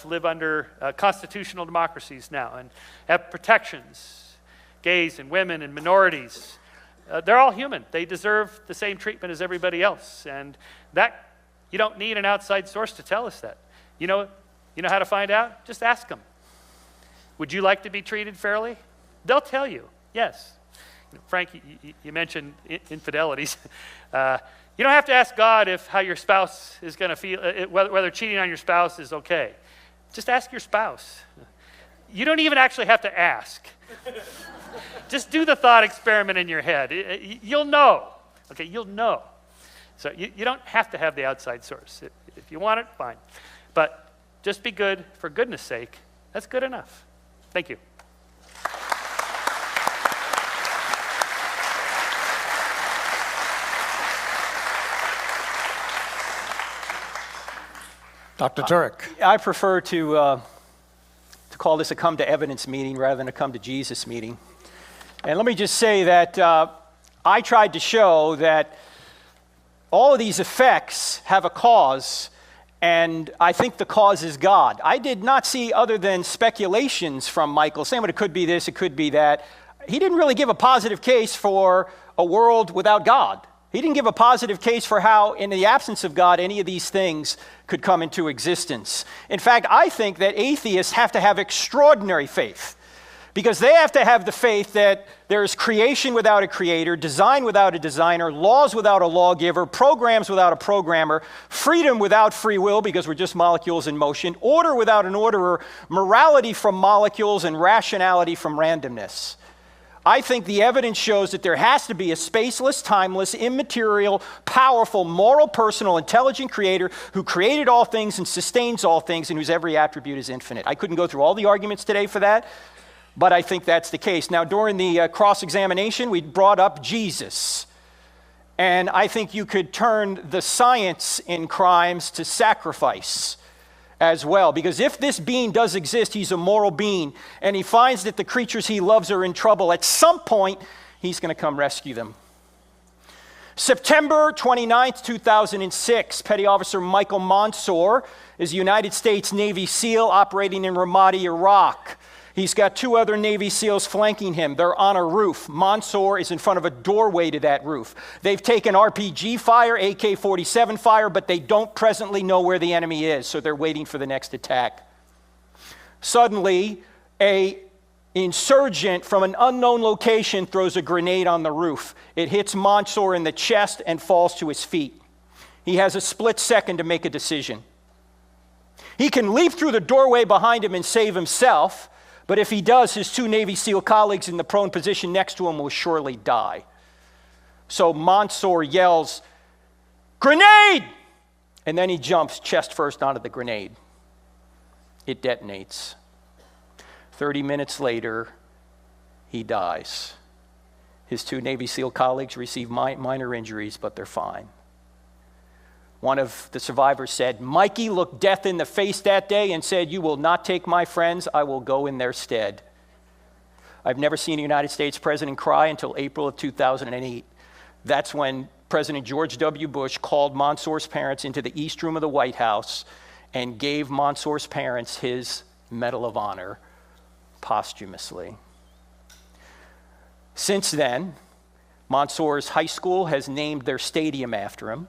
live under constitutional democracies now and have protections. Gays and women and minorities, they're all human. They deserve the same treatment as everybody else. And that, you don't need an outside source to tell us that. You know how to find out? Just ask them. Would you like to be treated fairly? They'll tell you, yes. Frank, you mentioned infidelities. You don't have to ask God how your spouse is going to feel, whether cheating on your spouse is okay. Just ask your spouse. You don't even actually have to ask. Just do the thought experiment in your head. You'll know. Okay, you'll know. So you don't have to have the outside source. If you want it, fine. But Just be good for goodness sake. That's good enough. Thank you. Dr. Turek. I prefer to call this a come to evidence meeting rather than a come to Jesus meeting. And let me just say that I tried to show that all of these effects have a cause, and I think the cause is God. I did not see, other than speculations from Michael, saying, well, it could be this, it could be that. He didn't really give a positive case for a world without God. He didn't give a positive case for how, in the absence of God, any of these things could come into existence. In fact, I think that atheists have to have extraordinary faith, because they have to have the faith that there's creation without a creator, design without a designer, laws without a lawgiver, programs without a programmer, freedom without free will because we're just molecules in motion, order without an orderer, morality from molecules, and rationality from randomness. I think the evidence shows that there has to be a spaceless, timeless, immaterial, powerful, moral, personal, intelligent creator who created all things and sustains all things and whose every attribute is infinite. I couldn't go through all the arguments today for that, but I think that's the case. Now, during the cross-examination, we brought up Jesus. And I think you could turn the science in crimes to sacrifice as well. Because if this being does exist, he's a moral being, and he finds that the creatures he loves are in trouble, at some point, he's going to come rescue them. September 29th, 2006, Petty Officer Michael Mansour is a United States Navy SEAL operating in Ramadi, Iraq. He's got two other Navy SEALs flanking him. They're on a roof. Mansour is in front of a doorway to that roof. They've taken RPG fire, AK-47 fire, but they don't presently know where the enemy is, so they're waiting for the next attack. Suddenly, an insurgent from an unknown location throws a grenade on the roof. It hits Mansour in the chest and falls to his feet. He has a split second to make a decision. He can leap through the doorway behind him and save himself, but if he does, his two Navy SEAL colleagues in the prone position next to him will surely die. So Mansour yells, "Grenade!" And then he jumps chest first onto the grenade. It detonates. 30 minutes later, he dies. His two Navy SEAL colleagues receive minor injuries, but they're fine. One of the survivors said, "Mikey looked death in the face that day and said, 'You will not take my friends, I will go in their stead.'" I've never seen a United States president cry until April of 2008. That's when President George W. Bush called Mansour's parents into the East Room of the White House and gave Mansour's parents his Medal of Honor posthumously. Since then, Mansour's high school has named their stadium after him.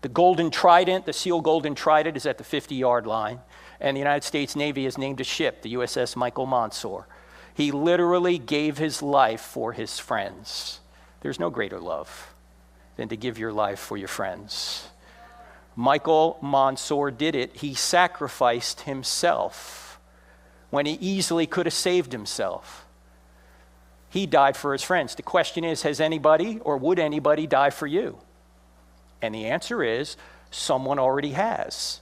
The Golden Trident, the SEAL Golden Trident, is at the 50-yard line. And the United States Navy has named a ship, the USS Michael Mansour. He literally gave his life for his friends. There's no greater love than to give your life for your friends. Michael Mansour did it. He sacrificed himself when he easily could have saved himself. He died for his friends. The question is, has anybody or would anybody die for you? And the answer is, someone already has.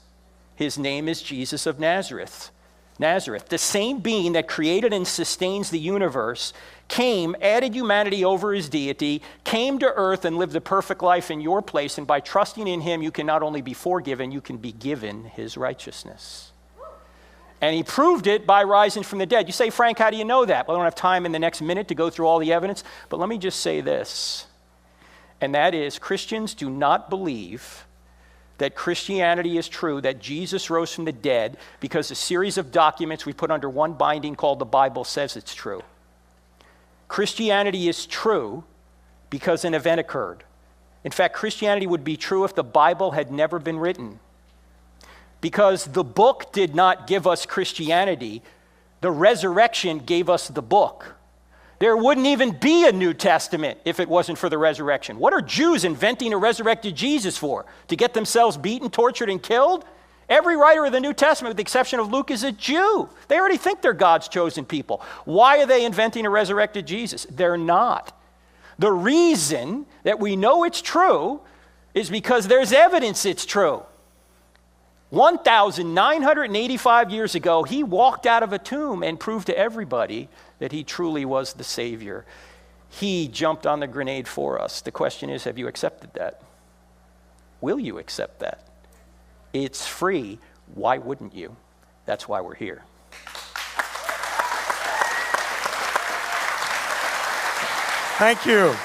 His name is Jesus of Nazareth. The same being that created and sustains the universe, came, added humanity over his deity, came to earth and lived a perfect life in your place, and by trusting in him, you can not only be forgiven, you can be given his righteousness. And he proved it by rising from the dead. You say, "Frank, how do you know that?" Well, I don't have time in the next minute to go through all the evidence, but let me just say this. And that is, Christians do not believe that Christianity is true, that Jesus rose from the dead, because a series of documents we put under one binding called the Bible says it's true. Christianity is true because an event occurred. In fact, Christianity would be true if the Bible had never been written. Because the book did not give us Christianity, the resurrection gave us the book. There wouldn't even be a New Testament if it wasn't for the resurrection. What are Jews inventing a resurrected Jesus for? To get themselves beaten, tortured, and killed? Every writer of the New Testament, with the exception of Luke, is a Jew. They already think they're God's chosen people. Why are they inventing a resurrected Jesus? They're not. The reason that we know it's true is because there's evidence it's true. 1,985 years ago, he walked out of a tomb and proved to everybody that he truly was the Savior. He jumped on the grenade for us. The question is, have you accepted that? Will you accept that? It's free. Why wouldn't you? That's why we're here. Thank you.